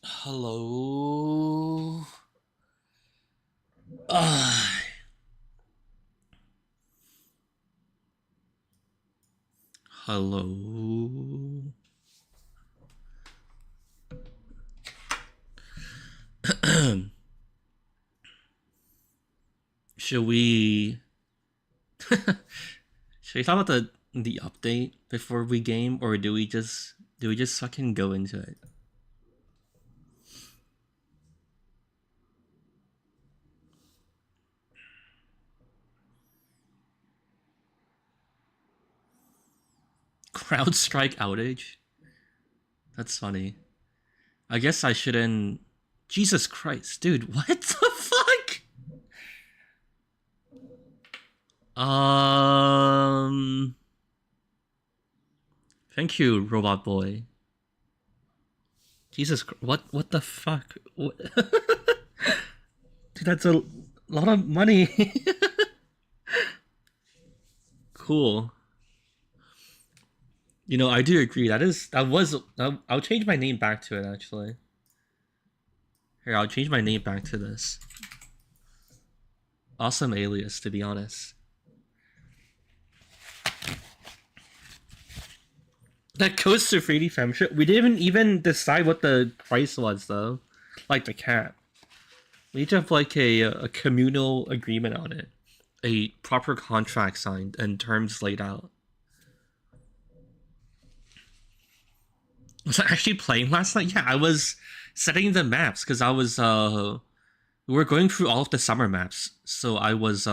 Hello. Uh, hello. Should we should we talk about the update before we game, or do we just fucking go into it? CrowdStrike outage? That's funny. I guess I shouldn't. Jesus Christ, dude, what the fuck? Um. Thank you, Robot Boy. Jesus, what the fuck? What? Dude, that's a lot of money. Cool. You know, I do agree. I'll change my name back to it actually. Here, I'll change my name back to this. Awesome alias, to be honest. That goes to 3D Femship. We didn't even decide what the price was though. Like the cap. We need to have like a communal agreement on it. A proper contract signed and terms laid out. Was I actually playing last night? Yeah, I was setting the maps because I was we were going through all of the summer maps. So I was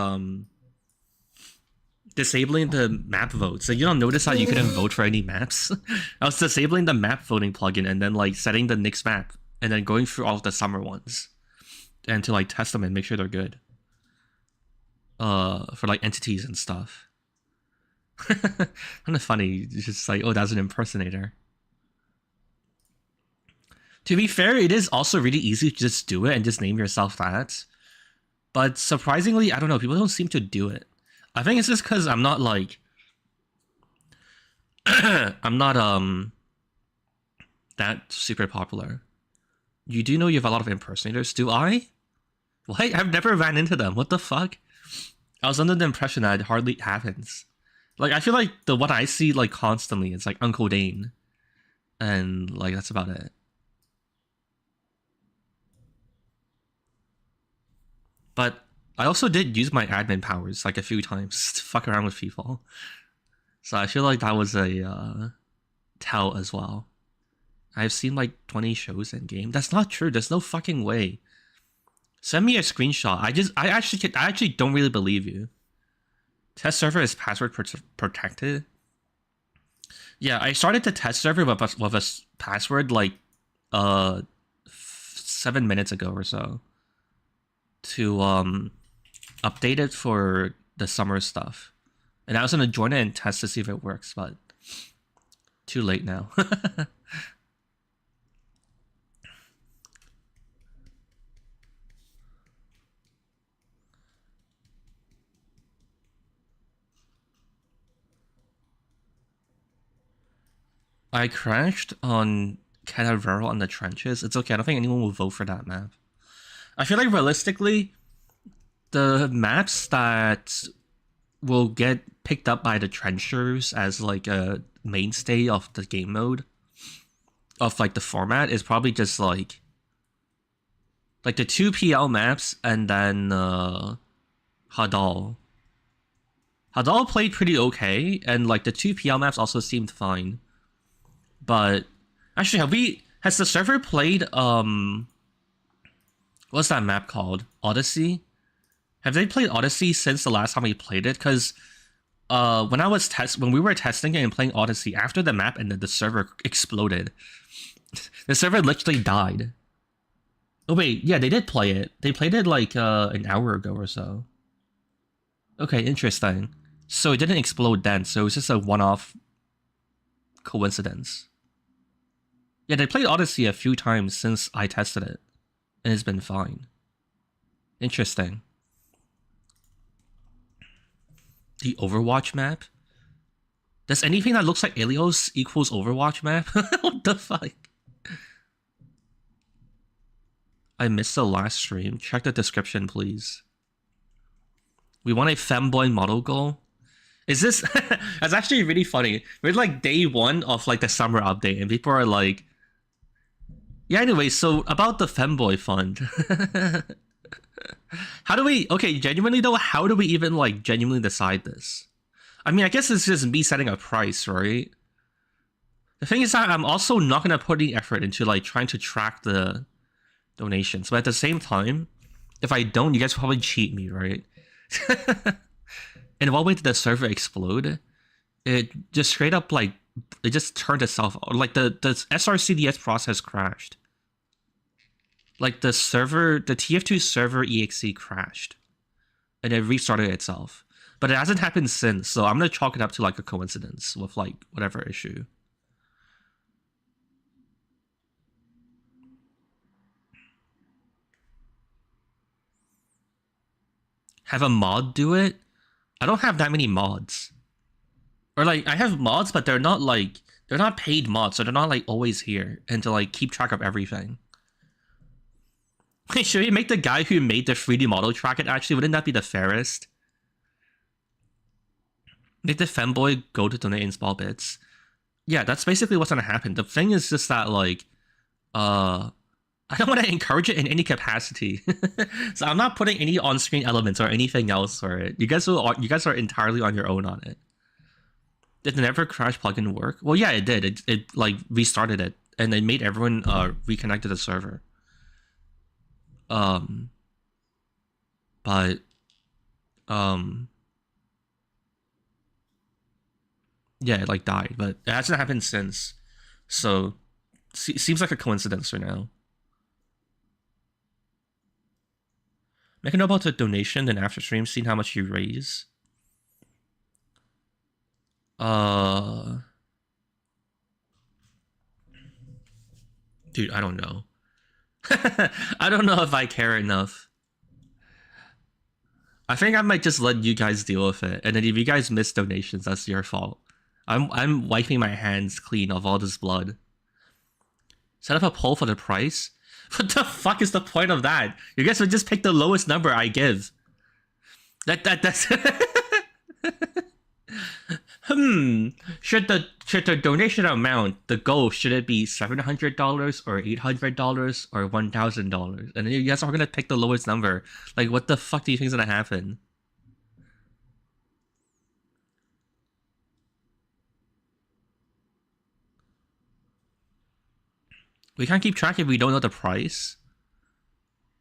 disabling the map vote. So you don't notice how you couldn't vote for any maps? I was disabling the map voting plugin and then like setting the next map and then going through all of the summer ones. And to like test them and make sure they're good. For like entities and stuff. Kind of funny. It's just like, oh, that's an impersonator. To be fair, it is also really easy to just do it and just name yourself that. But surprisingly, I don't know, people don't seem to do it. I think it's just because I'm not like I'm not that super popular. You do know you have a lot of impersonators, do I? What? I've never ran into them. What the fuck? I was under the impression that it hardly happens. Like, I feel like the one I see like constantly is like Uncle Dane. And like that's about it. But I also did use my admin powers like a few times to fuck around with people. So I feel like that was a tell as well. I've seen like 20 shows in game. That's not true. There's no fucking way. Send me a screenshot. I actually don't really believe you. Test server is password protected. Yeah, I started the test server with a password like 7 minutes ago or so to update it for the summer stuff. And I was gonna join it and test to see if it works, but too late now. I crashed on Canaveral on the trenches. It's okay. I don't think anyone will vote for that map. I feel like realistically, the maps that will get picked up by the trenchers as like a mainstay of the game mode of like the format is probably just like the 2 PL maps and then Hadal. Hadal played pretty okay, and like the 2 PL maps also seemed fine. But actually, has the server played what's that map called? Odyssey? Have they played Odyssey since the last time we played it? Because when we were testing it and playing Odyssey, after the map ended, the server exploded. The server literally died. Oh wait, yeah, they did play it. They played it like an hour ago or so. Okay, interesting. So it didn't explode then, so it's just a one-off coincidence. Yeah, they played Odyssey a few times since I tested it, and it's been fine. Interesting. The Overwatch map? Does anything that looks like Ilios equals Overwatch map? What the fuck? I missed the last stream. Check the description, please. We want a femboy model goal. Is this... That's actually really funny. We're like day 1 of like the summer update and people are like... Yeah, anyway, so about the femboy fund. How do we... Okay, genuinely though, how do we even like genuinely decide this? I mean, I guess it's just me setting a price, right? The thing is that I'm also not going to put any effort into like trying to track the donations. But at the same time, if I don't, you guys will probably cheat me, right? And what way did the server explode? It just straight up like, it just turned itself on. Like the SRCDS process crashed. Like the server, the TF2 server exe crashed. And it restarted itself. But it hasn't happened since, so I'm gonna chalk it up to like a coincidence with like whatever issue. Have a mod do it? I don't have that many mods. Or like, I have mods, but they're not like, they're not paid mods, so they're not like always here and to like keep track of everything. Wait, should we make the guy who made the 3D model track it actually? Wouldn't that be the fairest? Make the femboy go to donate in small bits. Yeah, that's basically what's gonna happen. The thing is just that like, I don't want to encourage it in any capacity. So I'm not putting any on-screen elements or anything else for it. You guys are entirely on your own on it. Did the never crash plugin work? Well, yeah, it did. It like restarted it and it made everyone reconnect to the server. Yeah, it like died, but it hasn't happened since. So seems like a coincidence for now. Make a note about the donation, then after stream, seeing how much you raise. Dude, I don't know. I don't know if I care enough. I think I might just let you guys deal with it, and then if you guys miss donations, that's your fault. I'm wiping my hands clean of all this blood. Set up a poll for the price? What the fuck is the point of that? You guys would just pick the lowest number I give. That's Should the donation amount, the goal, should it be $700 or $800 or $1,000? And then you guys are gonna pick the lowest number. Like, what the fuck do you think is gonna happen? We can't keep track if we don't know the price.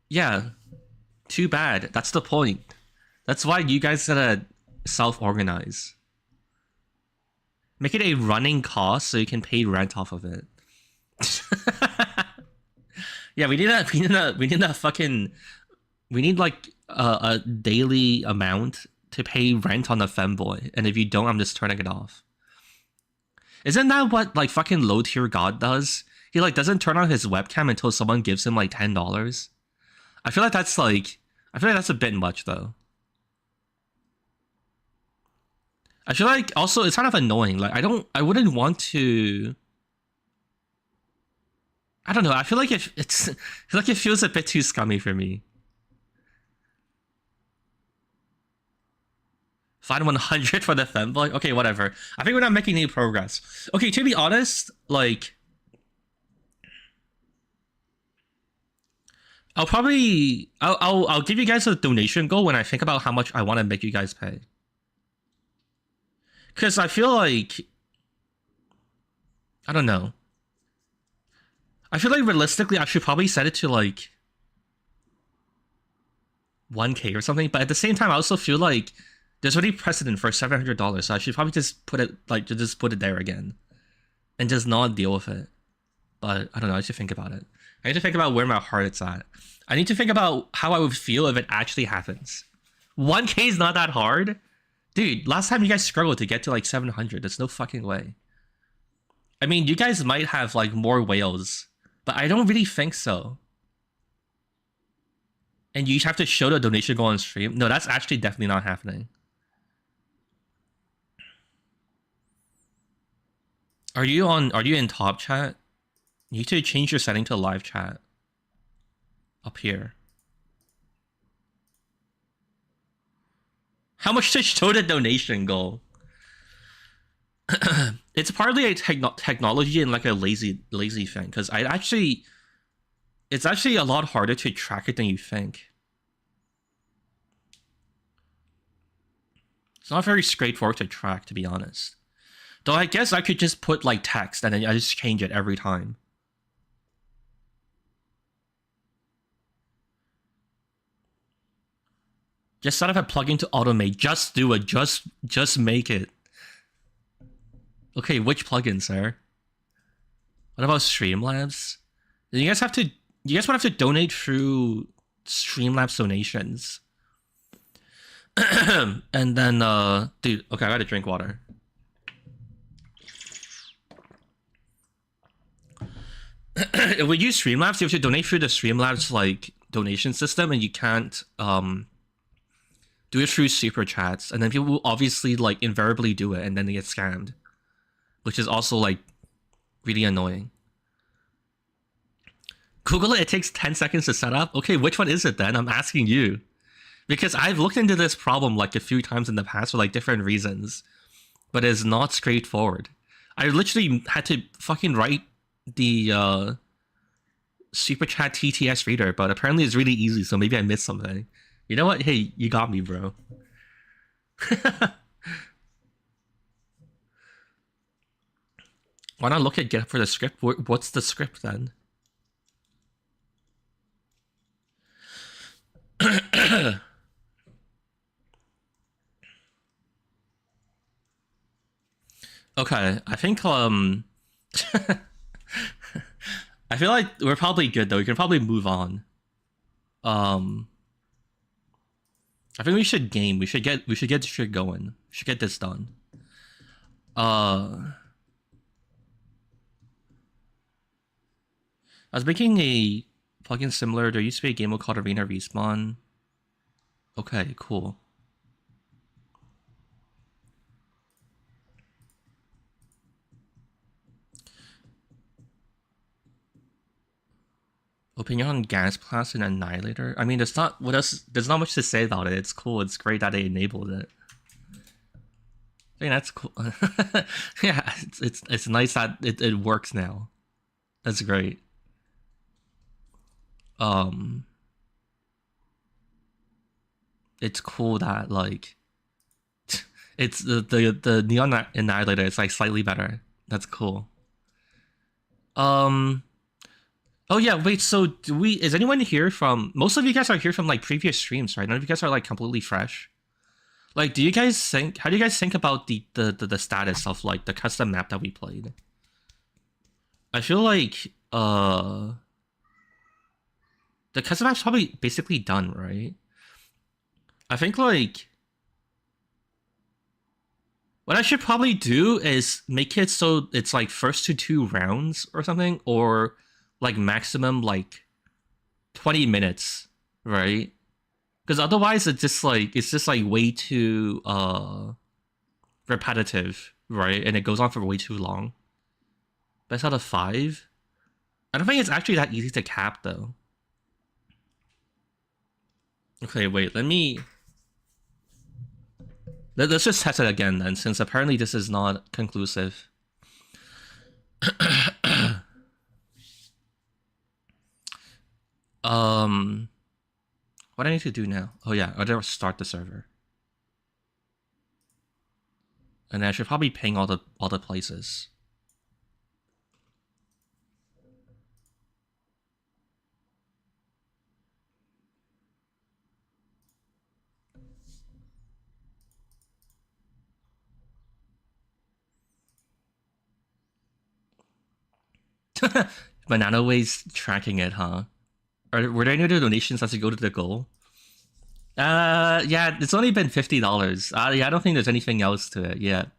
Yeah, too bad. That's the point. That's why you guys gotta self-organize. Make it a running cost so you can pay rent off of it. Yeah, we need like a daily amount to pay rent on the femboy, and if you don't, I'm just turning it off. Isn't that what like fucking low tier god does? He like doesn't turn on his webcam until someone gives him like $10. I feel like that's a bit much though. I feel like also it's kind of annoying. Like I wouldn't want to. I don't know. I feel like it feels a bit too scummy for me. Find 100 for the femboy. Okay, whatever. I think we're not making any progress. Okay, to be honest, like I'll give you guys a donation goal when I think about how much I want to make you guys pay. Because I feel like, I don't know. I feel like realistically, I should probably set it to like 1K or something. But at the same time, I also feel like there's already precedent for $700. So I should probably just put it there again. And just not deal with it. But I don't know, I should think about it. I need to think about where my heart is at. I need to think about how I would feel if it actually happens. 1K is not that hard. Dude, last time you guys struggled to get to like 700. There's no fucking way. I mean, you guys might have like more whales, but I don't really think so. And you each have to show the donation goal on stream. No, that's actually definitely not happening. Are you in top chat? You need to change your setting to live chat. Up here. How much to show the donation goal? It's partly a technology and like a lazy thing, because it's actually a lot harder to track it than you think. It's not very straightforward to track, to be honest. Though I guess I could just put like text and then I just change it every time. Just set up a plugin to automate. Just do it. Just make it. Okay, which plugin, sir? What about Streamlabs? You guys would have to donate through Streamlabs donations. And then dude, okay, I gotta drink water. If we use Streamlabs, you have to donate through the Streamlabs like donation system, and you can't do it through super chats, and then people will obviously like invariably do it, and then they get scammed, which is also like really annoying. Google it. It takes 10 seconds to set up. Okay, which one is it then? I'm asking you, because I've looked into this problem like a few times in the past for like different reasons, but it's not straightforward. I literally had to fucking write the super chat TTS reader, but apparently it's really easy, so maybe I missed something. You know what? Hey, you got me, bro. Why not look at GitHub for the script? What's the script then? Okay, I think I feel like we're probably good though. We can probably move on. I think we should game. We should get this shit going. We should get this done. I was making a plugin similar. There used to be a game mode called Arena Respawn. Okay, cool. Opinion on Gas Blast and Annihilator. I mean, there's not much to say about it. It's cool. It's great that they enabled it. I think that's cool. Yeah, it's nice that it works now. That's great. It's cool that like it's the Neon Annihilator is like slightly better. That's cool. Oh yeah, wait, so is anyone here from, most of you guys are here from like previous streams, right? None of you guys are like completely fresh. Like, how do you guys think about the status of like the custom map that we played? I feel like the custom map's probably basically done, right? I think like what I should probably do is make it so it's like first to 2 rounds or something, or like maximum like 20 minutes, right? Because otherwise it's just like way too repetitive, right? And it goes on for way too long. Best out of 5? I don't think it's actually that easy to cap though. Okay, wait, let's just test it again then, since apparently this is not conclusive. What do I need to do now? Oh yeah, I gotta start the server. And I should probably ping all the places. Banana Way's tracking it, huh? Were there any other donations that should go to the goal? Yeah, it's only been $50. Yeah, I don't think there's anything else to it yet.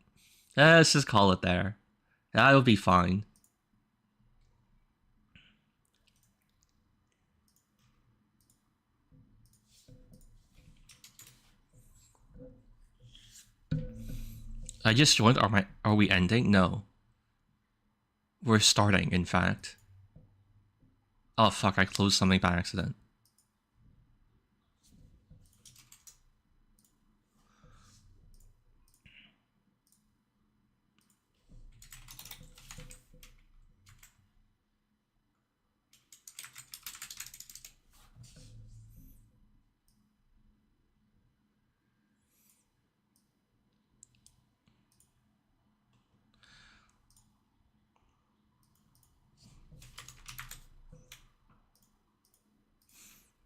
Let's just call it there. That'll be fine. I just joined. Are we ending? No. We're starting, in fact. Oh fuck, I closed something by accident.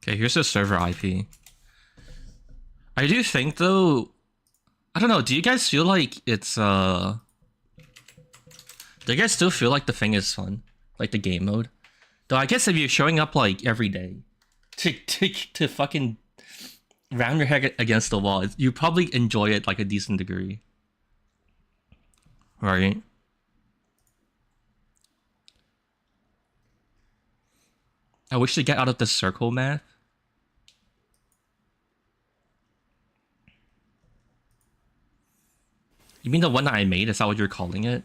Okay, here's the server IP. I do think though, I don't know, do you guys feel like it's do you guys still feel like the thing is fun? Like the game mode? Though I guess if you're showing up like every day to fucking ram your head against the wall, you probably enjoy it like a decent degree. Right? I wish to get out of the circle math. You mean the one that I made? Is that what you're calling it?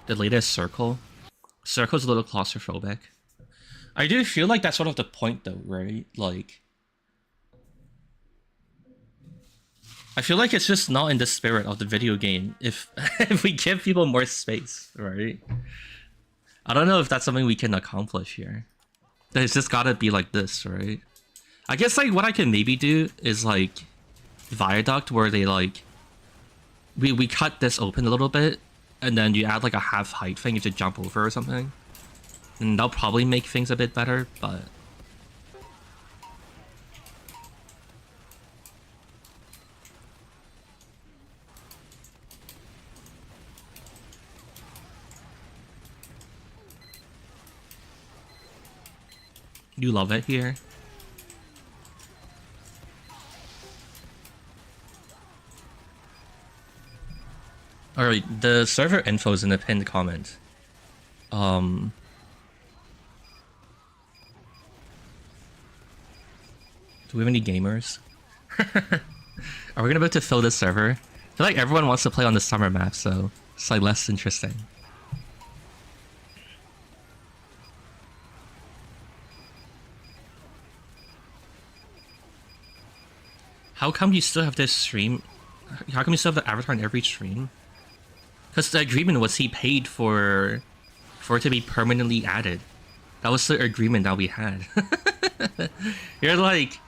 The latest circle? Circle's a little claustrophobic. I do feel like that's sort of the point though, right? Like, I feel like it's just not in the spirit of the video game if if we give people more space, right? I don't know if that's something we can accomplish here. It's just gotta be like this, right? I guess like what I can maybe do is like Viaduct, where they like we cut this open a little bit and then you add like a half height thing you have to jump over or something. And that'll probably make things a bit better, but you love it here. Alright, the server info is in the pinned comment. Do we have any gamers? Are we gonna be able to fill this server? I feel like everyone wants to play on the summer map, so it's like less interesting. How come you still have this stream? How come you still have the avatar in every stream? Because the agreement was he paid for it to be permanently added. That was the agreement that we had. You're like,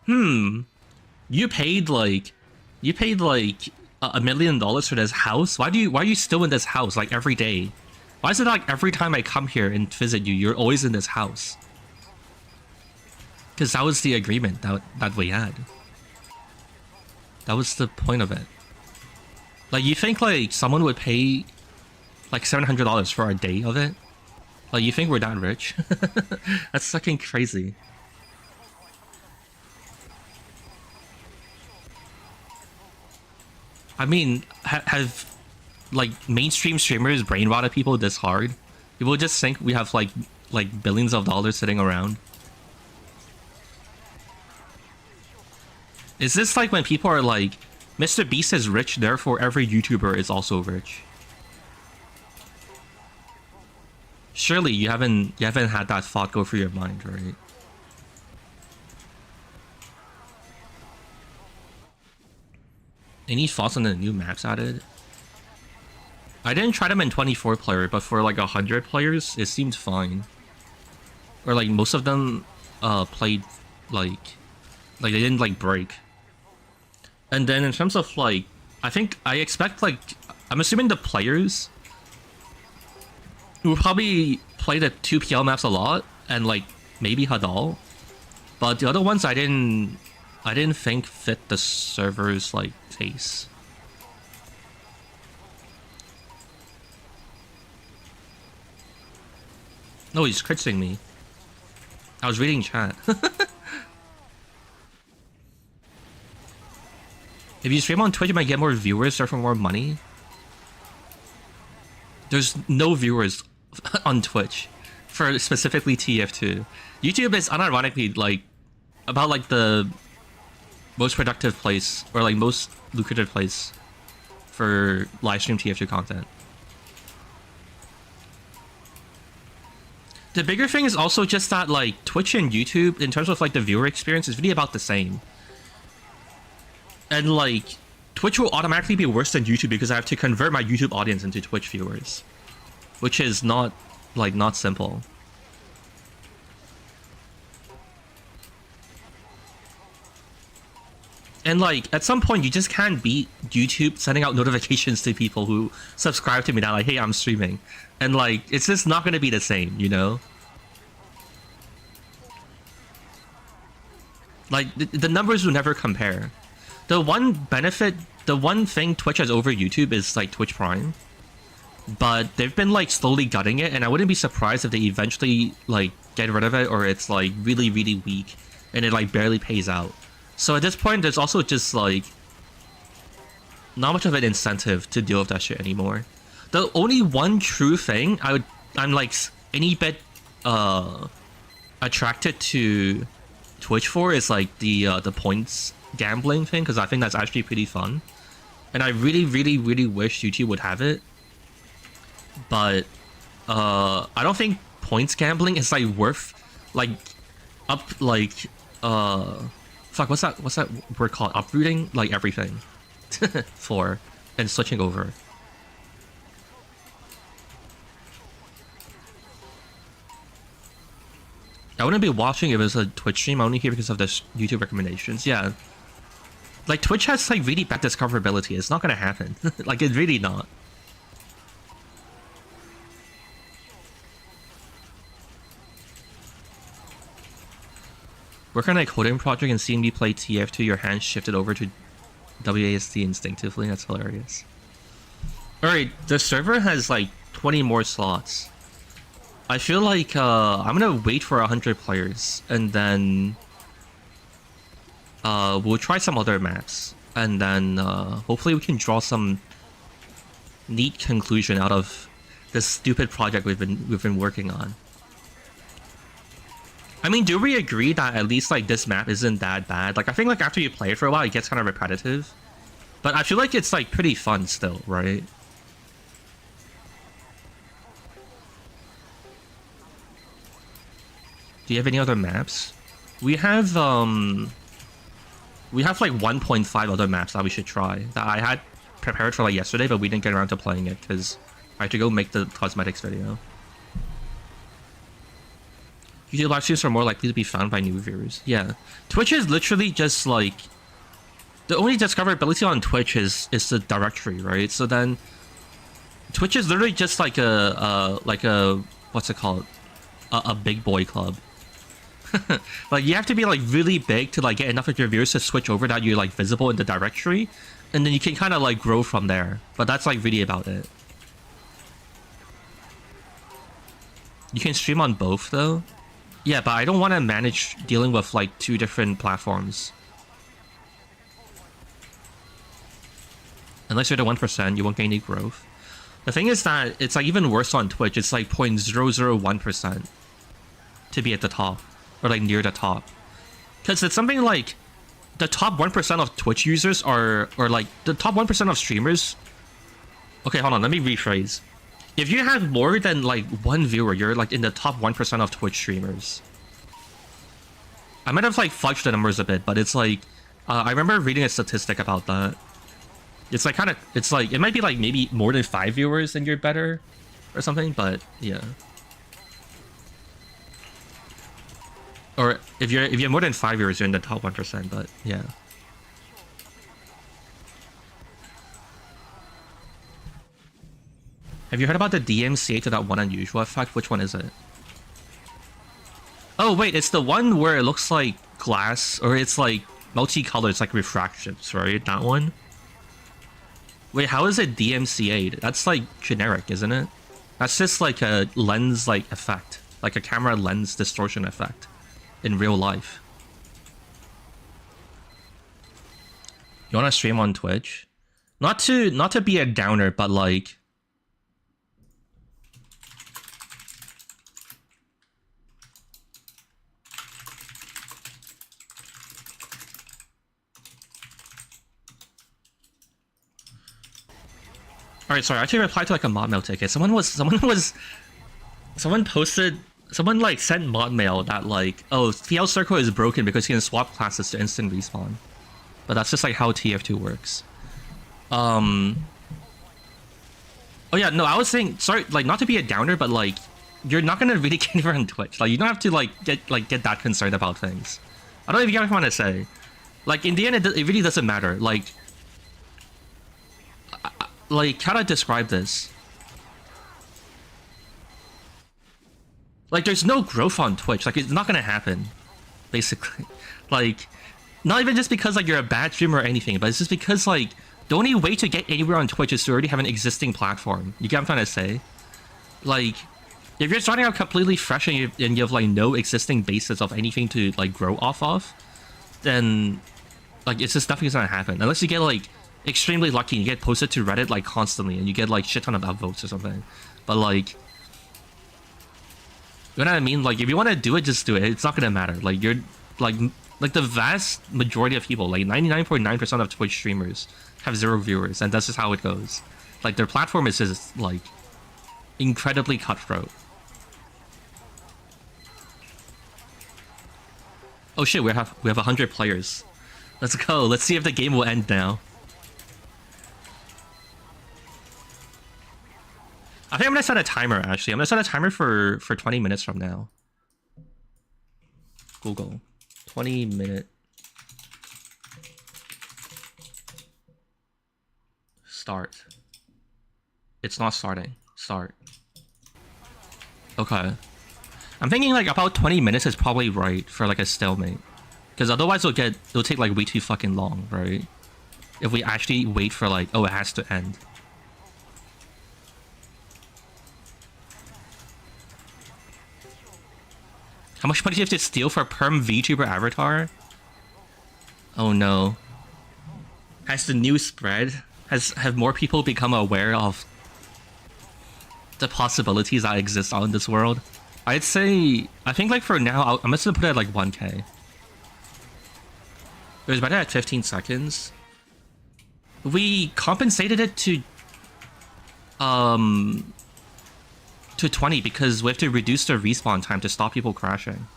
you paid like $1 million for this house? Why are you still in this house like every day? Why is it like every time I come here and visit you, you're always in this house? Because that was the agreement that we had. That was the point of it. Like, you think like someone would pay like $700 for a day of it? Like, you think we're that rich? That's fucking crazy. I mean, have like mainstream streamers brain rotted people this hard? People just think we have like billions of dollars sitting around. Is this like when people are like, Mr. Beast is rich, therefore every YouTuber is also rich? Surely you haven't had that thought go through your mind, right? Any thoughts on the new maps added? I didn't try them in 24 player, but for like 100 players, it seemed fine. Or like most of them played like they didn't like break. And then in terms of like, I expect like, I'm assuming the players who probably play the 2PL maps a lot and like maybe Hadal, but the other ones I didn't think fit the server's like taste. No, he's criticizing me. I was reading chat. If you stream on Twitch, you might get more viewers, therefore more money. There's no viewers on Twitch for specifically TF2. YouTube is unironically like about like the most productive place or like most lucrative place for live stream TF2 content. The bigger thing is also just that like Twitch and YouTube in terms of like the viewer experience is really about the same. And like Twitch will automatically be worse than YouTube because I have to convert my YouTube audience into Twitch viewers, which is not simple. And like at some point you just can't beat YouTube sending out notifications to people who subscribe to me that like, hey, I'm streaming. And like it's just not gonna be the same, you know? Like the numbers will never compare. The one benefit, the one thing Twitch has over YouTube is like Twitch Prime. But they've been like slowly gutting it, and I wouldn't be surprised if they eventually like get rid of it, or it's like really, really weak and it like barely pays out. So at this point, there's also just like not much of an incentive to deal with that shit anymore. The only one true thing I'm like any bit attracted to Twitch for is like the points gambling thing, because I think that's actually pretty fun, and I really, really, really wish YouTube would have it. But I don't think points gambling is like worth like fuck, what's that word called? Uprooting like everything for and switching over. I wouldn't be watching if it was a Twitch stream. I only here because of the YouTube recommendations. Yeah, like Twitch has like really bad discoverability. It's not gonna happen. Like it's really not. Work on a coding project and seeing me play TF2, your hands shifted over to WASD instinctively. That's hilarious. Alright, the server has like 20 more slots. I feel like I'm gonna wait for 100 players and then we'll try some other maps, and then hopefully we can draw some neat conclusion out of this stupid project we've been working on. I mean, do we agree that at least like this map isn't that bad? Like I think like after you play it for a while, it gets kind of repetitive, but I feel like it's like pretty fun still, right? Do you have any other maps? We have like 1.5 other maps that we should try that I had prepared for like yesterday, but we didn't get around to playing it because I had to go make the cosmetics video. YouTube live streams are more likely to be found by new viewers. Yeah, Twitch is literally just like the only discoverability on Twitch is the directory, right? So then Twitch is literally just like a what's it called? A big boy club. Like you have to be like really big to like get enough of your viewers to switch over that you're like visible in the directory, and then you can kind of like grow from there. But that's like really about it. You can stream on both though. Yeah, but I don't want to manage dealing with like 2 different platforms. Unless you're the 1%, you won't gain any growth. The thing is that it's like even worse on Twitch. It's like 0.001% to be at the top, or like near the top. Because it's something like the top 1% of Twitch users are, or like the top 1% of streamers. Okay, hold on, let me rephrase. If you have more than like 1 viewer, you're like in the top 1% of Twitch streamers. I might have like fudged the numbers a bit, but it's like I remember reading a statistic about that. It's like kind of, it's like it might be like maybe more than 5 viewers and you're better or something, but yeah. Or if you have more than 5 viewers, you're in the top 1%, but yeah. Have you heard about the DMCA to that one unusual effect? Which one is it? Oh wait, it's the one where it looks like glass, or it's like multicolored, it's like refractions, right? That one? Wait, how is it DMCA'd? That's like generic, isn't it? That's just like a lens like effect, like a camera lens distortion effect in real life. You wanna stream on Twitch? Not to be a downer, but like Alright, sorry, I actually replied to like a mod mail ticket. Someone posted, someone like sent mod mail that like, oh, TL Circle is broken because you can swap classes to instant respawn. But that's just like how TF2 works. Oh yeah, no, I was saying, sorry, like not to be a downer, but like, you're not gonna really get anywhere on Twitch. Like, you don't have to like get that concerned about things. I don't know if you guys want to say. Like, in the end, it really doesn't matter. Like, how do I describe this? Like, there's no growth on Twitch. Like, it's not gonna happen, basically. Like, not even just because like you're a bad streamer or anything, but it's just because like the only way to get anywhere on Twitch is to already have an existing platform. You get what I'm trying to say? Like, if you're starting out completely fresh and you have like no existing basis of anything to like grow off of, then like it's just nothing's gonna happen unless you get like extremely lucky and you get posted to Reddit like constantly and you get like shit ton of upvotes or something. But like, you know what I mean? Like, if you want to do it, just do it. It's not gonna matter. Like, you're like the vast majority of people, like 99.9% of Twitch streamers have 0 viewers, and that's just how it goes. Like, their platform is just like incredibly cutthroat. Oh shit, we have 100 players. Let's go. Let's see if the game will end now. I think I'm gonna set a timer, actually. I'm gonna set a timer for 20 minutes from now. Google. 20-minute. Start. It's not starting. Start. Okay. I'm thinking like about 20 minutes is probably right for like a stalemate. Because otherwise it'll take like way too fucking long, right? If we actually wait for like, oh, it has to end. How much money do you have to steal for a perm VTuber avatar? Oh no. Has the news spread? Have more people become aware of the possibilities that exist out in this world? I'd say, I think like for now, I'm just gonna put it at like 1K. It was better at 15 seconds. We compensated it to 20 because we have to reduce the respawn time to stop people crashing.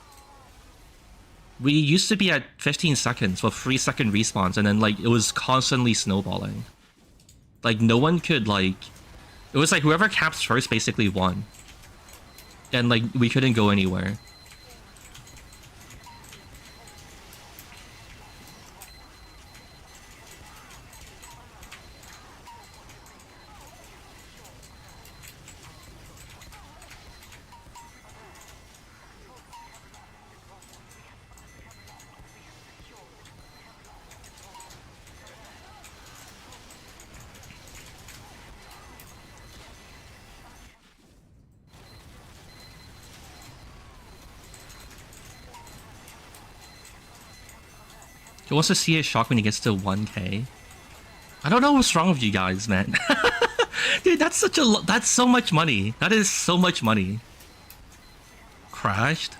We used to be at 15 seconds with 3-second respawns, and then like it was constantly snowballing. Like no one could like, it was like whoever caps first basically won. And like we couldn't go anywhere. He wants to see a shock when he gets to 1K. I don't know what's wrong with you guys, man. Dude, that's so much money. That is so much money. Crashed?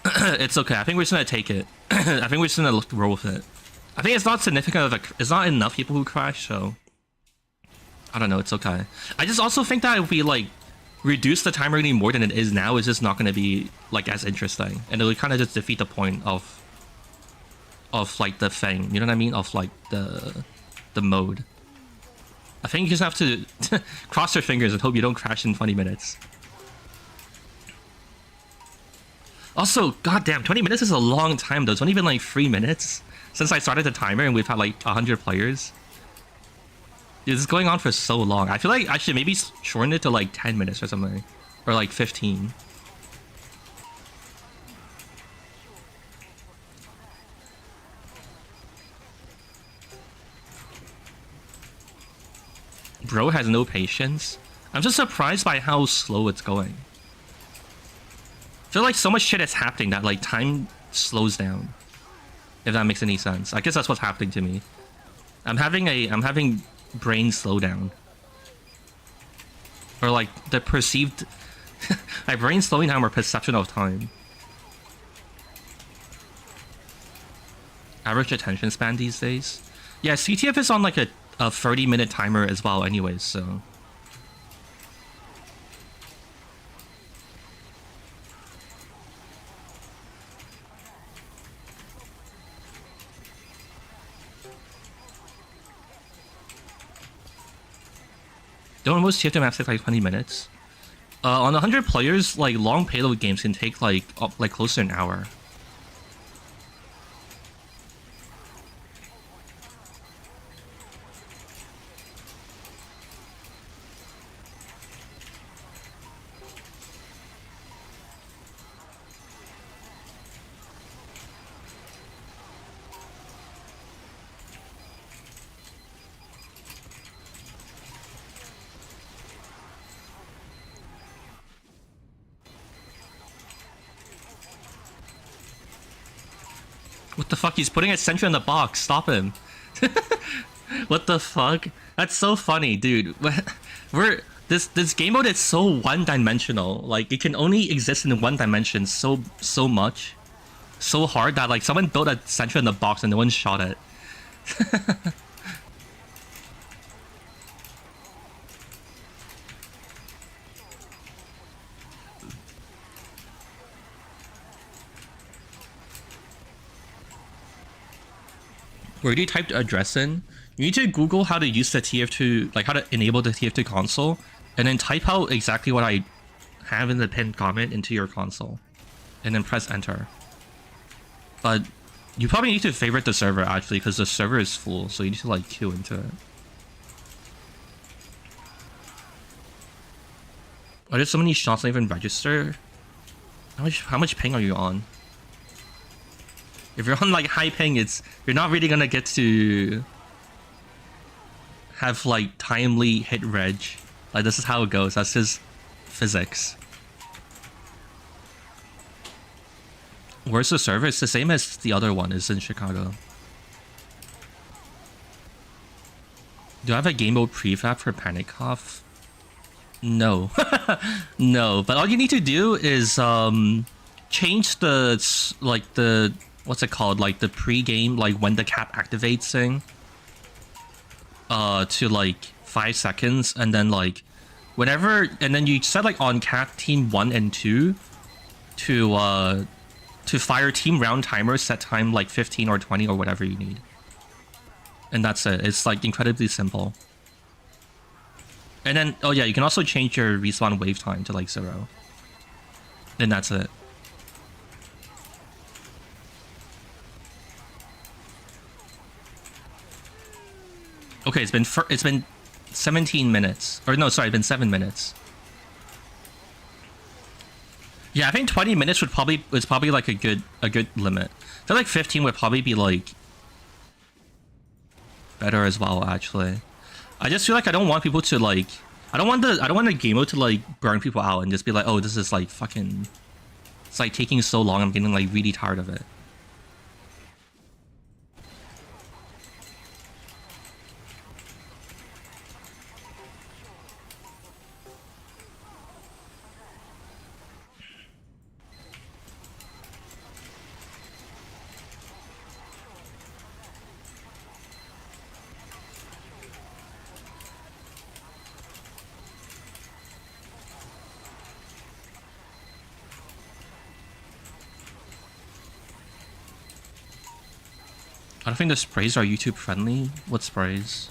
It's okay. I think we're just gonna take it. I think we're just gonna roll with it. I think it's not significant of it's not enough people who crash, so I don't know, it's okay. I just also think that if we like reduce the timer any more than it is now, it's just not gonna be like as interesting. And it'll kind of just defeat the point of like the thing, you know what I mean? Of like the mode. I think you just have to cross your fingers and hope you don't crash in 20 minutes. Also, goddamn, 20 minutes is a long time though. It's only been like 3 minutes since I started the timer and we've had like 100 players. Dude, this is going on for so long. I feel like I should maybe shorten it to like 10 minutes or something. Or like 15. Bro has no patience. I'm just surprised by how slow it's going. I feel like so much shit is happening that like time slows down. If that makes any sense. I guess that's what's happening to me. I'm having brain slowdown. Or like the perceived my brain slowing down or perception of time. Average attention span these days. Yeah, CTF is on like a 30-minute timer as well anyways, so Don't most TF2 maps take like 20 minutes? On 100 players, like long payload games can take like close to an hour. What the fuck? He's putting a sentry in the box. Stop him. What the fuck? That's so funny, dude. This game mode is so one-dimensional. Like, it can only exist in one dimension so much. So hard that, like, someone built a sentry in the box and no one shot it. Where do you type the address in? You need to Google how to use the TF2, like how to enable the TF2 console, and then type out exactly what I have in the pinned comment into your console, and then press enter. But you probably need to favorite the server actually, because the server is full, so you need to like queue into it. Are there so many shots not even register? How much ping are you on? If you're on like high ping, you're not really gonna get to have like timely hit reg. Like this is how it goes. That's just physics. Where's the server? It's the same as the other one. It's in Chicago. Do I have a game mode prefab for Panic Cough? No. No. But all you need to do is change the what's it called? Like the pre-game, like when the cap activates thing, to like 5 seconds, and then like whenever, and then you set like on cap team 1 and 2 to fire team round timer, set time like 15 or 20 or whatever you need. And that's it. It's like incredibly simple. And then, oh yeah, you can also change your respawn wave time to like 0. And that's it. Okay, it's been 17 minutes. Or no, sorry, it's been 7 minutes. Yeah, I think 20 minutes is probably like a good limit. I feel like 15 would probably be like better as well, actually. I just feel like I don't want people to like I don't want the game mode to like burn people out and just be like, oh, this is like fucking, it's like taking so long, I'm getting like really tired of it. I don't think the sprays are YouTube friendly. What sprays?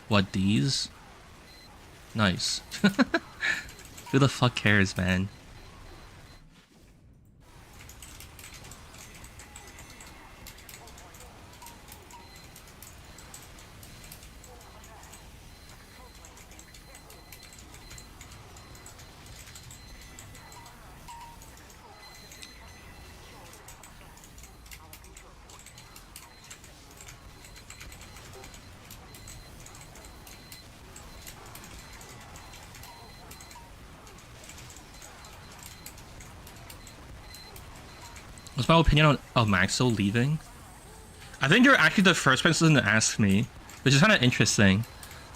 What, these? Nice. Who the fuck cares, man? What's my opinion on Maxwell leaving? I think you're actually the first person to ask me, which is kind of interesting.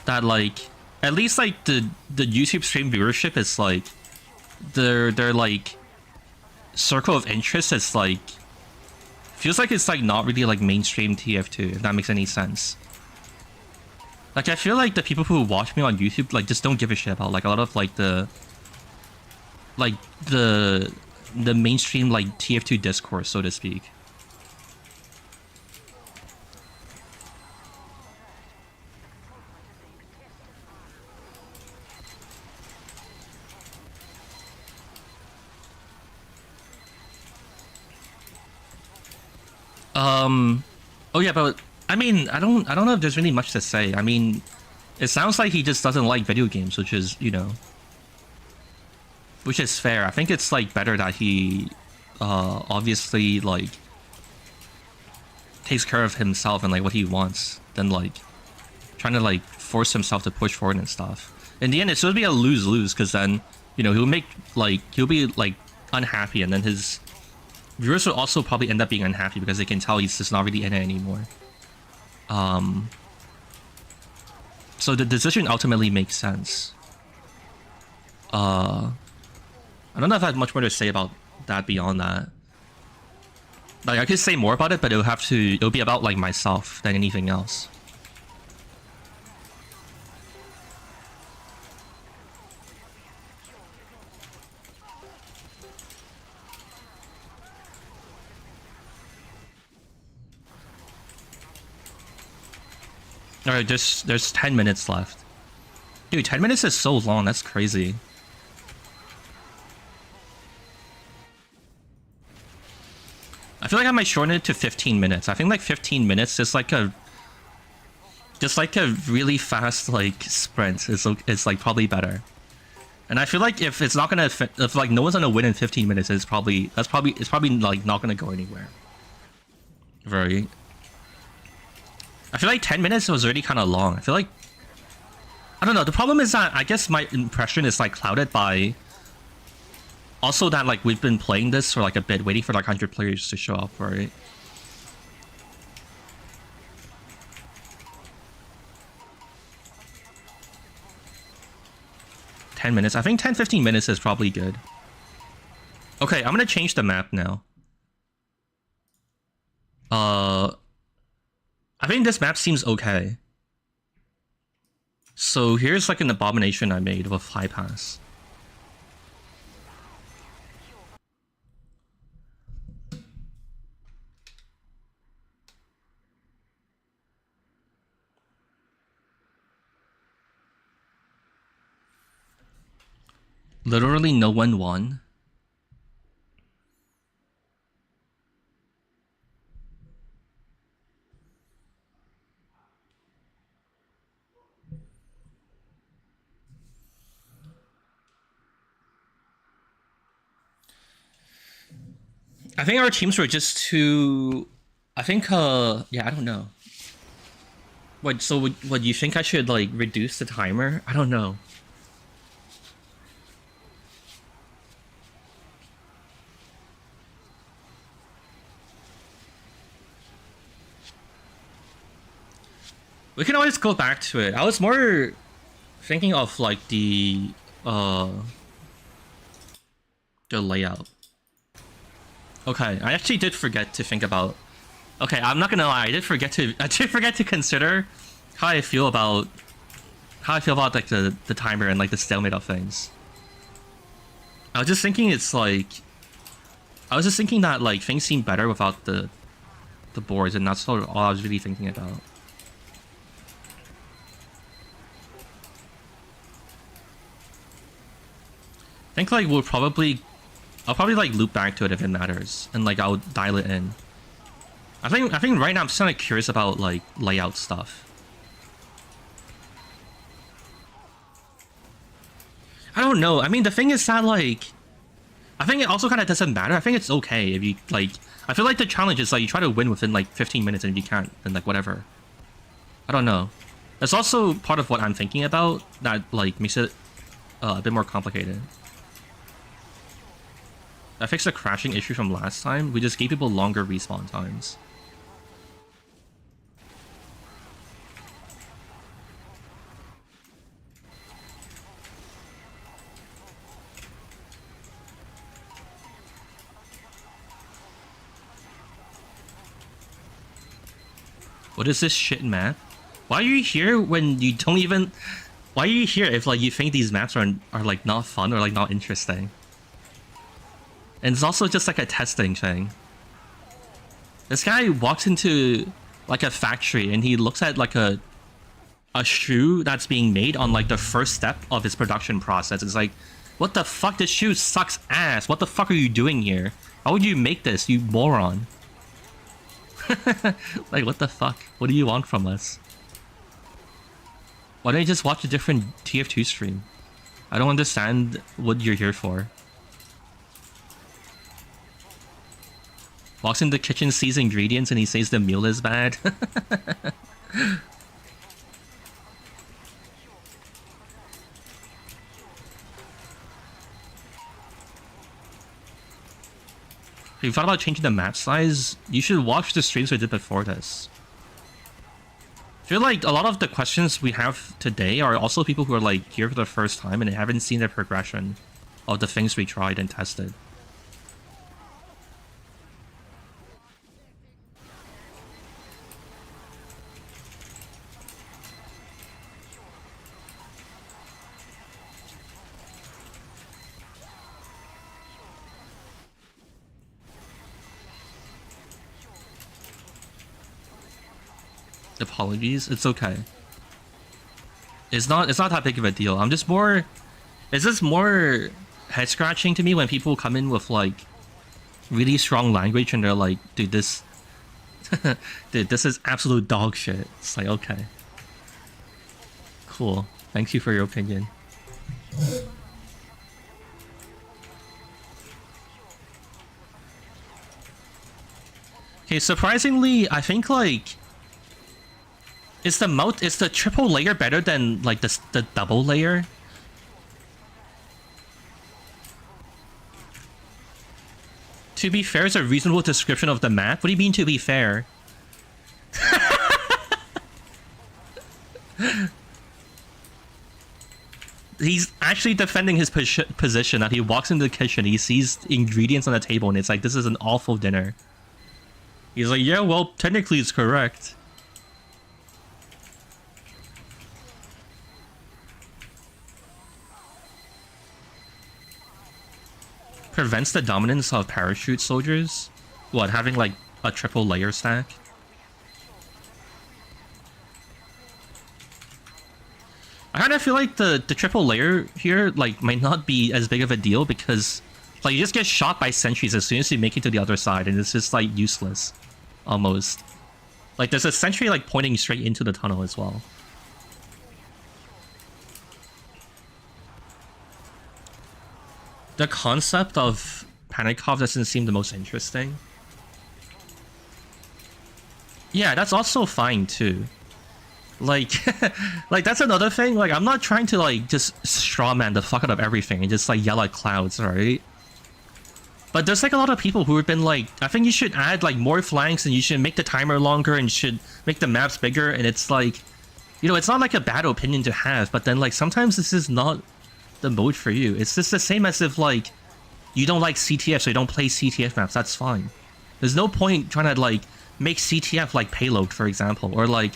That like, at least like the YouTube stream viewership is like, their like circle of interest is like, feels like it's like not really like mainstream TF2, if that makes any sense. Like I feel like the people who watch me on YouTube like just don't give a shit about like a lot of like the mainstream like TF2 discourse, so to speak. Oh yeah, but I mean, I don't know if there's really much to say. I mean, it sounds like he just doesn't like video games, which is, you know, which is fair. I think it's like better that he obviously like takes care of himself and like what he wants than like trying to like force himself to push forward and stuff. In the end, it's supposed to be a lose-lose, because then, you know, he'll be like unhappy, and then his viewers will also probably end up being unhappy because they can tell he's just not really in it anymore. So the decision ultimately makes sense. I don't know if I have much more to say about that beyond that. Like, I could say more about it, but it'll be about like myself than anything else. Alright, there's 10 minutes left. Dude, 10 minutes is so long, that's crazy. I feel like I might shorten it to 15 minutes. I think like 15 minutes is like a really fast like sprint. It's like probably better. And I feel like if it's not gonna if like no one's gonna win in 15 minutes, it's probably like not gonna go anywhere. Very. I feel like 10 minutes was already kind of long. I feel like, I don't know. The problem is that I guess my impression is like clouded by also that like we've been playing this for like a bit, waiting for like 100 players to show up, right? $10. I think 10-15 minutes is probably good. Okay, I'm gonna change the map now. I think this map seems okay. So here's like an abomination I made of a fly pass. Literally no one won. I think our teams were just too... I think, yeah, I don't know. What, so what, you think I should, like, reduce the timer? I don't know. We can always go back to it. I was more thinking of, like, the layout. Okay, I actually did forget to think about... Okay, I'm not gonna lie, I did forget to consider how I feel about like the timer and like the stalemate of things. I was just thinking that like things seem better without the boards, and that's all I was really thinking about. I think like I'll probably like loop back to it if it matters, and like I'll dial it in. I think right now I'm just kind of curious about like layout stuff. I don't know. I mean, the thing is that like, I think it also kind of doesn't matter. I think it's okay if you like. I feel like the challenge is like you try to win within like 15 minutes, and if you can't, then like whatever. I don't know. It's also part of what I'm thinking about that like makes it a bit more complicated. I fixed the crashing issue from last time. We just gave people longer respawn times. What is this shit map? Why are you here when you don't even... Why are you here if like you think these maps are like not fun or like not interesting? And it's also just like a testing thing. This guy walks into like a factory and he looks at like a shoe that's being made on like the first step of his production process. It's like, what the fuck? This shoe sucks ass. What the fuck are you doing here? How would you make this, you moron? Like, what the fuck? What do you want from us? Why don't you just watch a different TF2 stream? I don't understand what you're here for. Walks in the kitchen, sees ingredients, and he says the meal is bad. If you thought about changing the map size, you should watch the streams we did before this. I feel like a lot of the questions we have today are also people who are like here for the first time and they haven't seen the progression of the things we tried and tested. Apologies, it's okay. It's not that big of a deal. I'm just more... It's just more head scratching to me when people come in with like really strong language and they're like, dude, this dude, this is absolute dog shit. It's like, okay. Cool. Thank you for your opinion. Okay, surprisingly, I think like is the triple layer better than like the double layer? To be fair is a reasonable description of the map. What do you mean to be fair? He's actually defending his position that he walks into the kitchen, he sees ingredients on the table, and it's like, this is an awful dinner. He's like, yeah, well, technically it's correct. Prevents the dominance of parachute soldiers? What, having like a triple layer stack? I kind of feel like the triple layer here like might not be as big of a deal because like you just get shot by sentries as soon as you make it to the other side and it's just like useless. Almost. Like there's a sentry like pointing straight into the tunnel as well. The concept of Panikov doesn't seem the most interesting. Yeah, that's also fine too. Like, like that's another thing. Like, I'm not trying to like just strawman the fuck out of everything and just like yell at clouds, right? But there's like a lot of people who have been like, I think you should add like more flanks and you should make the timer longer and you should make the maps bigger. And it's like, you know, it's not like a bad opinion to have, but then like sometimes this is not the mode for you. It's just the same as if like you don't like CTF, so you don't play CTF maps. That's fine. There's no point trying to like make CTF like payload, for example, or like,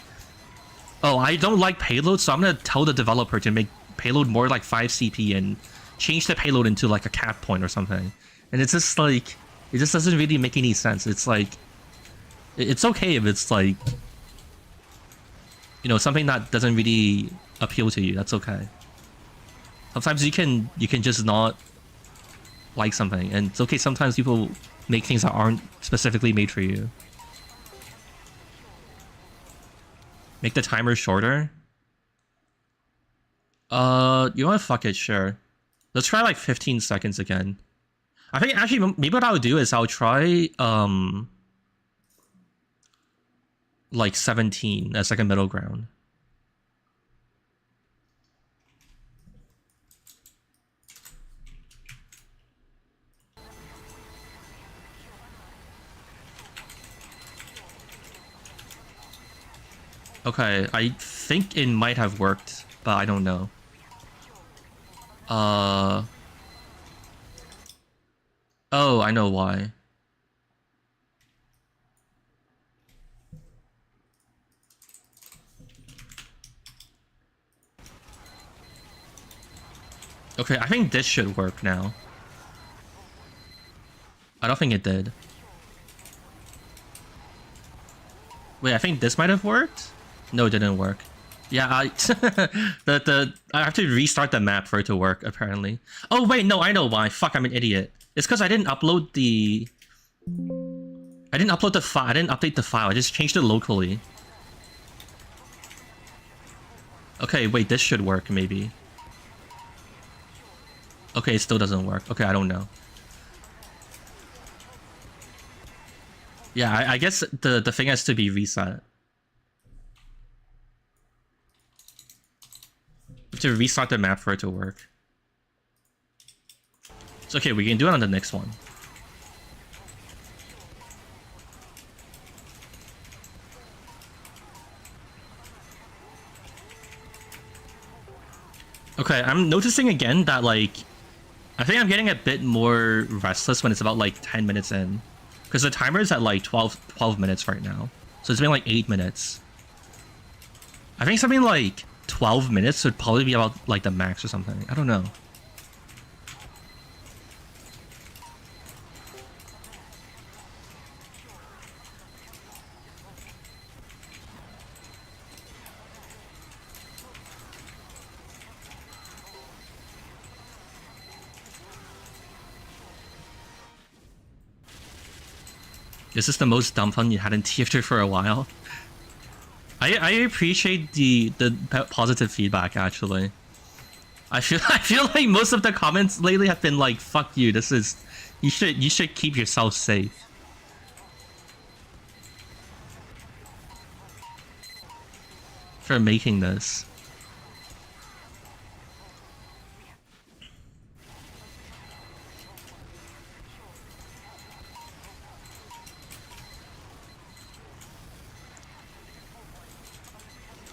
oh, I don't like payload, so I'm gonna tell the developer to make payload more like 5 CP and change the payload into like a cap point or something. And it's just like, it just doesn't really make any sense. It's like, it's okay if it's like, you know, something that doesn't really appeal to you. That's okay. Sometimes you can just not like something, and it's okay. Sometimes people make things that aren't specifically made for you. Make the timer shorter. You want to fuck it? Sure. Let's try like 15 seconds again. I think actually maybe what I'll do is I'll try like 17 as like a middle ground. Okay, I think it might have worked, but I don't know. Oh, I know why. Okay, I think this should work now. I don't think it did. Wait, I think this might have worked? No, it didn't work. Yeah, I have to restart the map for it to work, apparently. Oh, wait, no, I know why. Fuck, I'm an idiot. It's because I didn't upload the... I didn't upload the file. I didn't update the file. I just changed it locally. Okay, wait, this should work, maybe. Okay, it still doesn't work. Okay, I don't know. Yeah, I guess the thing has to be reset. To restart the map for it to work. It's okay, we can do it on the next one. Okay, I'm noticing again that, like, I think I'm getting a bit more restless when it's about, like, 10 minutes in. Because the timer is at, like, 12 minutes right now. So it's been, like, 8 minutes. I think something like 12 minutes would probably be about, like, the max or something. I don't know. This is the most dumb fun you had in TF2 for a while. I appreciate the positive feedback, actually. I feel like most of the comments lately have been like, "Fuck you! This is you should keep yourself safe." For making this.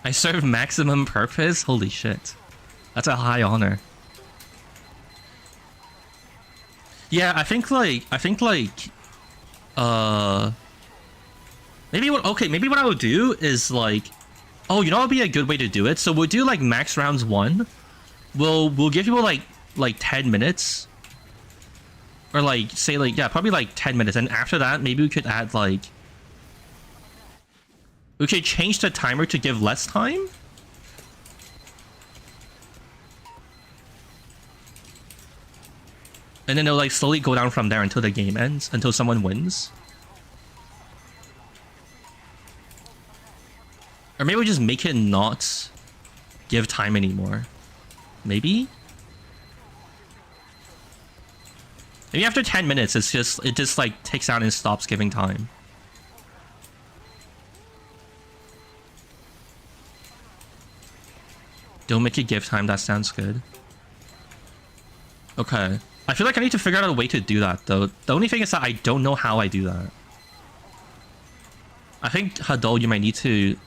I serve maximum purpose? Holy shit. That's a high honor. Yeah, I think like maybe what I would do is like, oh, you know what would be a good way to do it? So we'll do like max rounds 1. We'll give people like 10 minutes. Or like say like, yeah, probably like 10 minutes, and after that maybe we could add like, we could change the timer to give less time. And then it'll like slowly go down from there until the game ends, until someone wins. Or maybe we just make it not give time anymore. Maybe? Maybe after 10 minutes it just like takes out and stops giving time. Don't make it give time, that sounds good. Okay. I feel like I need to figure out a way to do that, though. The only thing is that I don't know how I do that. I think, Hadol, you might need to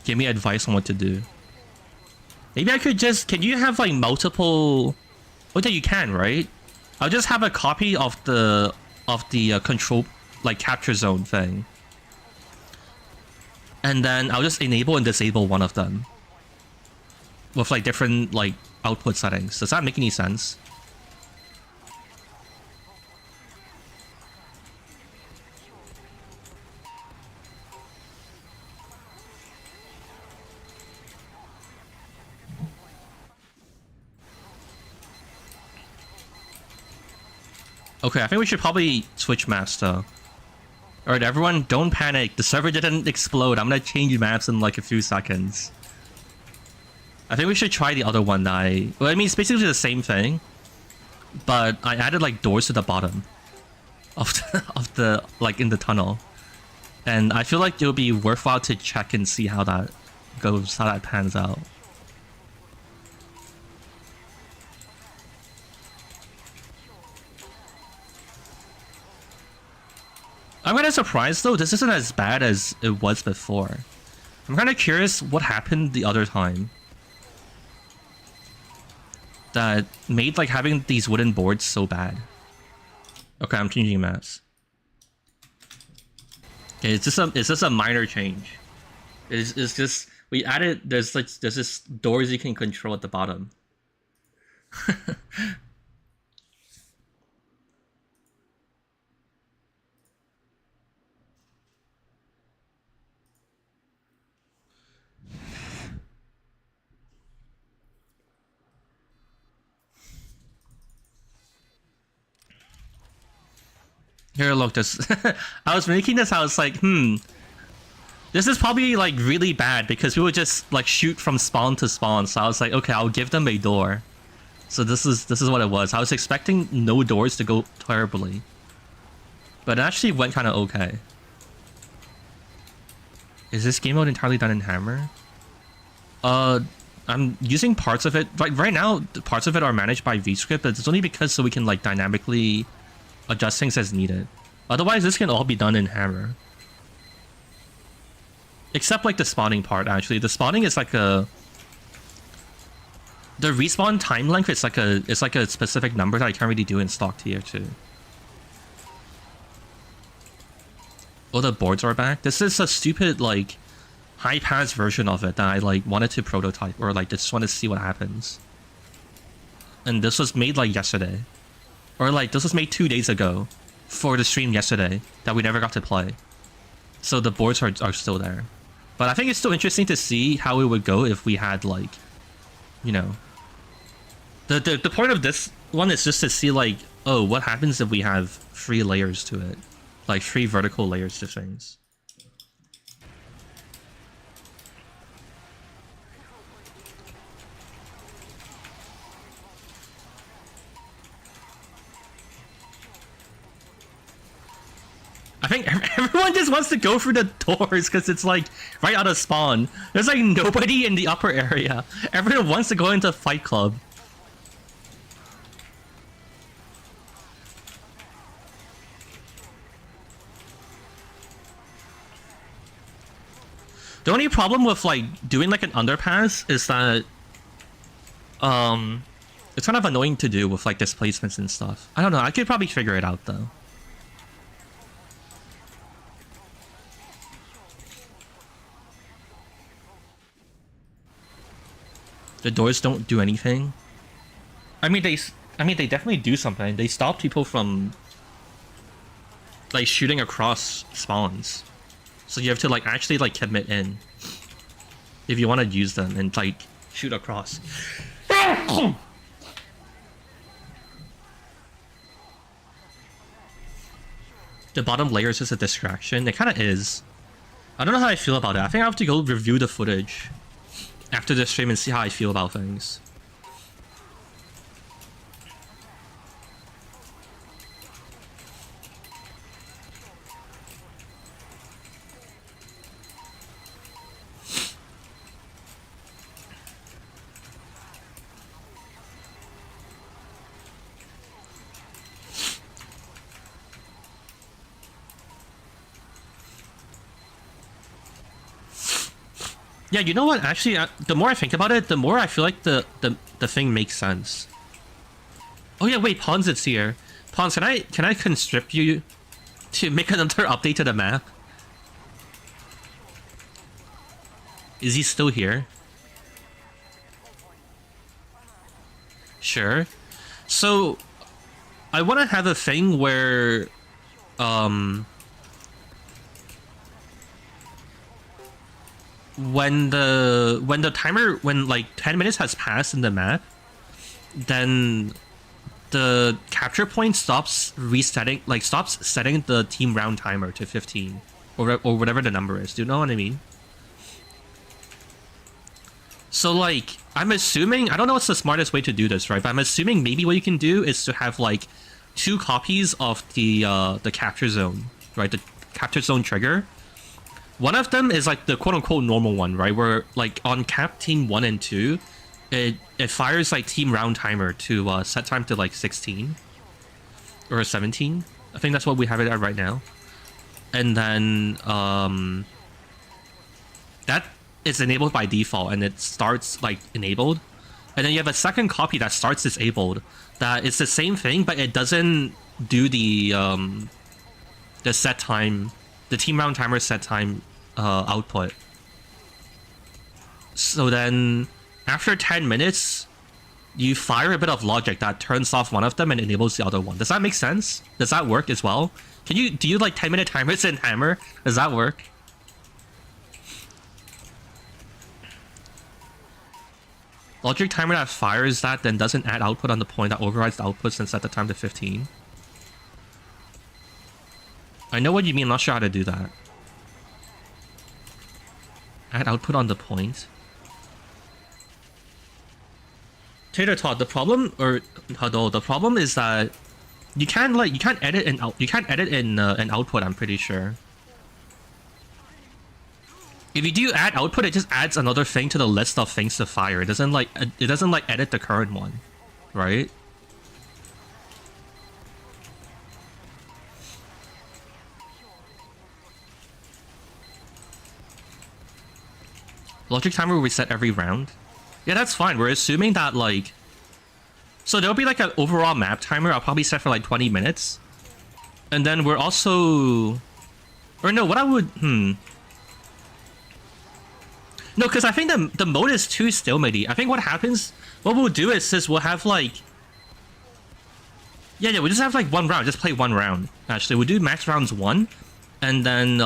give me advice on what to do. Maybe I could just... Can you have, like, multiple... Oh, yeah, you can, right? I'll just have a copy of the control, like, capture zone thing. And then I'll just enable and disable one of them. With, like, different, like, output settings. Does that make any sense? Okay, I think we should probably switch maps, though. Alright, everyone, don't panic. The server didn't explode. I'm gonna change maps in, like, a few seconds. I think we should try the other one that well, I mean, it's basically the same thing. But I added, like, doors to the bottom. Of the like, in the tunnel. And I feel like it would be worthwhile to check and see how that goes, how that pans out. I'm kind of surprised, though. This isn't as bad as it was before. I'm kind of curious what happened the other time. That made, like, having these wooden boards so bad. Okay, I'm changing maps. Okay, it's just a minor change. It's just we added there's this doors you can control at the bottom. Here, look, this. I was making this. I was like, this is probably like really bad because we would just like shoot from spawn to spawn. So I was like, okay, I'll give them a door. So this is what it was. I was expecting no doors to go terribly, but it actually went kind of okay. Is this game mode entirely done in Hammer? I'm using parts of it. Right now, parts of it are managed by VScript, but it's only because so we can like dynamically adjust things as needed. Otherwise, this can all be done in Hammer. Except like the spawning part, actually. The spawning is like a... The respawn time length is like a specific number that I can't really do in stock tier 2. Oh, the boards are back? This is a stupid, like, high-pass version of it that I, like, wanted to prototype, or, like, just want to see what happens. And this was made, like, yesterday. Or, like, this was made 2 days ago for the stream yesterday that we never got to play. So the boards are still there. But I think it's still interesting to see how it would go if we had, like, you know... The point of this one is just to see, like, oh, what happens if we have 3 layers to it? Like 3 vertical layers to things. I think everyone just wants to go through the doors because it's like right out of spawn. There's like nobody in the upper area. Everyone wants to go into Fight Club. The only problem with like doing like an underpass is that it's kind of annoying to do with like displacements and stuff. I don't know, I could probably figure it out though. The doors don't do anything. I mean they definitely do something. They stop people from like shooting across spawns. So you have to like actually like commit in if you want to use them and like shoot across. The bottom layers is a distraction. It kind of is. I don't know how I feel about it. I think I have to go review the footage after the stream and see how I feel about things. Yeah, you know what? Actually, the more I think about it, the more I feel like the thing makes sense. Oh yeah, wait, Pons is here. Pons, can I constrict you to make another update to the map? Is he still here? Sure. So, I want to have a thing where, when like 10 minutes has passed in the map, then the capture point stops resetting, like stops setting the team round timer to 15 or whatever the number is. Do you know what I mean? So like, I'm assuming, I don't know what's the smartest way to do this, right? But I'm assuming maybe what you can do is to have like 2 copies of the capture zone, right? The capture zone trigger. One of them is like the quote-unquote normal one, right? Where like on cap team 1 and 2, it fires like team round timer to set time to like 16 or 17. I think that's what we have it at right now. And then that is enabled by default and it starts like enabled. And then you have a second copy that starts disabled. That is the same thing, but it doesn't do the set time, the team round timer set time output. So then after 10 minutes, you fire a bit of logic that turns off one of them and enables the other one. Does that make sense? Does that work as well? Do you like 10-minute timers in Hammer? Does that work? Logic timer that fires that then doesn't add output on the point that overrides the outputs and set the time to 15. I know what you mean, I'm not sure how to do that. Add output on the point. Tater Tot, the problem, or Huddle, the problem is that you can't edit an output, I'm pretty sure. If you do add output, it just adds another thing to the list of things to fire. It doesn't edit the current one, right? Logic timer will reset every round. Yeah, that's fine. We're assuming that, like... So there'll be, like, an overall map timer. I'll probably set for, like, 20 minutes. And then we're also... Or no, what I would... No, because I think the mode is too stalematy. I think what happens... What we'll do is we'll have, like... Yeah, we'll just have, like, one round. Just play one round, actually. We'll do max rounds 1. And then,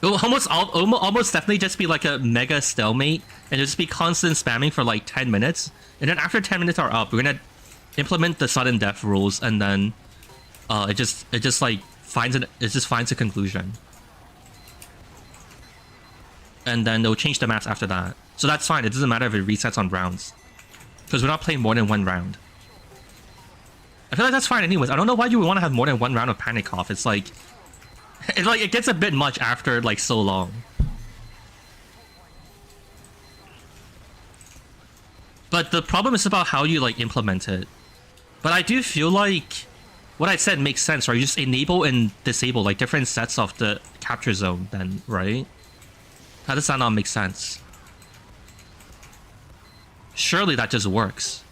it'll almost definitely just be like a mega stalemate, and it'll just be constant spamming for like 10 minutes. And then after 10 minutes are up, we're gonna implement the sudden death rules, and then it just finds a conclusion. And then they'll change the maps after that. So that's fine. It doesn't matter if it resets on rounds, because we're not playing more than one round. I feel like that's fine anyways. I don't know why you would want to have more than one round of Panic Off. It's like... It gets a bit much after, like, so long. But the problem is about how you, like, implement it. But I do feel like what I said makes sense, right? You just enable and disable, like, different sets of the capture zone then, right? How does that not make sense? Surely that just works.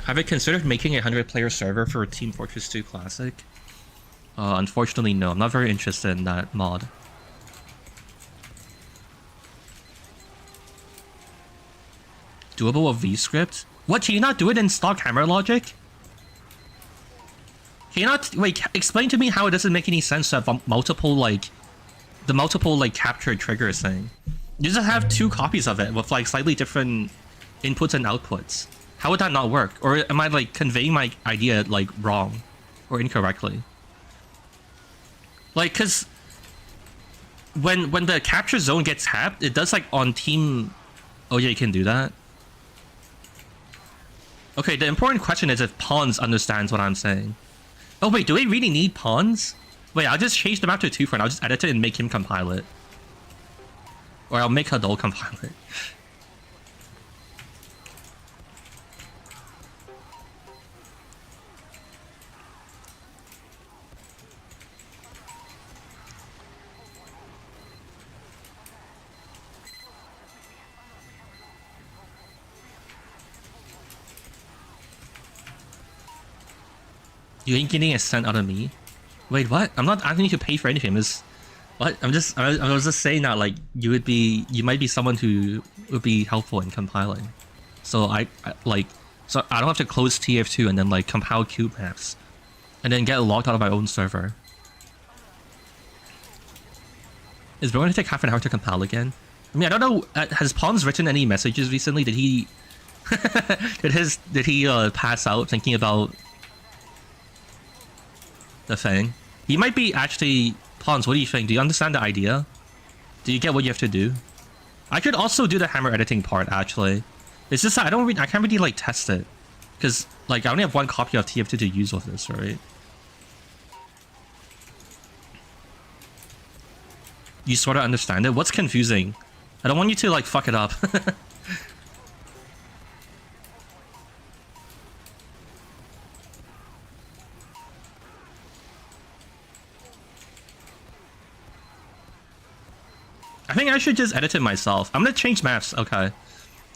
Have you considered making a 100-player server for Team Fortress 2 Classic? Unfortunately, no. I'm not very interested in that mod. Doable with VScript? What? Can you not do it in stock hammer logic? Can you not... Wait, explain to me how it doesn't make any sense to have multiple, like... The multiple, like, capture triggers thing. You just have 2 copies of it with, like, slightly different inputs and outputs. How would that not work? Or am I, like, conveying my idea, like, wrong or incorrectly? Like, because when the capture zone gets tapped, it does, like, on team... Oh, yeah, you can do that? Okay, the important question is if Pawns understands what I'm saying. Oh, wait, do we really need Pawns? Wait, I'll just change the map to 2 for now. I'll just edit it and make him compile it. Or I'll make Hadol compile it. You ain't getting a cent out of me. Wait, what? I'm not asking you to pay for anything. What? I was just saying that, like, you might be someone who would be helpful in compiling. So so I don't have to close TF2 and then, like, compile cube maps and then get logged out of my own server. Is it going to take half an hour to compile again? I mean, I don't know. Has Pawns written any messages recently? Did he did he pass out thinking about the thing? He might be actually... Pawns, what do you think? Do you understand the idea? Do you get what you have to do? I could also do the hammer editing part, actually. It's just that I can't really, like, test it. Because, like, I only have 1 copy of TF2 to use with this, right? You sort of understand it? What's confusing? I don't want you to, like, fuck it up. I think I should just edit it myself. I'm gonna change maps. Okay.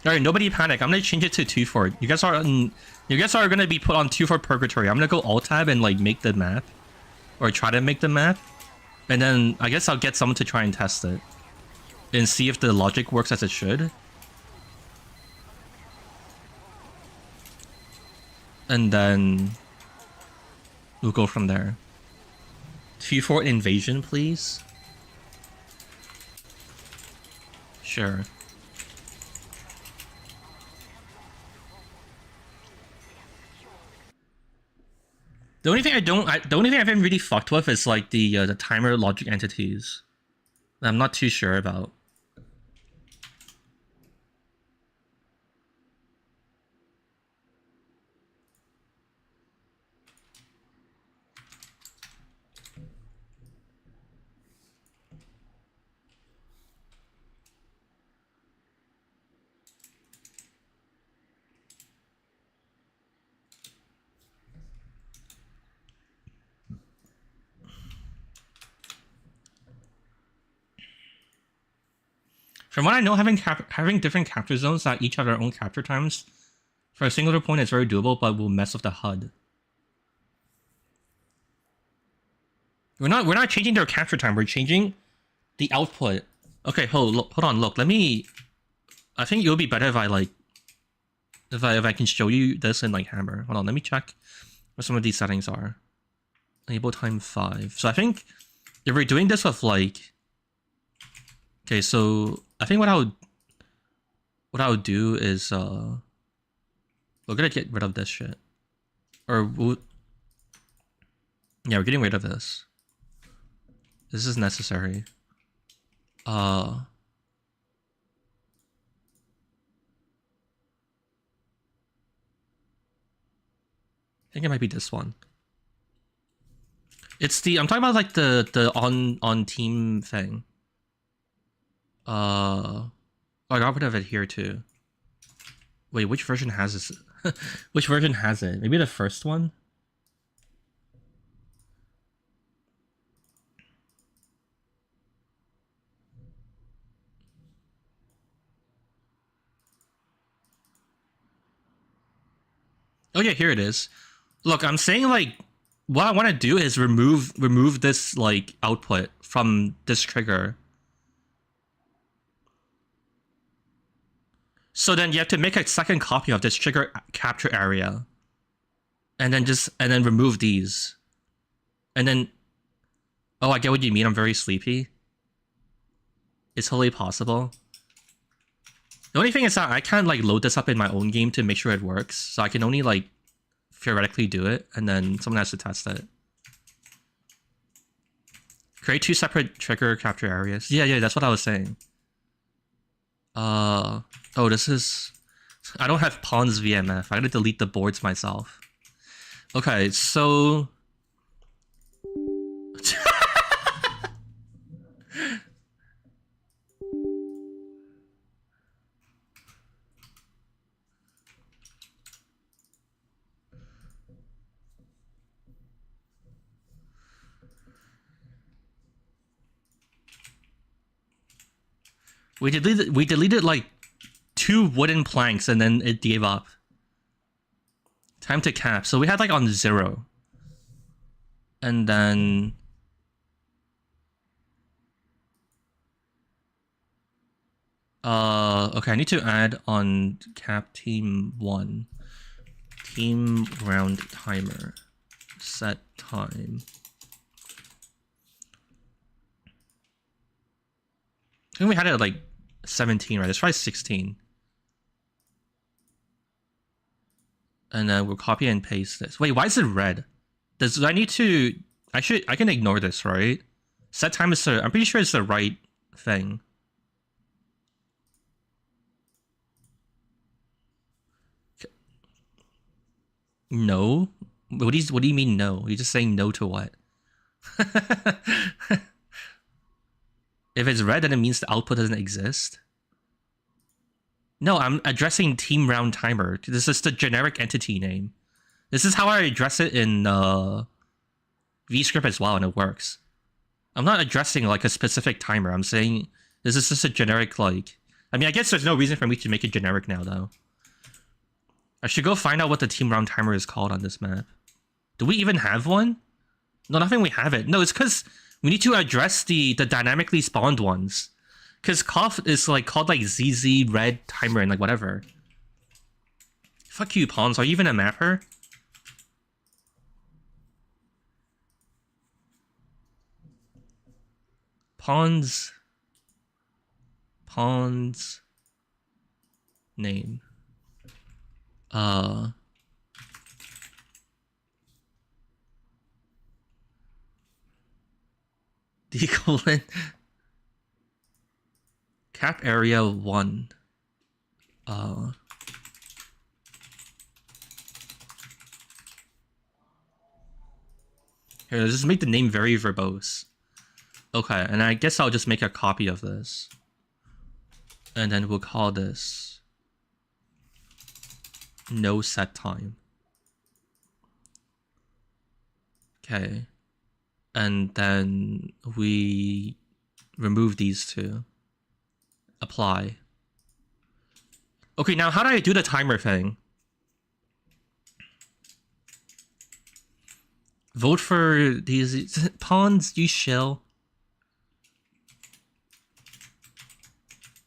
Alright, nobody panic. I'm gonna change it to 2 Fort. You guys are gonna be put on 2 Fort Purgatory. I'm gonna go alt tab and, like, make the map. Or try to make the map. And then I guess I'll get someone to try and test it. And see if the logic works as it should. And then we'll go from there. 2 Fort invasion, please. Sure. The only thing the only thing I haven't really fucked with is like the timer logic entities. I'm not too sure about. From what I know, having different capture zones that each have their own capture times for a singular point is very doable, but will mess with the HUD. We're not changing their capture time. We're changing the output. Okay, hold on. Look, let me. I think it would be better if I like if I can show you this in like Hammer. Hold on, let me check what some of these settings are. Enable time 5. So I think if we're doing this with like. Okay, so I think what I would do is we're gonna get rid of this shit, or yeah, we're getting rid of this. This is necessary. I think it might be this one. It's the I'm talking about like the on team thing. I got rid of it here too. Wait, which version has this? Which version has it? Maybe the first one? Oh yeah, here it is. Look, I'm saying like what I want to do is remove this like output from this trigger. So then you have to make a second copy of this trigger capture area. And then remove these. And then oh, I get what you mean. I'm very sleepy. It's totally possible. The only thing is that I can't like load this up in my own game to make sure it works. So I can only like theoretically do it, and then someone has to test it. Create 2 separate trigger capture areas. Yeah, that's what I was saying. Oh, this is... I don't have pawns VMF. I gotta delete the boards myself. Okay, so... We deleted like 2 wooden planks and then it gave up. Time to cap. So we had like on 0. And then... okay, I need to add on cap team 1. Team round timer. Set time. I think we had it at like 17, right? Let's try 16. And then we'll copy and paste this. Wait, why is it red? Does I need to... I can ignore this, right? Set time is I'm pretty sure it's the right thing. No? What do you mean no? You're just saying no to what? If it's red, then it means the output doesn't exist. No, I'm addressing team round timer. This is the generic entity name. This is how I address it in VScript as well, and it works. I'm not addressing like a specific timer. I'm saying this is just a generic like... I mean, I guess there's no reason for me to make it generic now, though. I should go find out what the team round timer is called on this map. Do we even have one? No, nothing we have it. No, it's because we need to address the dynamically spawned ones. Because koth is like called like ZZ, red, timer, and like whatever. Fuck you, pawns. Are you even a mapper? Pawns name. D colon cap area 1. Here, let's just make the name very verbose. Okay, and I guess I'll just make a copy of this. And then we'll call this no set time. Okay. And then we remove these two. Apply. Okay, now how do I do the timer thing? Vote for these pawns, you shill.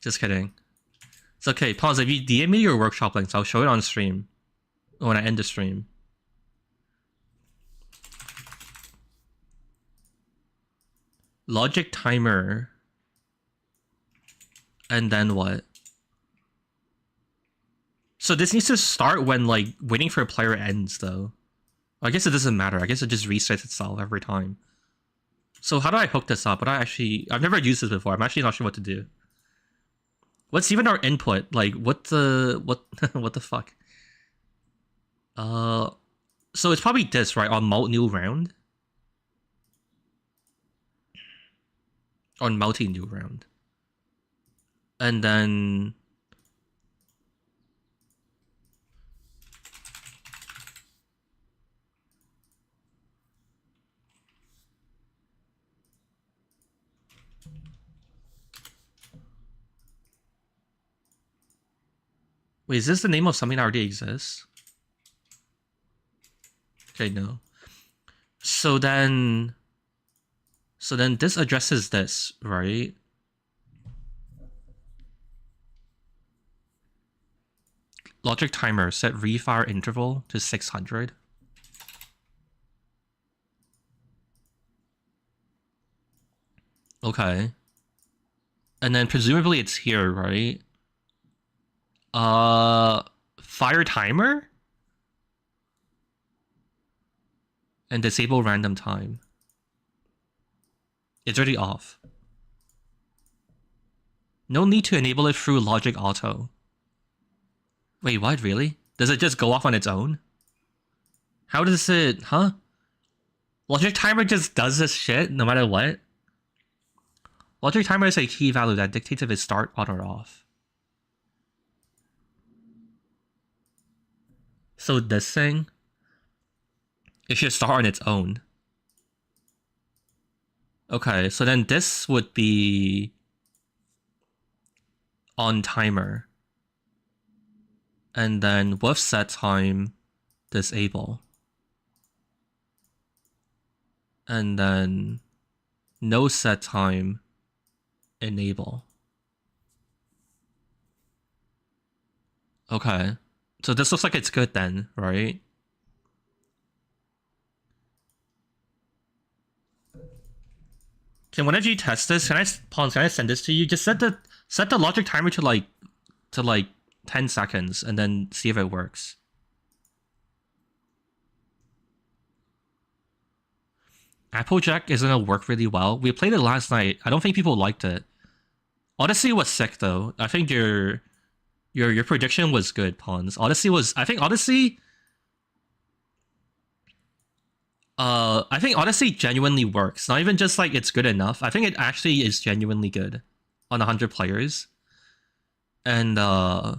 Just kidding. It's okay, pawns, if you DM me your workshop links, I'll show it on stream. When I end the stream. Logic timer. And then what? So this needs to start when, like, waiting for a player ends, though. I guess it doesn't matter. I guess it just resets itself every time. So how do I hook this up? But I've never used this before. I'm actually not sure what to do. What's even our input? Like, what the fuck? So it's probably this, right? On mult new round? On multi new round. And then... Wait, is this the name of something that already exists? Okay, no. So then this addresses this, right? Logic timer, set refire interval to 600. Okay. And then presumably it's here, right? Fire timer? And disable random time. It's already off. No need to enable it through logic auto. Wait, what? Really? Does it just go off on its own? How does it... Huh? Logic timer just does this shit no matter what? Logic timer is a key value that dictates if it start on or off. So this thing, it should start on its own. Okay, so then this would be on timer. And then with set time, disable. And then no set time, enable. Okay. So this looks like it's good then, right? Can one of you test this? Can I send this to you? Just set the logic timer to like 10 seconds and then see if it works. Applejack is gonna work really well. We played it last night. I don't think people liked it. Odyssey was sick though. I think your prediction was good, Pawns. I think Odyssey genuinely works. Not even just like it's good enough. I think it actually is genuinely good on 100 players. And yeah,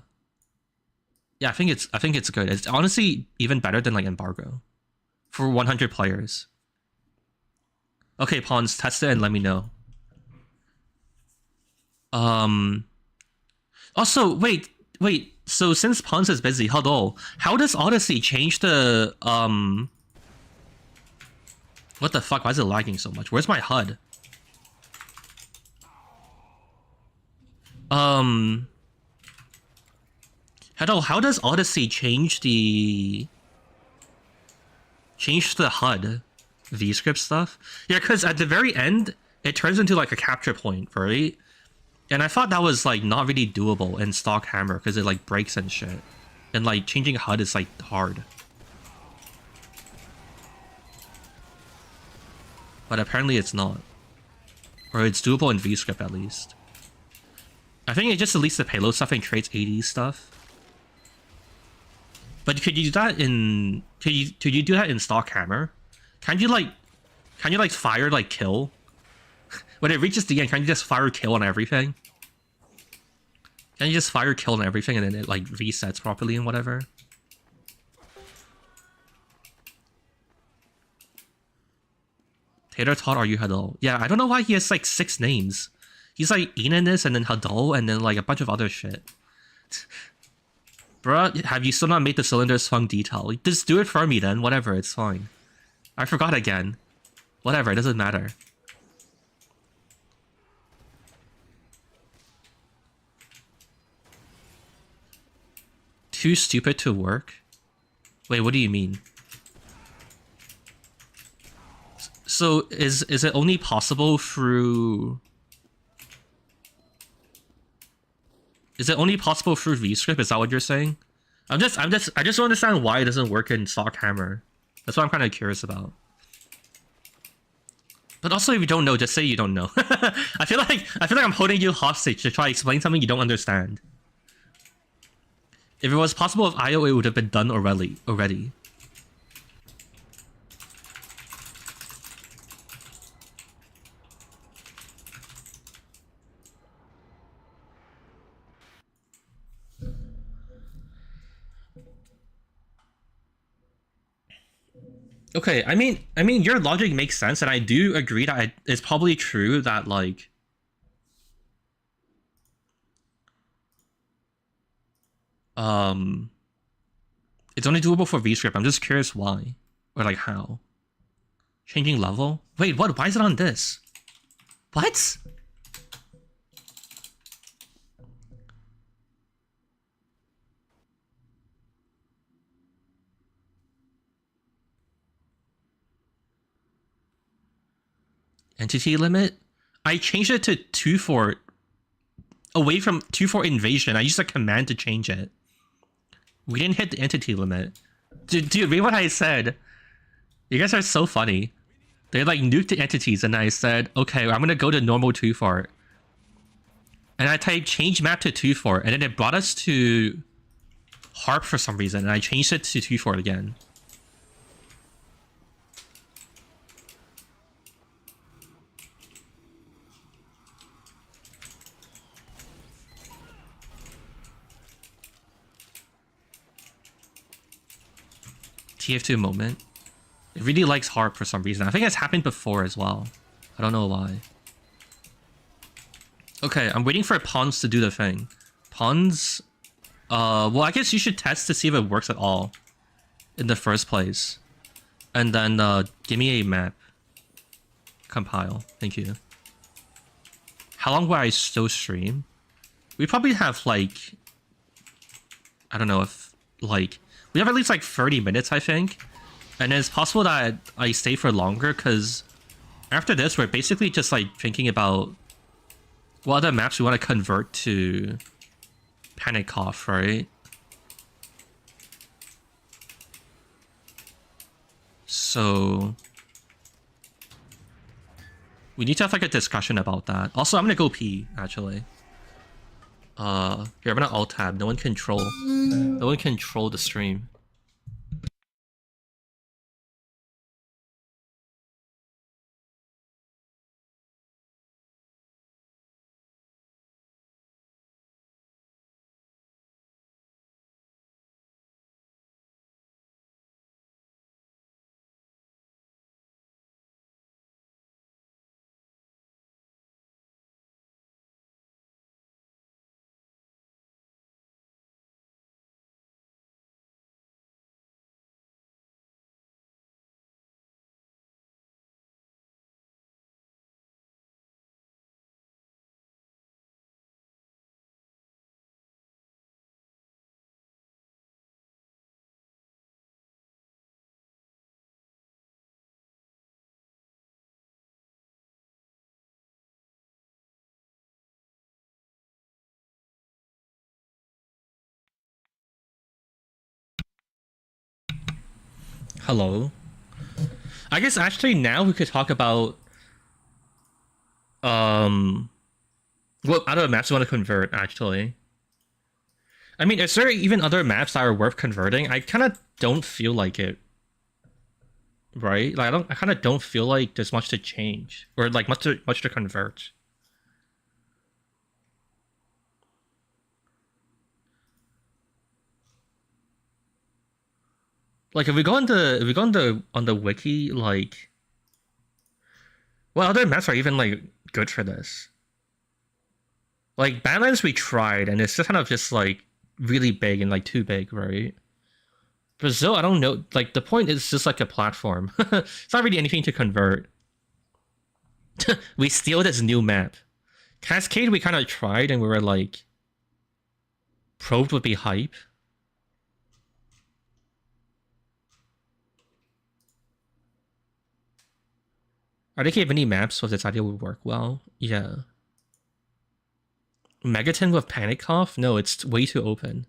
I think it's good. It's honestly even better than like Embargo for 100 players. Okay, Pawns, test it and let me know. Also, wait. So since Pawns is busy, hello. How does Odyssey change the What the fuck? Why is it lagging so much? Where's my HUD? Hello, how does Odyssey change the HUD VScript stuff? Yeah, because at the very end, it turns into like a capture point, right? And I thought that was like not really doable in stock Hammer because it like breaks and shit. And like changing HUD is like hard. But apparently it's not. Or it's doable in VScript at least. I think it just deletes the payload stuff and creates 80 stuff. But could you do that in... Could you do that in stock hammer? Can you like fire like kill? When it reaches the end, can you just fire kill on everything? Can you just fire kill on everything and then it like resets properly and whatever? Tater Tot, are you Hadol? Yeah, I don't know why he has like 6 names. He's like Enanis and then Hadol and then like a bunch of other shit. Bruh, have you still not made the cylinders fun detail? Just do it for me then, whatever, it's fine. I forgot again. Whatever, it doesn't matter. Too stupid to work? Wait, what do you mean? So is it only possible through... Is it only possible through VScript? Is that what you're saying? I just don't understand why it doesn't work in stock hammer. That's what I'm kind of curious about. But also, if you don't know, just say you don't know. I feel like I'm holding you hostage to try to explain something you don't understand. If it was possible with IO, it would have been done already. Okay, I mean, your logic makes sense, and I do agree that it's probably true that like. It's only doable for VScript. I'm just curious why, or like how. Changing level? Wait, what? Why is it on this? What? Entity limit? I changed it to 2-4. Away from 2-4 invasion. I used a command to change it. We didn't hit the entity limit. Dude, read what I said. You guys are so funny. They like nuked the entities and I said, okay, I'm gonna go to normal 2-4. And I typed change map to 2-4 and then it brought us to harp for some reason and I changed it to 2-4 again. TF2 moment. It really likes harp for some reason. I think it's happened before as well. I don't know why. Okay, I'm waiting for pawns to do the thing. Pawns... well, I guess you should test to see if it works at all. In the first place. And then, give me a map. Compile. Thank you. How long will I still stream? We probably have, like... I don't know if, like... We have at least like 30 minutes, I think. And it's possible that I stay for longer, because after this, we're basically just like thinking about what other maps we want to convert to Panic Koth, right? So we need to have like a discussion about that. Also, I'm gonna go pee, actually. Here, I'm gonna alt tab. No one control the stream. Hello. I guess actually now we could talk about What other maps you want to convert, actually? I mean, is there even other maps that are worth converting? I kind of don't feel like it. Right? Like, I kind of don't feel like there's much to change. Or, like, much to convert. Like, if we go on the wiki, like, what other maps are even, like, good for this? Like, Badlands we tried, and it's just kind of just, like, really big and, like, too big, right? Brazil, I don't know. Like, the point is just, like, a platform. It's not really anything to convert. We steal this new map. Cascade, we kind of tried, and we were, like, Probed would be hype. Are they gave any maps so this idea would work well? Yeah. Megaton with Panic Cough? No, it's way too open.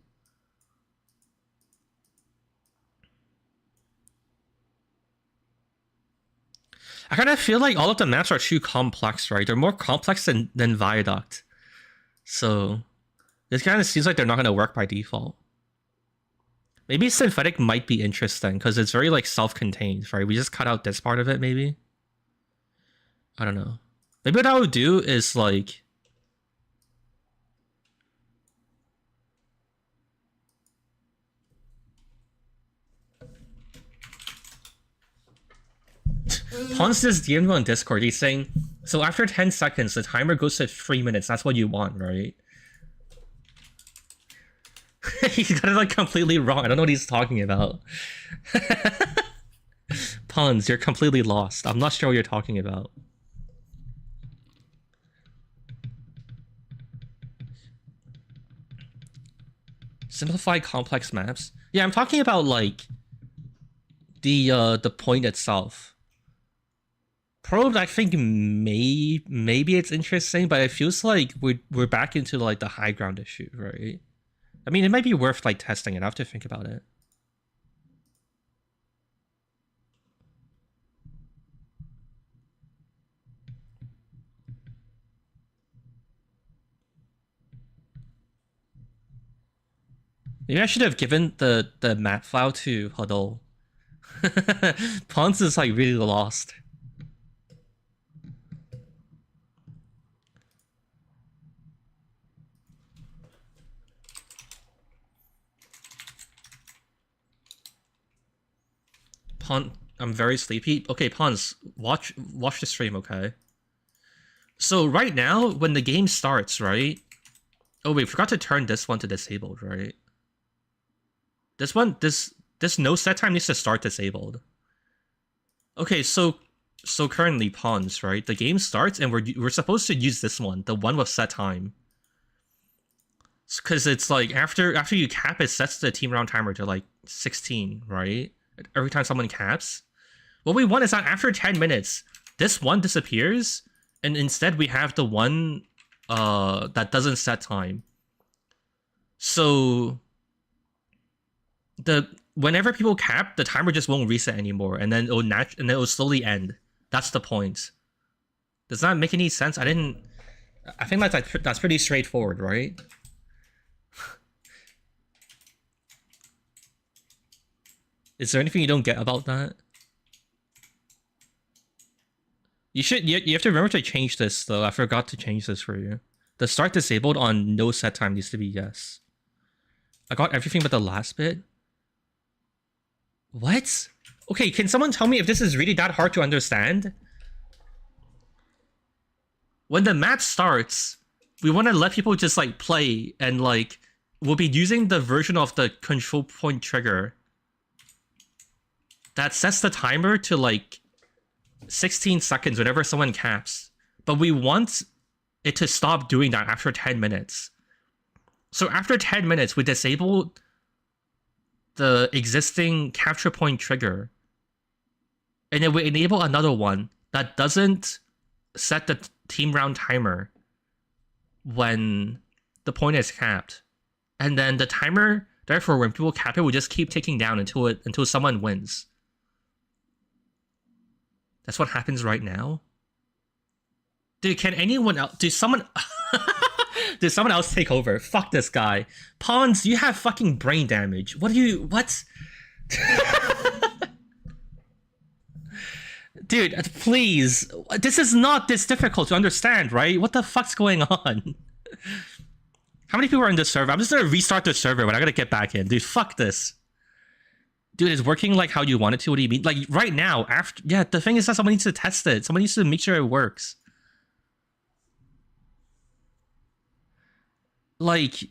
I kind of feel like all of the maps are too complex, right? They're more complex than Viaduct. So, this kind of seems like they're not going to work by default. Maybe Synthetic might be interesting, because it's very, like, self-contained, right? We just cut out this part of it, maybe? I don't know. Maybe what I would do is, like... Hans just DM'd me on Discord. He's saying, so after 10 seconds, the timer goes to 3 minutes. That's what you want, right? He's got it, like, completely wrong. I don't know what he's talking about. Pons, you're completely lost. I'm not sure what you're talking about. Simplify complex maps? Yeah, I'm talking about, like, the point itself. Probed, I think maybe it's interesting, but it feels like we're back into, like, the high ground issue, right? I mean, it might be worth, like, testing it. I have to think about it. Maybe I should have given the map file to Huddle. Pons is, like, really lost. I'm very sleepy. Okay, Pons, watch the stream, okay? So right now, when the game starts, right? Oh wait, forgot to turn this one to disabled, right? This one, this no set time needs to start disabled. Okay, so currently Pons, right? The game starts and we're supposed to use this one, the one with set time. Because it's like after you cap, it sets the team round timer to like 16, right? Every time someone caps. What we want is that after 10 minutes, this one disappears, and instead we have the one that doesn't set time. So whenever people cap, the timer just won't reset anymore, and then it'll slowly end. That's the point. Does that make any sense? I think that's pretty straightforward, right? Is there anything you don't get about that? You have to remember to change this though. I forgot to change this for you. The start disabled on no set time needs to be yes. I got everything but the last bit. What? Okay, can someone tell me if this is really that hard to understand? When the map starts, we want to let people just like play, and like we'll be using the version of the control point trigger that sets the timer to like 16 seconds whenever someone caps. But we want it to stop doing that after 10 minutes. So after 10 minutes, we disable the existing capture point trigger. And then we enable another one that doesn't set the team round timer when the point is capped. And then the timer, therefore, when people cap it, will just keep ticking down until someone wins. That's what happens right now. Dude, can anyone else? Did someone else take over? Fuck this guy. Pawns, you have fucking brain damage. What? Dude, please. This is not this difficult to understand, right? What the fuck's going on? How many people are in this server? I'm just gonna restart the server, but I gotta get back in. Dude, fuck this. Dude, it's working like how you want it to. What do you mean? Like, right now, after... Yeah, the thing is that someone needs to test it. Someone needs to make sure it works. Like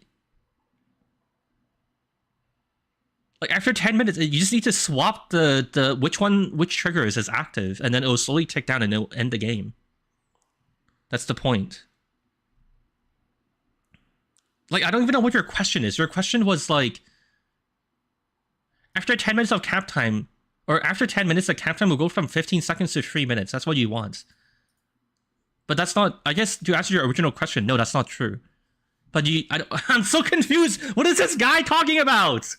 after 10 minutes, you just need to swap the which triggers is active, and then it'll slowly tick down and it'll end the game. That's the point. Like, I don't even know what your question is. Your question was like, after 10 minutes of cap time, or after 10 minutes, the cap time will go from 15 seconds to 3 minutes. That's what you want. But that's not, I guess, to answer your original question, no, that's not true. But I'm so confused. What is this guy talking about?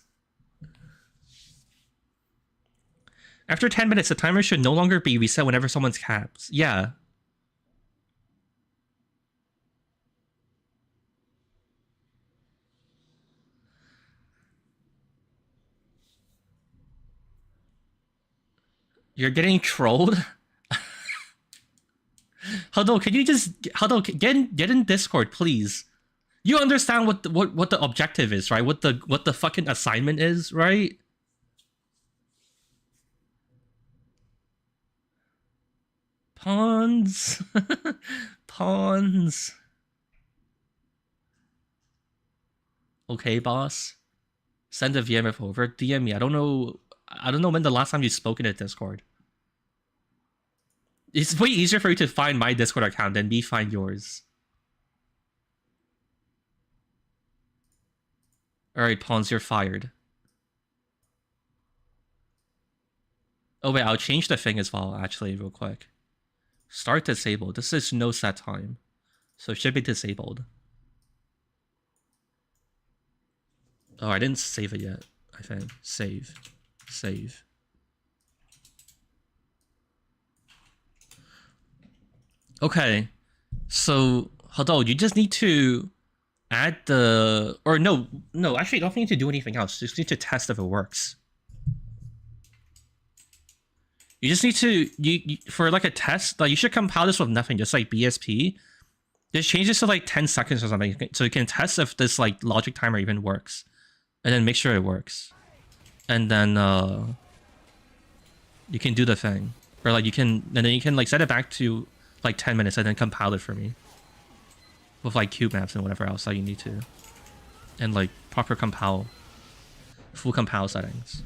After 10 minutes, the timer should no longer be reset whenever someone's caps. Yeah. You're getting trolled? Huddle, can you just... Huddle, get in Discord, please. You understand what the objective is, right? What the fucking assignment is, right? Pawns. Pawns. Okay, boss. Send a VMF over. DM me. I don't know when the last time you spoke in a Discord. It's way easier for you to find my Discord account than me find yours. Alright, Pawns, you're fired. Oh wait, I'll change the thing as well, actually, real quick. Start disabled. This is no set time. So it should be disabled. Oh, I didn't save it yet, I think. Save. Save. Okay. So, Huddle, you just need to add the... Or no, actually, you don't need to do anything else. You just need to test if it works. You just need to... for like a test, like you should compile this with nothing, just like BSP. Just change this to like 10 seconds or something, so you can test if this like logic timer even works. And then make sure it works. And then you can do the thing. Or like you can... And then you can like set it back to like 10 minutes and then compile it for me. With like cube maps and whatever else that you need to. And like proper compile. Full compile settings.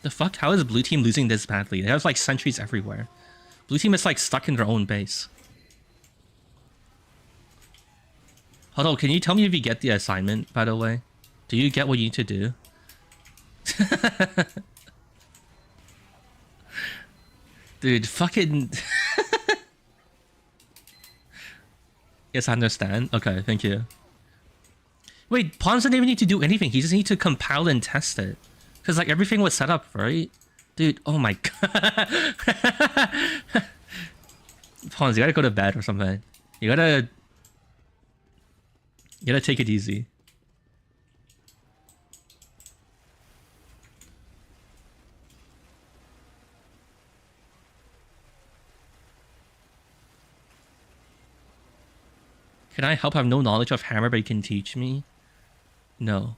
The fuck? How is blue team losing this badly? They have like sentries everywhere. Blue team is like stuck in their own base. Hold on, can you tell me if you get the assignment, by the way? Do you get what you need to do? Dude, fucking... Yes, I understand. Okay, thank you. Wait, Pawns didn't even need to do anything. He just needs to compile and test it. Because, like, everything was set up, right? Dude, oh my god. Pawns, you gotta go to bed or something. You gotta take it easy. Can I help? I have no knowledge of hammer, but you can teach me? No.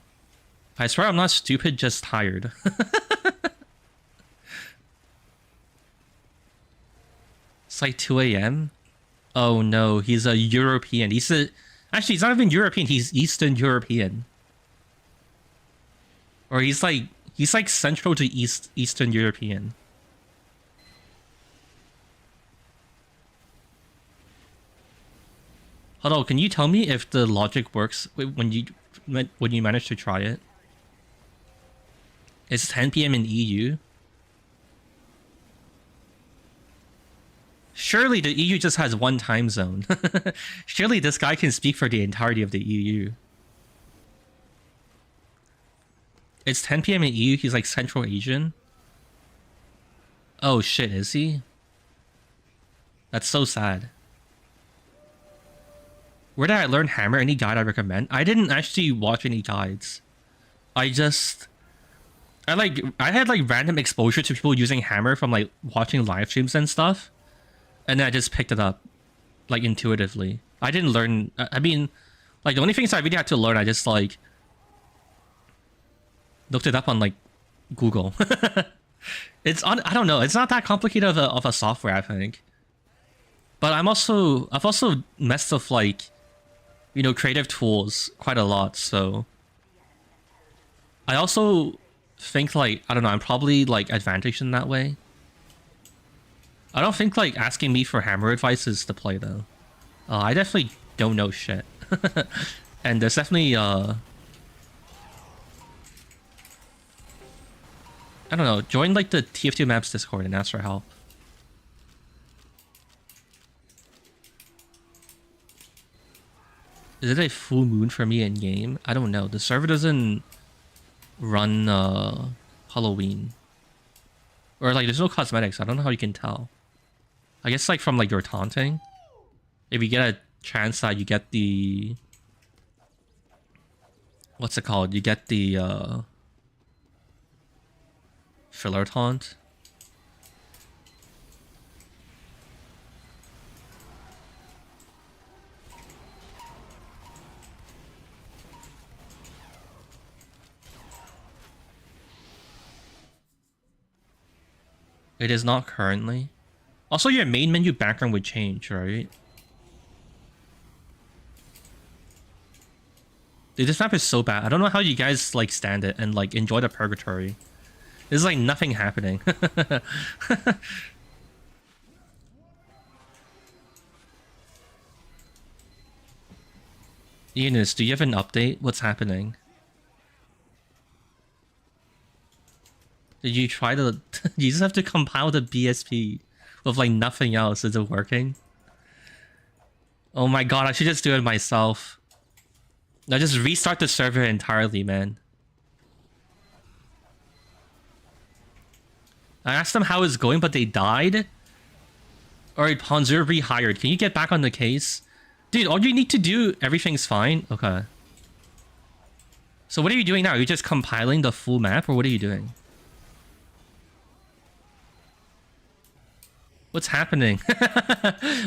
I swear I'm not stupid, just tired. It's like 2 a.m? Oh no, he's a European. Actually, he's not even European, he's Eastern European. Or he's like Central to Eastern European. Hold on, can you tell me if the logic works when you manage to try it? It's 10 p.m. in EU. Surely the EU just has one time zone. Surely this guy can speak for the entirety of the EU. It's 10 p.m. in EU. He's like Central Asian. Oh shit, is he? That's so sad. Where did I learn hammer? Any guide I recommend? I didn't actually watch any guides. I had like random exposure to people using hammer from like watching live streams and stuff. And then I just picked it up like intuitively. I didn't learn. I mean, like the only things I really had to learn, I just like looked it up on like Google. I don't know. It's not that complicated of a software, I think. But I've also messed with like, you know, creative tools quite a lot. So I also think like, I don't know, I'm probably like advantaged in that way. I don't think like asking me for hammer advice is the play though. I definitely don't know shit. And there's definitely I don't know, join like the TF2 Maps Discord and ask for help. Is it a full moon for me in game? I don't know. The server doesn't run Halloween. Or like there's no cosmetics. I don't know how you can tell. I guess like from like your taunting. If you get a chance that you get the, what's it called? You get the filler taunt. It is not currently. Also, your main menu background would change, right? Dude, this map is so bad. I don't know how you guys like stand it and like enjoy the purgatory. There's like nothing happening. Eunice, do you have an update? What's happening? Did you try to... You just have to compile the BSP with like nothing else. Is it working? Oh my god, I should just do it myself. Now just restart the server entirely, man. I asked them how it's going, but they died. Alright, Ponzer rehired. Can you get back on the case? Dude, all you need to do, everything's fine. Okay. So what are you doing now? Are you just compiling the full map, or what are you doing? What's happening?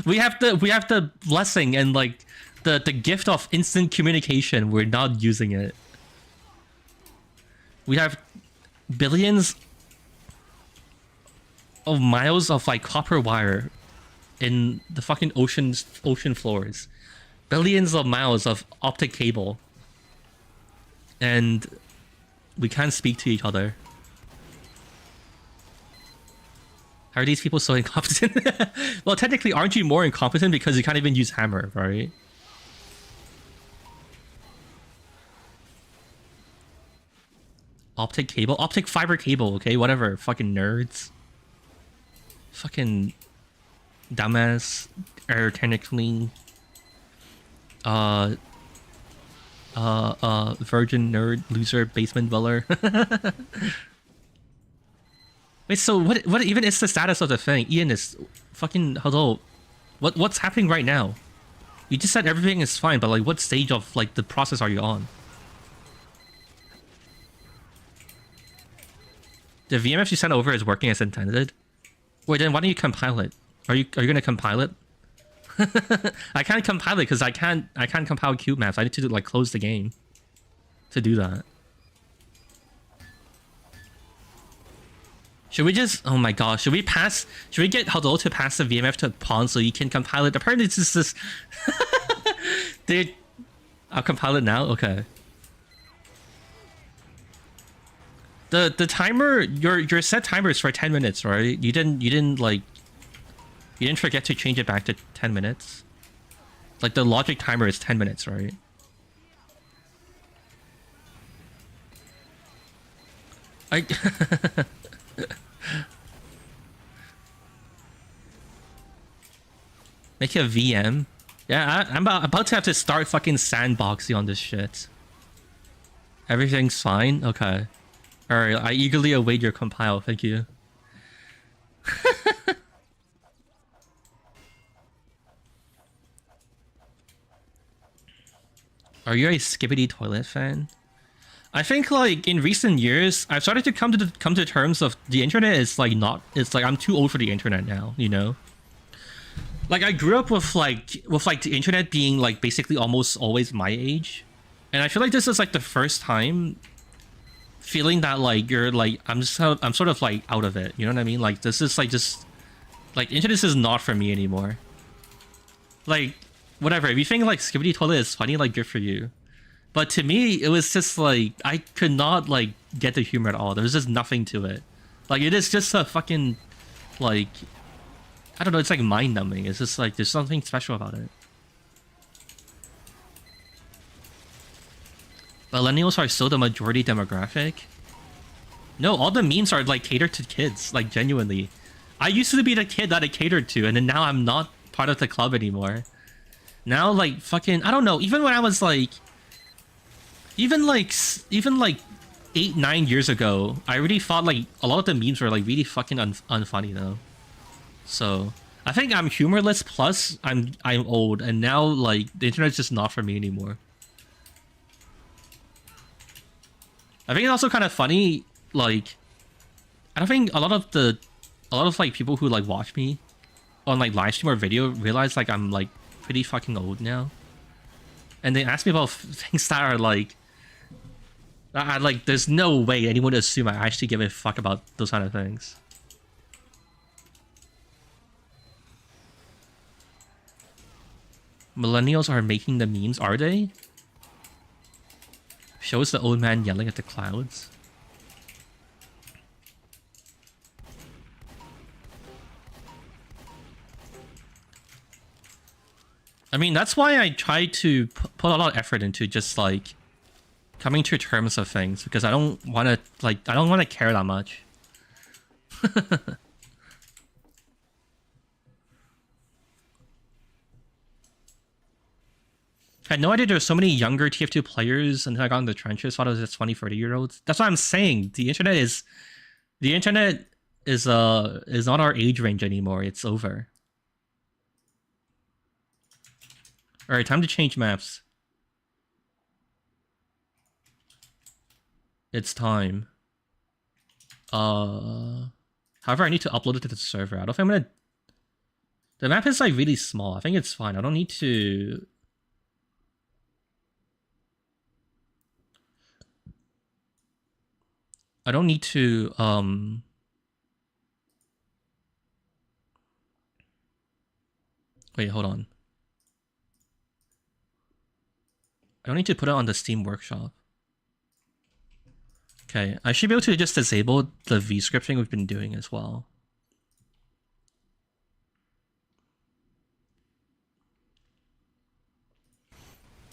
we have the blessing and like the gift of instant communication. We're not using it. We have billions of miles of like copper wire in the fucking ocean floors. Billions of miles of optic cable. And we can't speak to each other. How are these people so incompetent? Well, technically, aren't you more incompetent because you can't even use hammer, right? Optic cable? Optic fiber cable, okay? Whatever. Fucking nerds. Fucking dumbass. Or technically... virgin nerd loser basement dweller. Wait, so what even is the status of the thing? Ian is fucking hello. What's happening right now? You just said everything is fine, but like what stage of like the process are you on? The VMF you sent over is working as intended. Wait, then why don't you compile it? Are you gonna compile it? I can't compile it because I can't compile cube maps. I need to like close the game to do that. Should we just... Oh my gosh. Should we get Huddle to pass the VMF to Pawn so you can compile it? Apparently it's just this... Dude, I'll compile it now? Okay. The timer... Your set timer is for 10 minutes, right? You didn't like... You didn't forget to change it back to 10 minutes? Like the logic timer is 10 minutes, right? Make a VM? Yeah, I'm about to have to start fucking sandboxing on this shit. Everything's fine? Okay. Alright, I eagerly await your compile, thank you. Are you a Skibbity Toilet fan? I think like in recent years, I've started to come to terms of the internet is like not. It's like I'm too old for the internet now. You know, like I grew up with like the internet being like basically almost always my age, and I feel like this is like the first time feeling that like you're like I'm sort of like out of it. You know what I mean? Like this is like just like internet is not for me anymore. Like whatever. If you think like Skibbity Toilet is funny, like good for you. But to me, it was just like I could not like get the humor at all. There was just nothing to it. Like it is just a fucking like I don't know. It's like mind numbing. It's just like there's something special about it. Millennials are still the majority demographic. No, all the memes are like catered to kids. Like genuinely, I used to be the kid that it catered to, and then now I'm not part of the club anymore. Now like fucking I don't know. Even when I was like. Even like 8-9 years ago, I really thought like a lot of the memes were like really fucking unfunny though. So I think I'm humorless plus I'm old, and now like the internet's just not for me anymore. I think it's also kind of funny, like I don't think a lot of like people who like watch me on like live stream or video realize like I'm like pretty fucking old now. And they ask me about things that are like like, there's no way anyone would assume I actually give a fuck about those kind of things. Millennials are making the memes, are they? Shows the old man yelling at the clouds. I mean, that's why I try to put a lot of effort into just like coming to terms of things, because I don't want to care that much. I had no idea there were so many younger TF2 players until I got in the trenches. Thought it was just 20, 30-year-olds. That's what I'm saying. The internet is not our age range anymore. It's over. All right, time to change maps. It's time. However, I need to upload it to the server. I don't think I'm gonna. The map is like really small. I think it's fine. I don't need to. I don't need to. Wait, hold on. I don't need to put it on the Steam Workshop. Okay, I should be able to just disable the V-scripting we've been doing as well.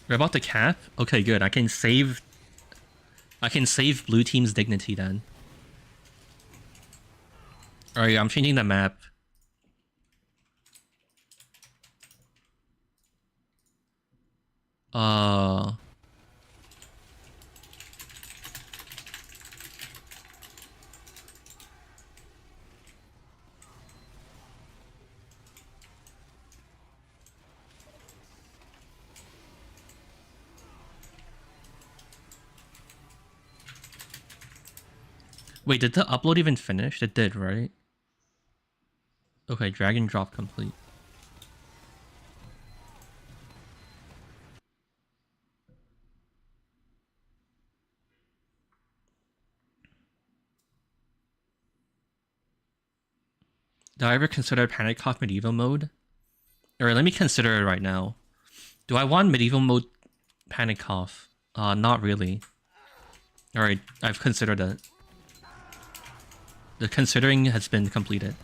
We're about to cap? Okay, good. I can save blue team's dignity then. Alright, I'm changing the map. Wait, did the upload even finish? It did, right? Okay, drag and drop complete. Did I ever consider Panic Cough medieval mode? Alright, let me consider it right now. Do I want medieval mode Panic Cough? Not really. Alright, I've considered it. The considering has been completed.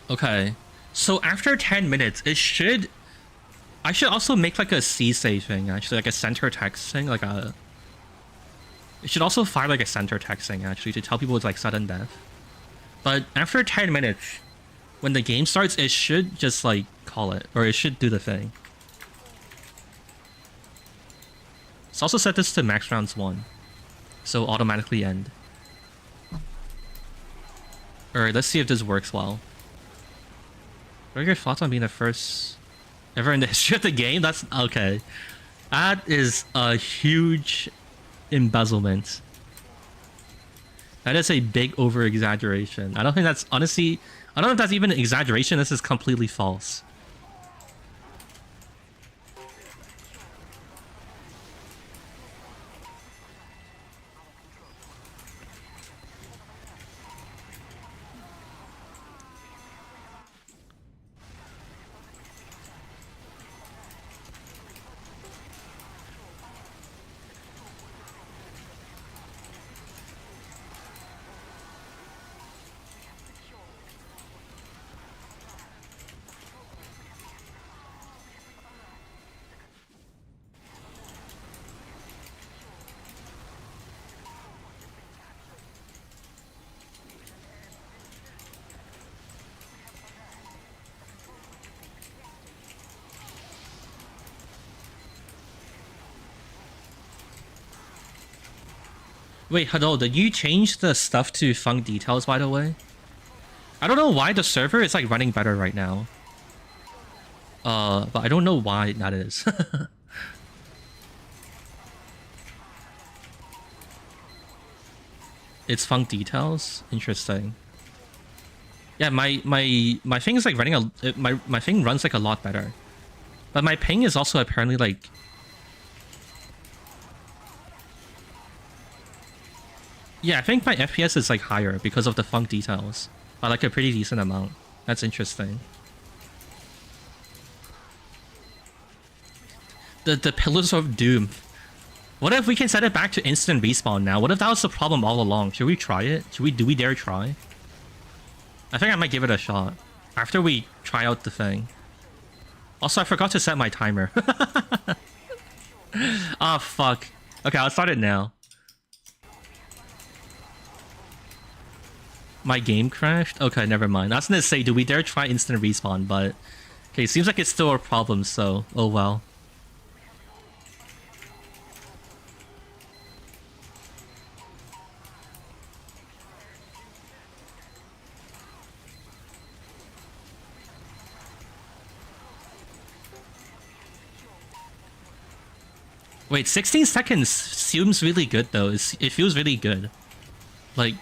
Okay. So after 10 minutes, it should... I should also make like a C-save thing, actually, like a center text thing, like a... It should also fire like a center text thing, actually, to tell people it's like sudden death. But after 10 minutes, when the game starts, it should just like call it, or it should do the thing. Let's also set this to max rounds 1, so automatically end. Alright, let's see if this works well. What are your thoughts on being the first ever in the history of the game? That's okay. That is a huge embezzlement. That is a big over-exaggeration. I don't think that's, honestly, I don't know if that's even an exaggeration. This is completely false. Wait, hello, did you change the stuff to funk details, by the way? I don't know why the server is like running better right now. But I don't know why that is. It's funk details? Interesting. Yeah, my thing is like running a... My thing runs like a lot better. But my ping is also apparently like... Yeah, I think my FPS is like higher because of the funk details. By like a pretty decent amount. That's interesting. The Pillars of Doom. What if we can set it back to instant respawn now? What if that was the problem all along? Should we try it? Do we dare try? I think I might give it a shot. After we try out the thing. Also, I forgot to set my timer. Ah, fuck. Okay, I'll start it now. My game crashed? Okay, never mind. I was gonna say, do we dare try instant respawn, but... Okay, seems like it's still a problem, so... Oh well. Wait, 16 seconds seems really good, though. It feels really good. Like...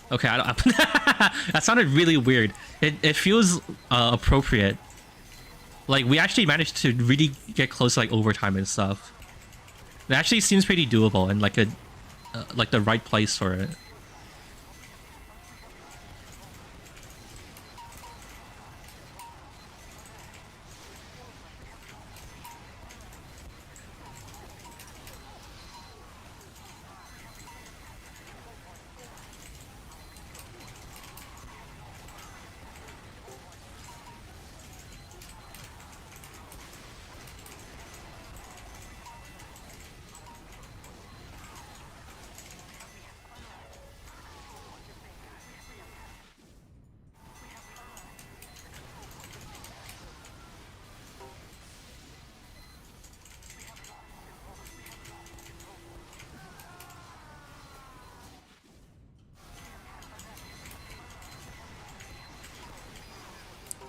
Okay, I don't... That sounded really weird. It feels appropriate. Like, we actually managed to really get close to, like, overtime and stuff. It actually seems pretty doable and, like, like the right place for it.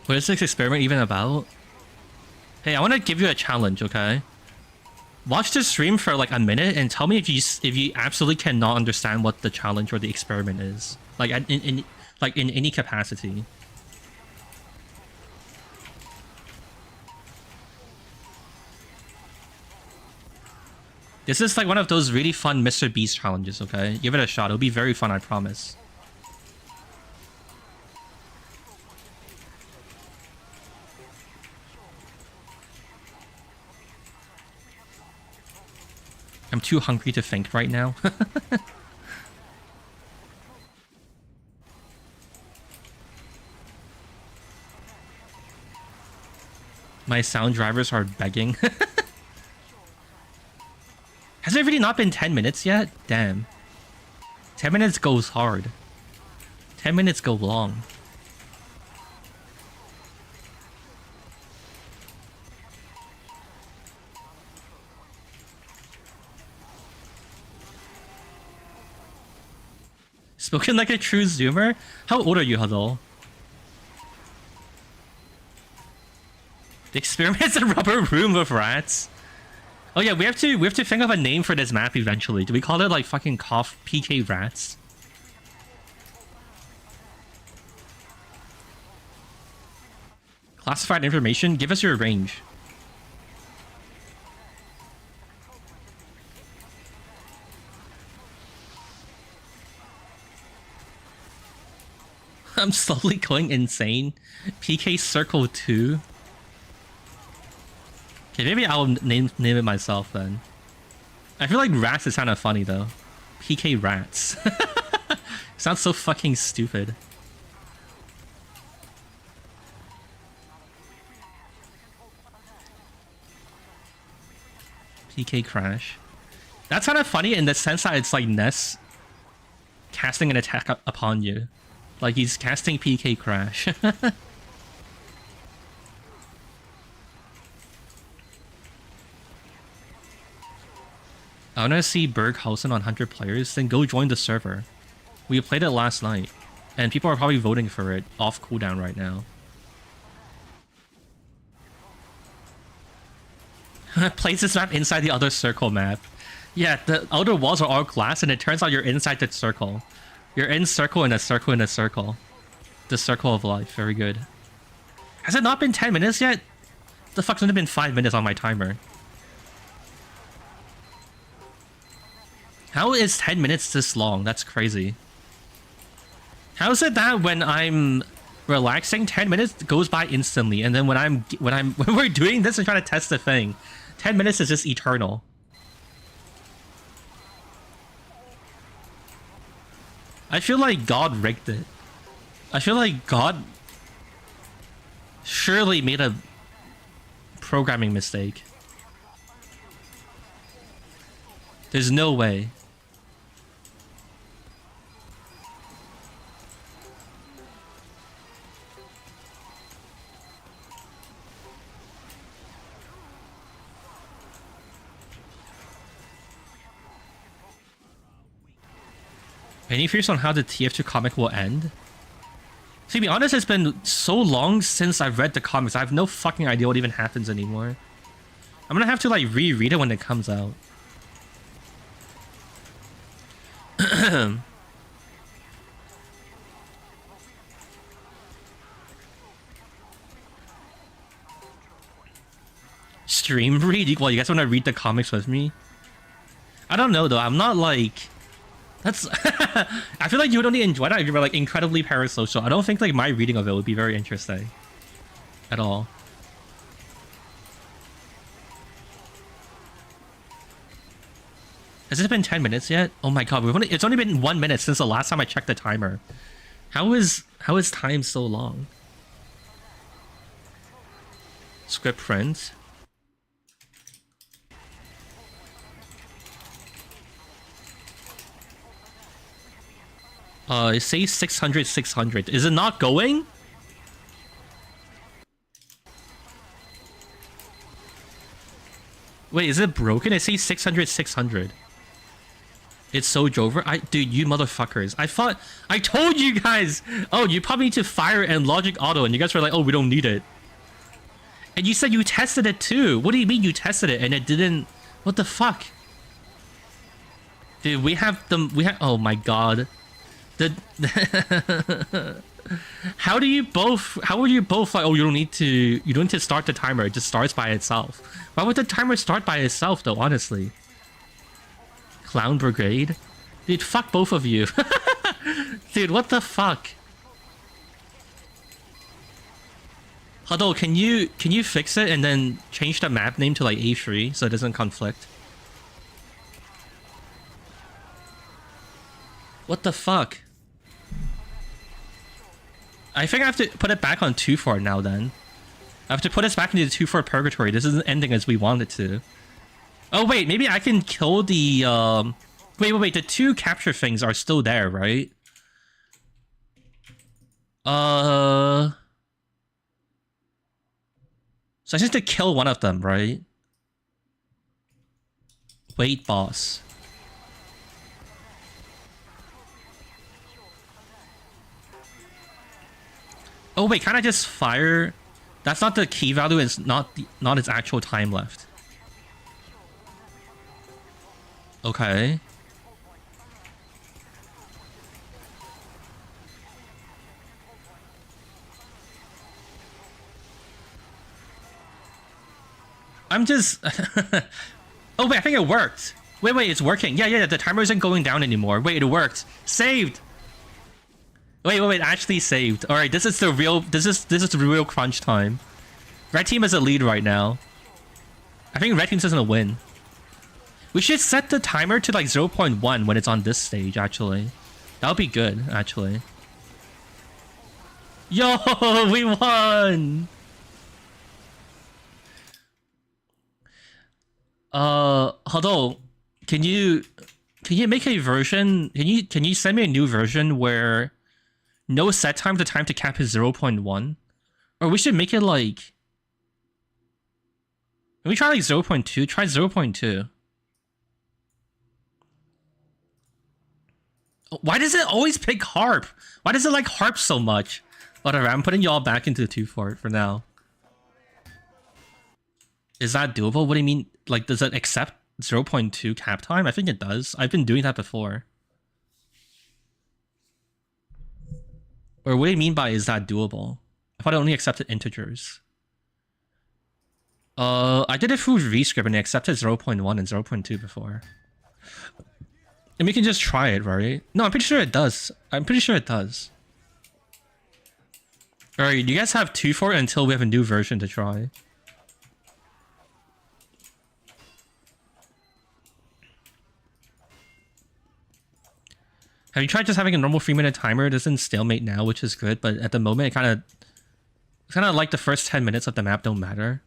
What is this experiment even about? Hey, I want to give you a challenge, okay? Watch the stream for like a minute and tell me if you absolutely cannot understand what the challenge or the experiment is, like in any capacity. This is like one of those really fun Mr. Beast challenges, okay? Give it a shot. It'll be very fun, I promise. I'm too hungry to think right now. My sound drivers are begging. Has it really not been 10 minutes yet? Damn. 10 minutes goes hard. 10 minutes go long. Spoken like a true zoomer? How old are you, Huddle? The experiments in rubber room with rats. Oh yeah, we have to think of a name for this map eventually. Do we call it like fucking koth PK rats? Classified information? Give us your range. I'm slowly going insane. PK Circle 2. Okay, maybe I'll name it myself then. I feel like rats is kind of funny though. PK rats. Sounds so fucking stupid. PK crash. That's kind of funny in the sense that it's like Ness casting an attack upon you. Like he's casting PK crash. I want to see Berghausen on 100 players, then go join the server. We played it last night, and people are probably voting for it off cooldown right now. Place this map inside the other circle map. Yeah, the outer walls are all glass, and it turns out you're inside the circle. You're in circle in a circle in a circle. The circle of life. Very good. Has it not been 10 minutes yet? The fuck's only been 5 minutes on my timer. How is 10 minutes this long? That's crazy. How is it that when I'm relaxing, 10 minutes goes by instantly, and then when we're doing this and trying to test the thing, 10 minutes is just eternal. I feel like God rigged it. I feel like God surely made a programming mistake. There's no way. Any fears on how the TF2 comic will end? To be honest, it's been so long since I've read the comics, I have no fucking idea what even happens anymore. I'm gonna have to like reread it when it comes out. Stream read? Well, you guys wanna read the comics with me? I don't know though, I'm not like... That's... I feel like you would only enjoy that if you were like incredibly parasocial. I don't think like my reading of it would be very interesting. At all. Has it been 10 minutes yet? Oh my god, it's only been 1 minute since the last time I checked the timer. How is time so long? Script friends. It says 600, 600. Is it not going? Wait, is it broken? It says 600, 600. It's so Jover. Dude, you motherfuckers. I told you guys. Oh, you probably need to fire and logic auto, and you guys were like, oh, we don't need it. And you said you tested it too. What do you mean you tested it and it didn't? What the fuck? Dude, we have, oh my god. How are you both like, oh, you don't need to start the timer, it just starts by itself. Why would the timer start by itself though, honestly? Clown Brigade? Dude, fuck both of you. Dude, what the fuck? Huddle, can you fix it and then change the map name to like A3 so it doesn't conflict? What the fuck? I think I have to put it back on 2 for it now then. I have to put us back into the 2-4 purgatory. This isn't ending as we want it to. Oh wait, maybe I can kill the wait, the 2 capture things are still there, right? So I just need to kill one of them, right? Wait, boss. Oh wait, can I just fire? That's not the key value. It's not its actual time left. Okay. I'm just... Oh, wait, I think it worked. Wait, it's working. Yeah, the timer isn't going down anymore. Wait, it worked. Saved! Wait, actually saved. Alright, this is the real... This is the real crunch time. Red team is a lead right now. I think red team's gonna win. We should set the timer to like 0.1 when it's on this stage, actually. That would be good, actually. Yo, we won! Although, can you make a version? Can you send me a new version where no set time, the time to cap is 0.1? Or we should make it like... Can we try like 0.2? Try 0.2. Why does it always pick harp? Why does it like harp so much? Whatever, I'm putting y'all back into the 2 for now. Is that doable? What do you mean? Like, does it accept 0.2 cap time? I think it does. I've been doing that before. Or what do you mean by is that doable? I thought it only accepted integers. I did it through VScript and it accepted 0.1 and 0.2 before. And we can just try it, right? No, I'm pretty sure it does. I'm pretty sure it does. Alright, you guys have 2 for it until we have a new version to try. Have you tried just having a normal 3-minute timer? It doesn't stalemate now, which is good, but at the moment it kind of like the first 10 minutes of the map don't matter.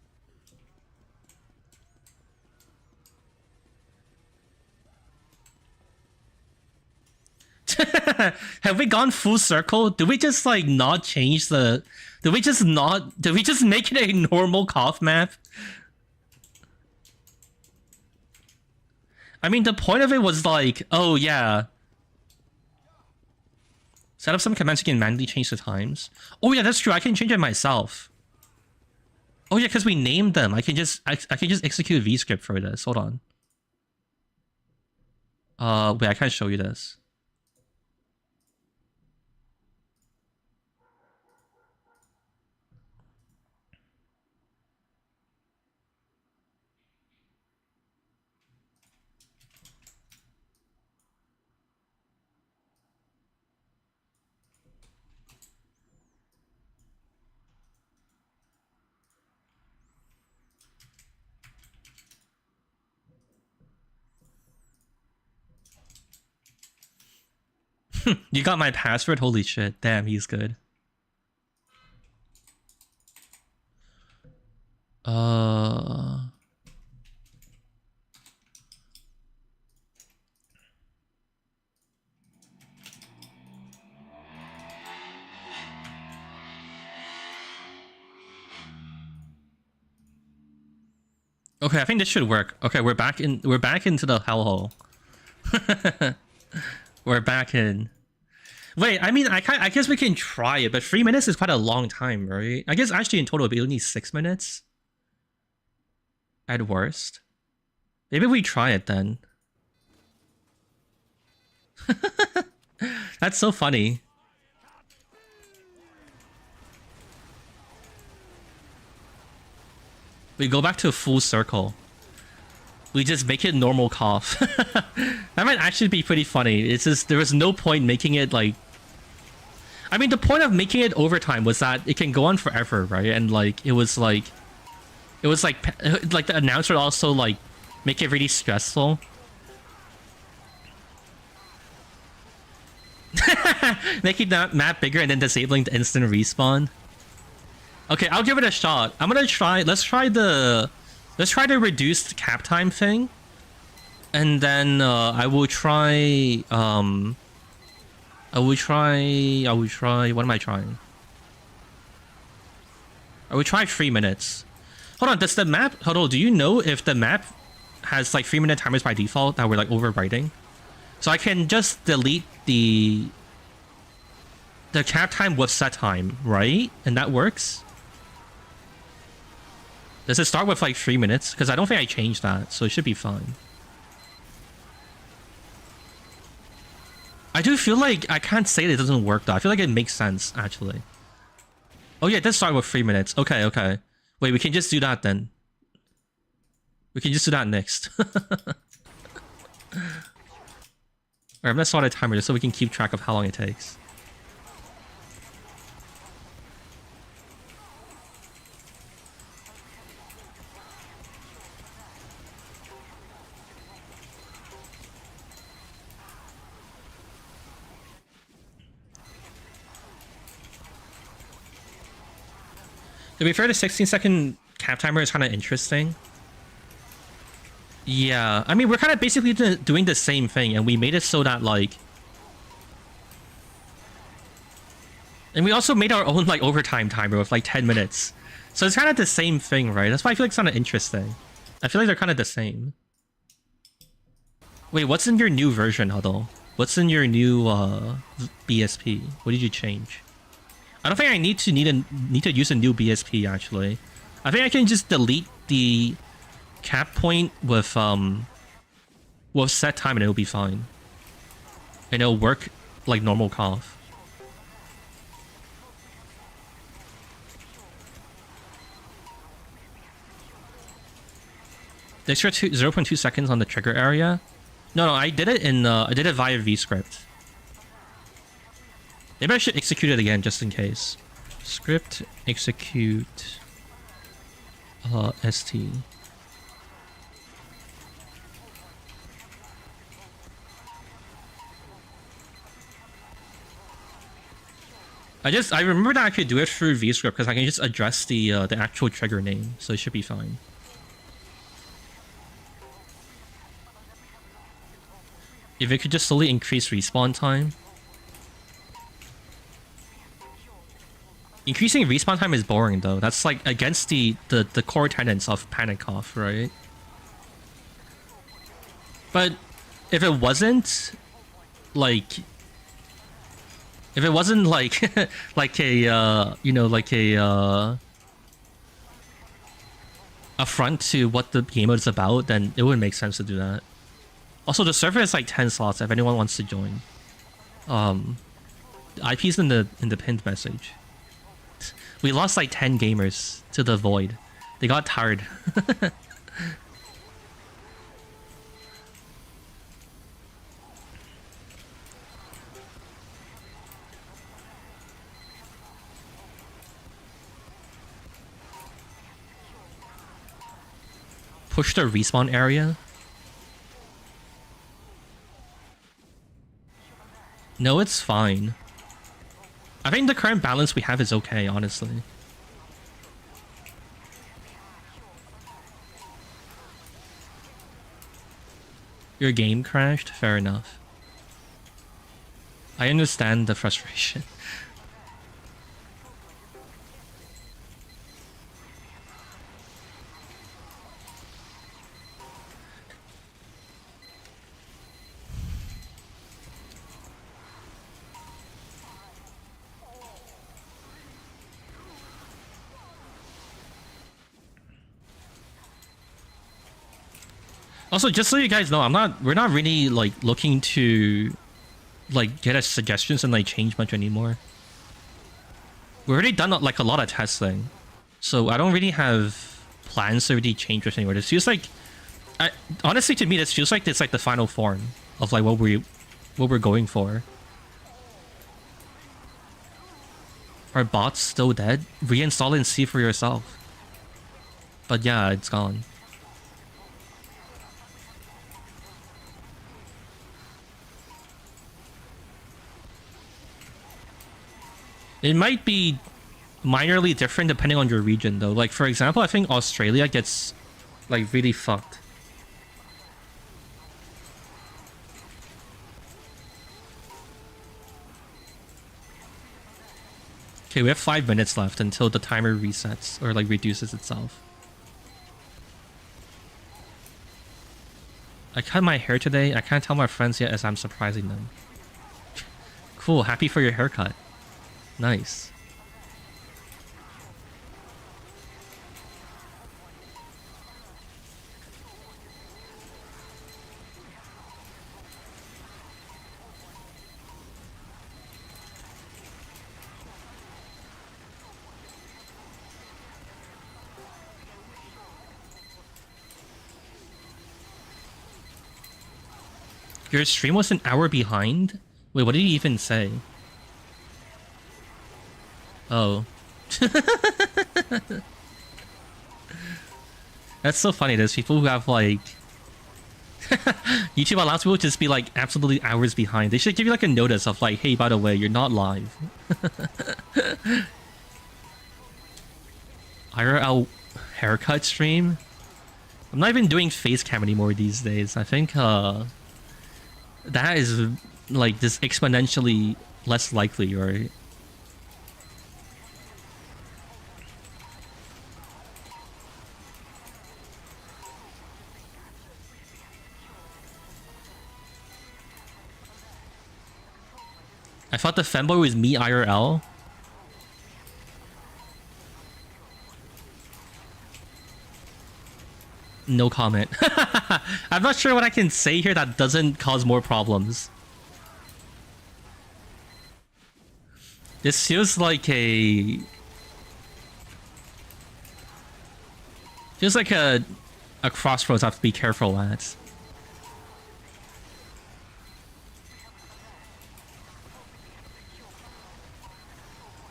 Have we gone full circle? Do we just like not change the... Did we just make it a normal koth map? I mean, the point of it was like, oh yeah. Set up some commands you can manually change the times. Oh yeah, that's true. I can change it myself. Oh yeah, because we named them. I can just execute VScript for this. Hold on. Wait, I can't show you this. You got my password? Holy shit. Damn, he's good. Okay, I think this should work. Okay, we're back into the hellhole. We're back in. Wait, I mean, I guess we can try it, but 3 minutes is quite a long time, right? I guess actually in total it'll be only 6 minutes. At worst. Maybe we try it then. That's so funny. We go back to a full circle. We just make it normal koth. That might actually be pretty funny. It's just there was no point making it like... I mean, the point of making it overtime was that it can go on forever, right? And like it was like the announcer also like make it really stressful. Making that map bigger and then disabling the instant respawn. Okay, I'll give it a shot. I'm gonna try. Let's try the reduced cap time thing, and then I will try. I will try. What am I trying? I will try 3 minutes. Hold on. Does the map? Hold on. Do you know if the map has like 3-minute timers by default that we're like overwriting? So I can just delete the cap time with set time, right? And that works. Does it start with like 3 minutes? Because I don't think I changed that, so it should be fine. I do feel like I can't say that it doesn't work though. I feel like it makes sense actually. Oh yeah, it does start with 3 minutes. Okay, okay. Wait, we can just do that then. We can just do that next. Alright, I'm gonna start a timer just so we can keep track of how long it takes. To be fair, the 16-second cap timer is kind of interesting. Yeah, I mean, we're kind of basically doing the same thing, and we made it so that, like... And we also made our own, like, overtime timer with, like, 10 minutes. So it's kind of the same thing, right? That's why I feel like it's kind of interesting. I feel like they're kind of the same. Wait, what's in your new version, Huddle? What's in your new, BSP? What did you change? I don't think I need to use a new BSP actually. I think I can just delete the cap point with set time and it'll be fine. And it'll work like normal koth. The extra 0.2 seconds on the trigger area. No, I did it in I did it via vscript. Maybe I should execute it again just in case. Script execute st. I remember that I could do it through vscript because I can just address the actual trigger name, so it should be fine. If it could just slowly increase respawn time. Increasing respawn time is boring though. That's like against the core tenets of Panic Koth, right? But if it wasn't like like a you know, like a affront to what the game is about, then it wouldn't make sense to do that. Also, the server is like 10 slots if anyone wants to join. IP's in the pinned message. We lost like 10 gamers to the void. They got tired. Push the respawn area. No, it's fine. I think the current balance we have is okay, honestly. Your game crashed? Fair enough. I understand the frustration. Also, just so you guys know, we're not really like looking to like get us suggestions and like change much anymore. We've already done like a lot of testing, so I don't really have plans to really change this anymore. This feels like, honestly, to me, this feels like it's like the final form of like what we're going for. Are bots still dead? Reinstall it and see for yourself. But yeah, it's gone. It might be minorly different depending on your region, though. Like, for example, I think Australia gets, like, really fucked. Okay, we have 5 minutes left until the timer resets or, like, reduces itself. I cut my hair today. I can't tell my friends yet as I'm surprising them. Cool, happy for your haircut. Nice. Your stream was an hour behind? Wait, what did he even say? Oh. That's so funny. There's people who have, like... YouTube allows people to just be, like, absolutely hours behind. They should give you, like, a notice of, like, hey, by the way, you're not live. IRL haircut stream? I'm not even doing face cam anymore these days. I think, that is, like, just exponentially less likely, right? I thought the femboy was me IRL. No comment. I'm not sure what I can say here that doesn't cause more problems. This feels like a... Feels like a crossroads I have to be careful at.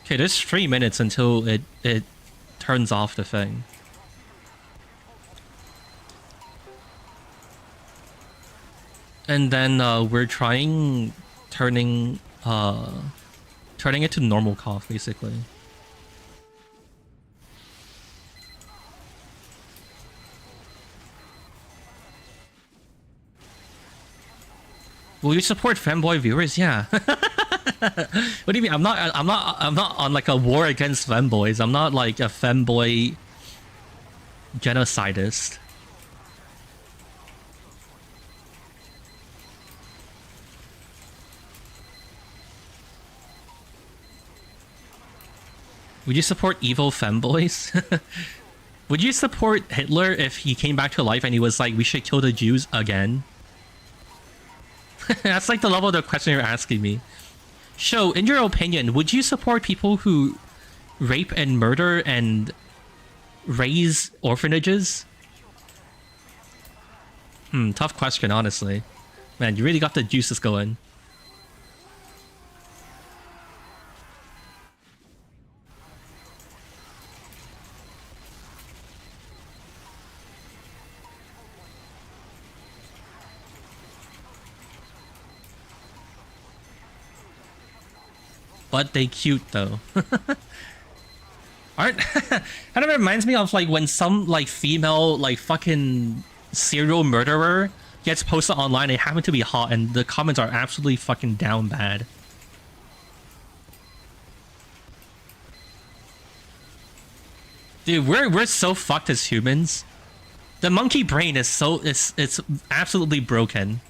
Okay, there's 3 minutes until it turns off the thing. And then we're trying turning it to normal cough, basically. Will you support femboy viewers? Yeah. What do you mean? I'm not on like a war against femboys. I'm not like a femboy genocidist. Would you support evil femboys? Would you support Hitler if he came back to life and he was like, we should kill the Jews again? That's like the level of the question you're asking me. So, in your opinion, would you support people who rape and murder and raise orphanages? Tough question, honestly. Man, you really got the juices going. But they cute though. Aren't kind of reminds me of like when some like female like fucking serial murderer gets posted online. They happen to be hot and the comments are absolutely fucking down bad. Dude, we're so fucked as humans. The monkey brain is so it's absolutely broken.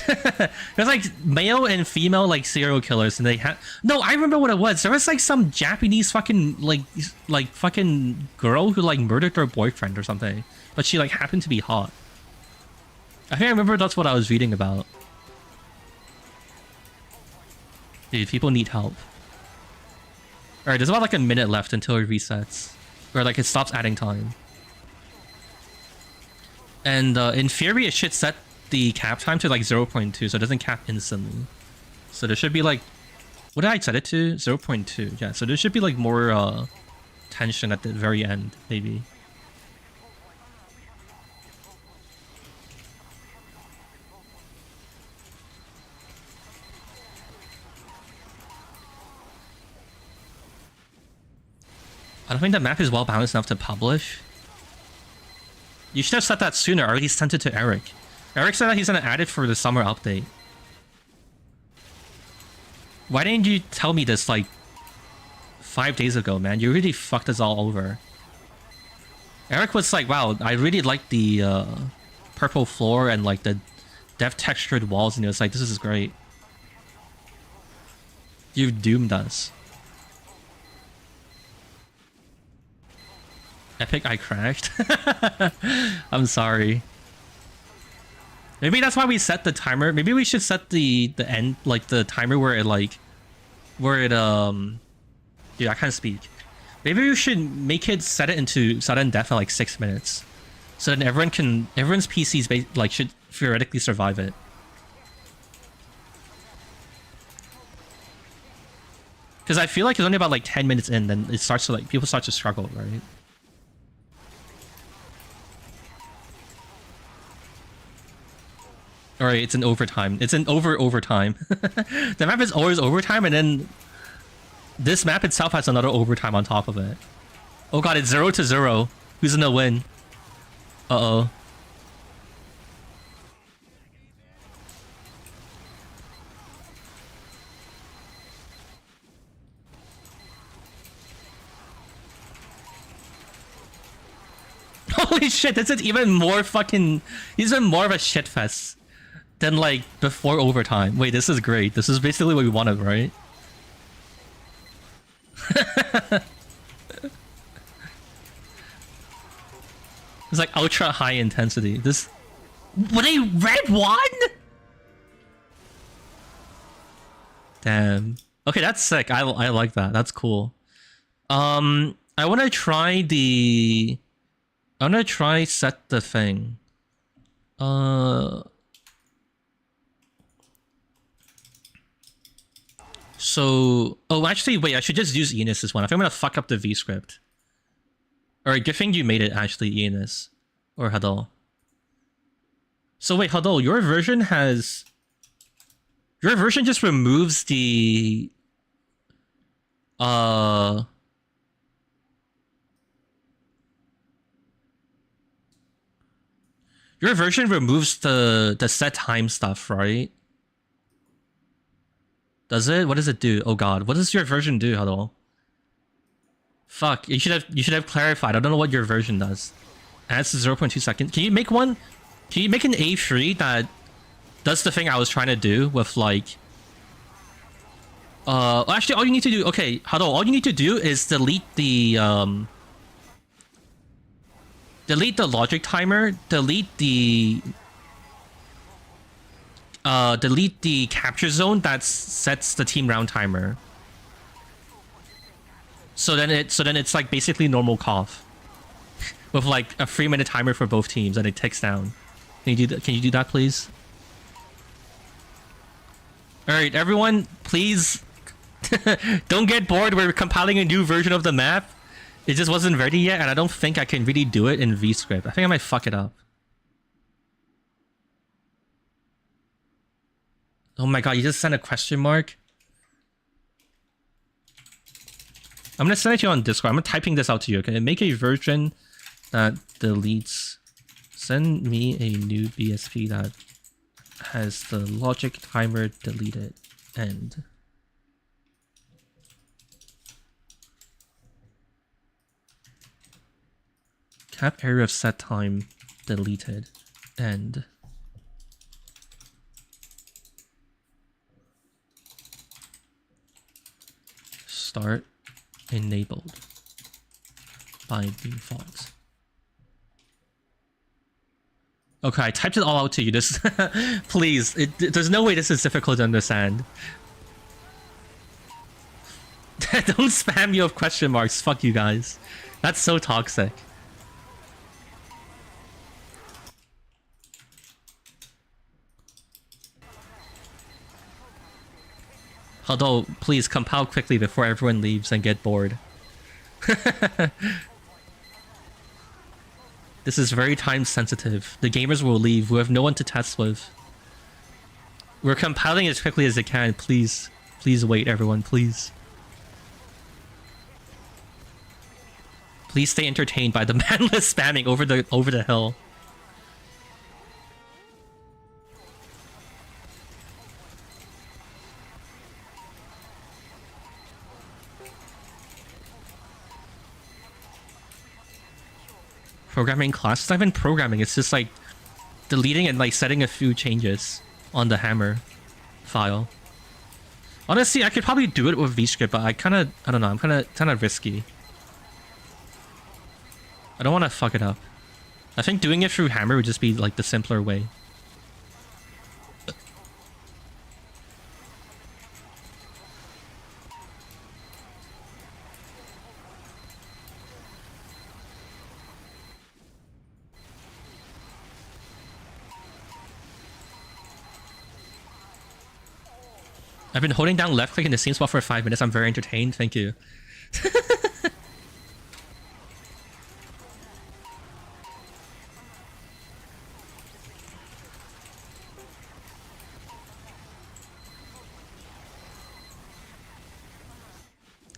There's like male and female like serial killers and they have no, I remember what it was. There was like some Japanese fucking like fucking girl who like murdered her boyfriend or something, but she like happened to be hot. I think I remember that's what I was reading about. Dude, people need help. Alright, there's about like a minute left until it resets, or like it stops adding time. And in theory it should set the cap time to like 0.2, so it doesn't cap instantly. So there should be like, what did I set it to? 0.2. Yeah, so there should be like more tension at the very end, maybe. don't think the map is well balanced enough to publish. You should have said that sooner, or at least sent it to Eric. Eric said that he's gonna add it for the summer update. Why didn't you tell me this like 5 days ago, man? You really fucked us all over. Eric was like, wow, I really like the purple floor and like the depth textured walls, and he was like, this is great. You've doomed us. Epic, I crashed. I'm sorry. Maybe that's why we set the timer. Maybe we should set the end, like the timer where it like, dude, I can't speak. Maybe we should make it set it into sudden death at like 6 minutes, so then everyone's PCs like should theoretically survive it. Because I feel like it's only about like 10 minutes in, then it starts to like people start to struggle, right? Alright, it's an overtime. It's an overtime. The map is always overtime, and then this map itself has another overtime on top of it. Oh god, it's 0-0. Who's gonna win? Uh-oh. Holy shit, this is even more fucking... even more of a shitfest than like before overtime. Wait, this is great. This is basically what we wanted, right? It's like ultra high intensity. This... Were they red one? Damn. Okay, that's sick. I like that. That's cool. I want to try the... I'm gonna try set the thing. So... Oh, actually, wait. I should just use Enos's one. I think I'm gonna fuck up the V script. Alright, good thing you made it, actually, Enos. Or Huddle. So wait, Huddle, your version has... Your version just removes the... Your version removes the set time stuff, right? Does it? What does it do? Oh god, what does your version do, Huddle? Fuck, you should have clarified. I don't know what your version does. Adds to 0.2 seconds. Can you make one? Can you make an A3 that does the thing I was trying to do with like... actually, all you need to do... Okay, Huddle, all you need to do is delete the... delete the logic timer, delete the capture zone that sets the team round timer. So then it's like basically normal koth with like a 3-minute timer for both teams, and it ticks down. Can you do that? Can you do that, please? All right, everyone, please don't get bored. We're compiling a new version of the map. It just wasn't ready yet, and I don't think I can really do it in VScript. I think I might fuck it up. Oh my god, you just sent a question mark? I'm gonna send it to you on Discord. I'm typing this out to you, okay? Make a version that deletes... Send me a new BSP that has the logic timer deleted. End. Cap area of set time deleted. End. Start enabled by default. Okay, I typed it all out to you. This, please. There's no way this is difficult to understand. Don't spam me with question marks. Fuck you guys. That's so toxic. Although, please compile quickly before everyone leaves and get bored. This is very time sensitive. The gamers will leave. We have no one to test with. We're compiling as quickly as it can. Please. Please wait, everyone. Please. Please stay entertained by the manless spamming over the hill. Programming classes? I've been programming. It's just like deleting and like setting a few changes on the hammer file. Honestly, I could probably do it with VScript, but I don't know, I'm kind of risky. I don't want to fuck it up. I think doing it through hammer would just be like the simpler way. I've been holding down left click in the same spot for 5 minutes. I'm very entertained. Thank you.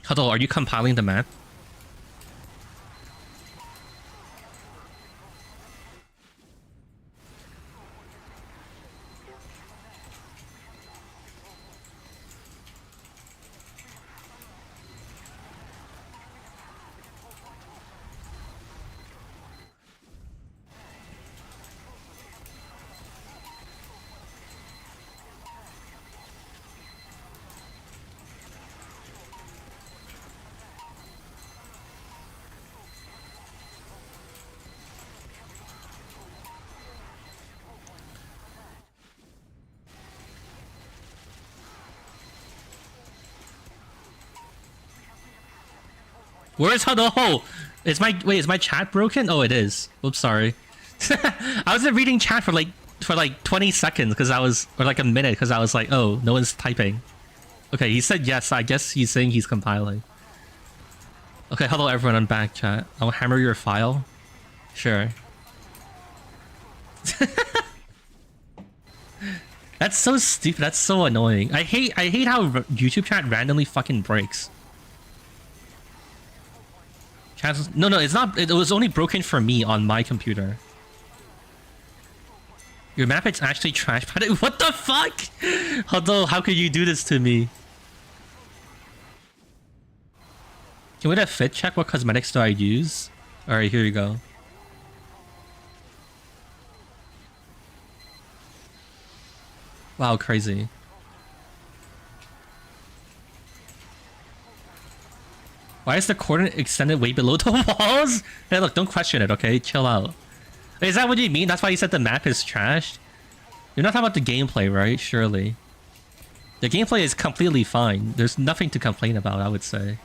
Huddle, are you compiling the map? Where's Huddle? Oh, is my chat broken? Oh, it is. Oops, sorry. I was reading chat for like 20 seconds because I was, or like a minute because I was like, oh, no one's typing. Okay, he said yes. I guess he's saying he's compiling. Okay, hello everyone. I'm back, chat. I'll hammer your file. Sure. That's so stupid. That's so annoying. I hate how YouTube chat randomly fucking breaks. No, it's not. It was only broken for me on my computer. Your map is actually trash. What the fuck? How could you do this to me? Can we get a fit check? What cosmetics do I use? Alright, here you go. Wow, crazy. Why is the coordinate extended way below the walls? Hey, look, don't question it, okay? Chill out. Is that what you mean? That's why you said the map is trashed? You're not talking about the gameplay, right? Surely. The gameplay is completely fine. There's nothing to complain about, I would say.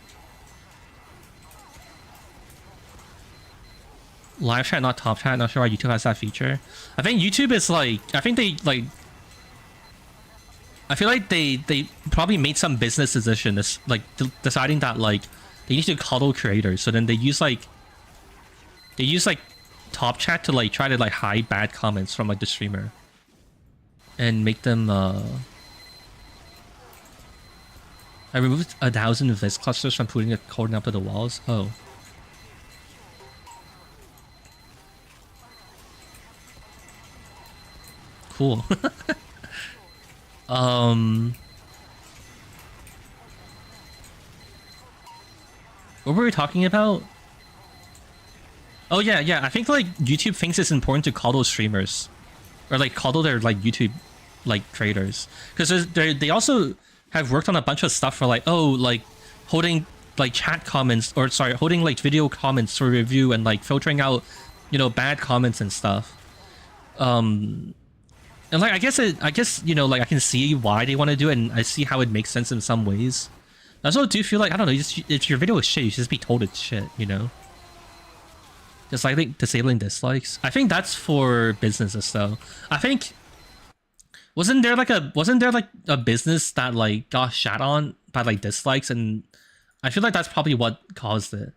Live chat, not top chat. Not sure why YouTube has that feature. I think YouTube is like... I think they, like... I feel like they probably made some business decision, like, deciding that, like... They need to coddle creators, so then they use like top chat to like try to like hide bad comments from like the streamer and make them I removed 1,000 vis clusters from putting a coordinate up to the walls. Oh. Cool. What were we talking about? Oh yeah. I think like YouTube thinks it's important to coddle streamers, or like coddle their like YouTube like creators, because they also have worked on a bunch of stuff for like, oh, like holding like chat comments, or sorry, holding like video comments for review and like filtering out, you know, bad comments and stuff. And like I guess you know, like I can see why they want to do it, and I see how it makes sense in some ways. I also do feel like, I don't know, if your video is shit, you should just be told it's shit, you know? Just like disabling dislikes. I think that's for businesses though. I think wasn't there like a business that like got shat on by like dislikes, and I feel like that's probably what caused it.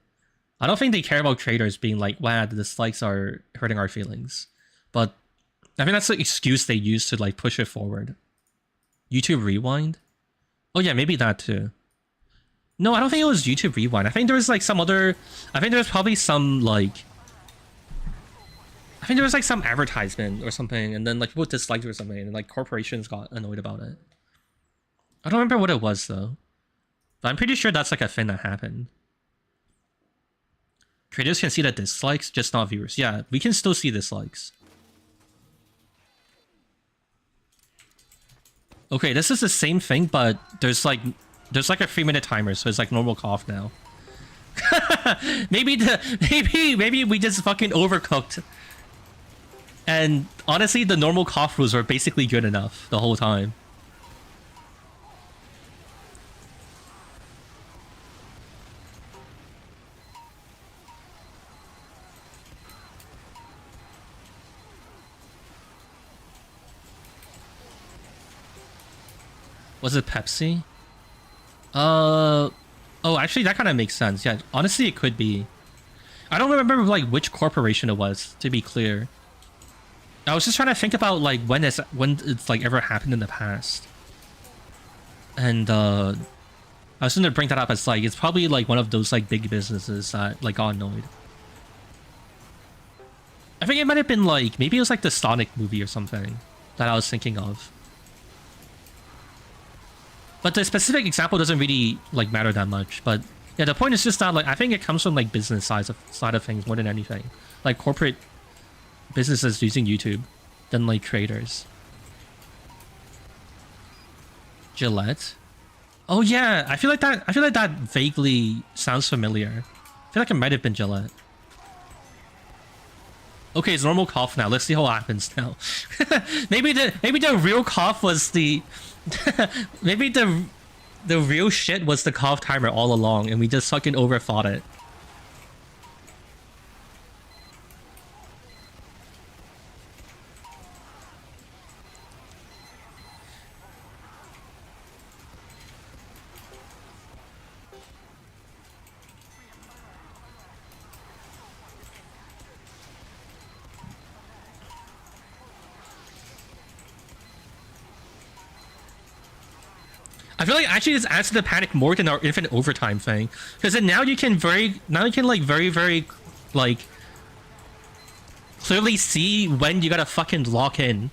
I don't think they care about creators being like, wow, the dislikes are hurting our feelings. But I think that's the excuse they use to like push it forward. YouTube Rewind? Oh yeah, maybe that too. No, I don't think it was YouTube Rewind. I think there was like some other... I think there was probably some like... I think there was like some advertisement or something, and then like people disliked it or something, and like corporations got annoyed about it. I don't remember what it was though. But I'm pretty sure that's like a thing that happened. Creators can see the dislikes, just not viewers. Yeah, we can still see dislikes. Okay, this is the same thing, but there's like a 3-minute timer, so it's like normal cough now. maybe we just fucking overcooked. And honestly, the normal cough rules were basically good enough the whole time. Was it Pepsi? Oh, actually, that kind of makes sense. Yeah, honestly, it could be. I don't remember like which corporation it was, to be clear. I was just trying to think about like when it's like ever happened in the past. And I was going to bring that up as like it's probably like one of those like big businesses that like got annoyed. I think it might have been like maybe it was like the Sonic movie or something that I was thinking of. But the specific example doesn't really like matter that much. But yeah, the point is just that like I think it comes from like business side of things more than anything. Like corporate businesses using YouTube than like creators. Gillette. Oh yeah, I feel like that vaguely sounds familiar. I feel like it might have been Gillette. Okay, it's normal cough now. Let's see what happens now. maybe the real cough was the maybe the real shit was the cough timer all along, and we just fucking overthought it. I feel like actually this adds to the panic more than our infinite overtime thing, because then now you can very like clearly see when you gotta fucking lock in,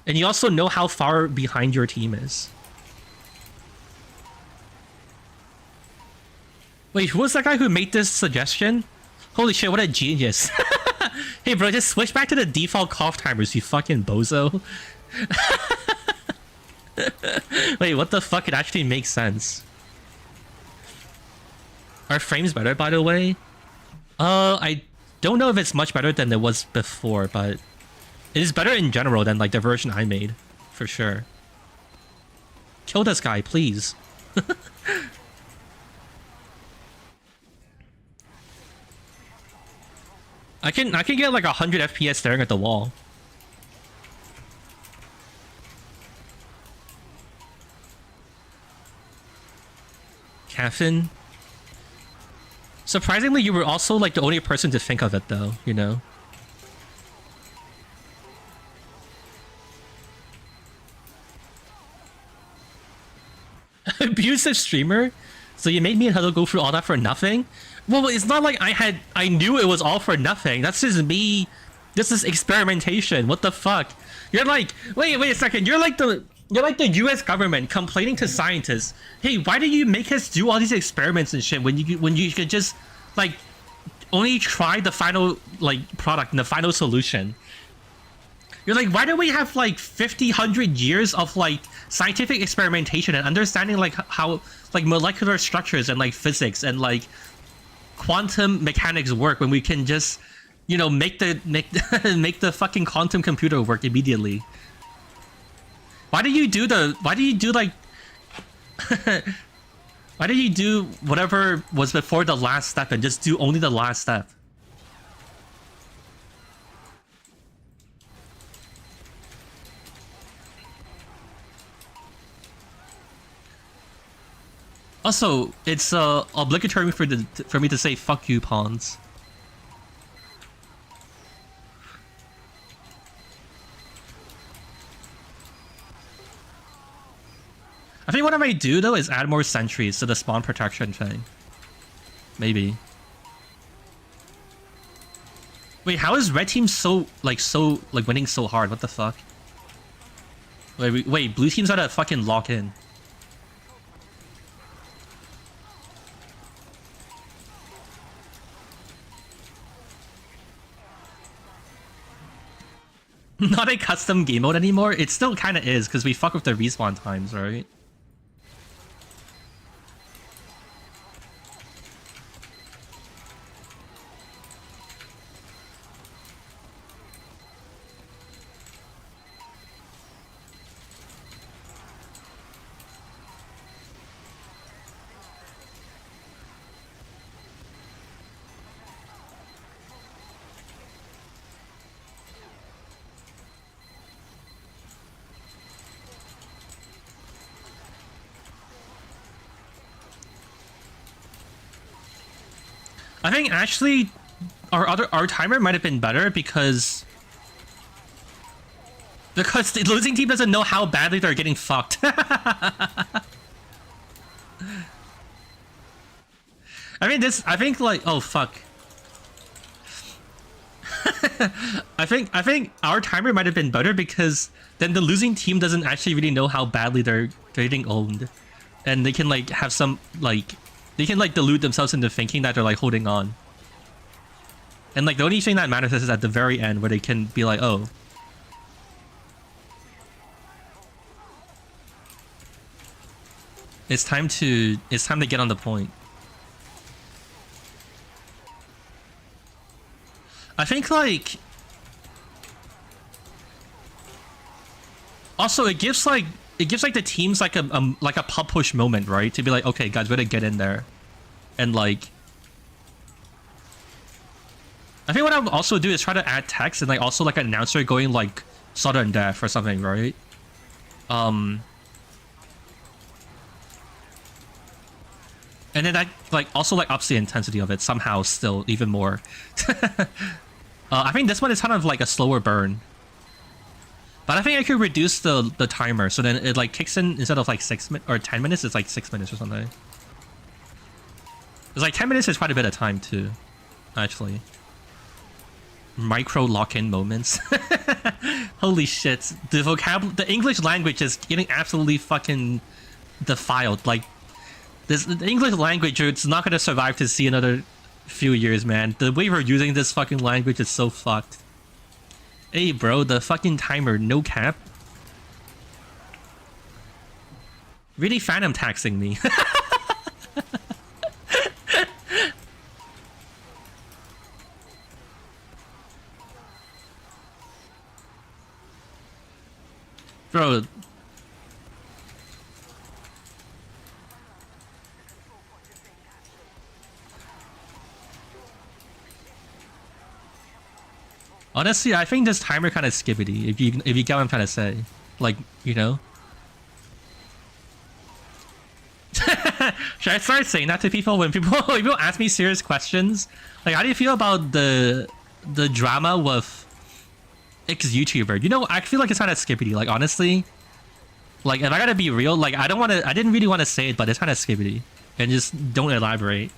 and you also know how far behind your team is. Wait, who was that guy who made this suggestion? Holy shit, what a genius. Hey bro, just switch back to the default cough timers, you fucking bozo. Wait, what the fuck? It actually makes sense. Are frames better, by the way? I don't know if it's much better than it was before, but it is better in general than like the version I made, for sure. Kill this guy, please. I can get like 100 FPS staring at the wall. Caffeine. Surprisingly, you were also like the only person to think of it, though, you know? Abusive streamer? So you made me and Huddle go through all that for nothing? Well, it's not like I knew it was all for nothing. That's just me. This is experimentation. What the fuck? You're like, wait a second. You're like the US government complaining to scientists, hey, why do you make us do all these experiments and shit when you could just like only try the final like product and the final solution? You're like, why do we have like 50, 100 years of like scientific experimentation and understanding like how like molecular structures and like physics and like quantum mechanics work when we can just, you know, make the fucking quantum computer work immediately? Why do you do whatever was before the last step and just do only the last step? Also, it's obligatory for me to say fuck you, pawns. I think what I might do though is add more sentries to the spawn protection thing. Maybe. Wait, how is red team so winning so hard? What the fuck? Wait, blue team's gotta fucking lock in. Not a custom game mode anymore? It still kind of is, because we fuck with the respawn times, right? I think actually our timer might have been better because the losing team doesn't know how badly they're getting fucked. I think like, oh fuck. I think our timer might have been better because then the losing team doesn't actually really know how badly they're getting owned, and they can like have some like. They can like delude themselves into thinking that they're like holding on. And like the only thing that matters is at the very end where they can be like, oh. It's time to get on the point. I think like also it gives like the teams like a pub push moment, right? To be like, okay, guys, we gotta get in there, and like, I think what I'll also do is try to add text and like also like an announcer going like sudden death or something, right? And then that like also like ups the intensity of it somehow still even more. I think this one is kind of like a slower burn. But I think I could reduce the timer, so then it like kicks in instead of like 6 minutes or 10 minutes, it's like 6 minutes or something. It's like 10 minutes is quite a bit of time too, actually. Micro lock-in moments. Holy shit. The English language is getting absolutely fucking defiled. Like, the English language, it's not gonna survive to see another few years, man. The way we're using this fucking language is so fucked. Hey bro, the fucking timer, no cap. Really phantom taxing me. Bro. Honestly, I think this timer kind of skibbity, if you get what I'm trying to say. Like, you know? Should I start saying that to people when people ask me serious questions? Like, how do you feel about the drama with X-YouTuber? You know, I feel like it's kind of skibbity, like, honestly. Like, if I gotta be real, like, I didn't really want to say it, but it's kind of skibbity. And just don't elaborate.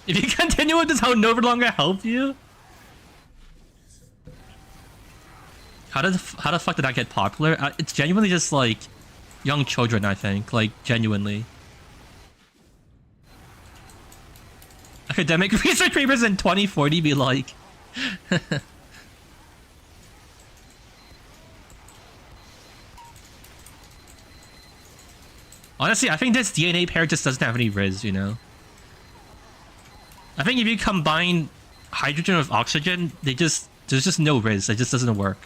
If you continue with this, I'll no longer help you. How the fuck did that get popular? It's genuinely just like young children, I think. Like, genuinely. Academic research papers in 2040 be like. Honestly, I think this DNA pair just doesn't have any Riz, you know? I think if you combine hydrogen with oxygen, there's just no Riz. It just doesn't work.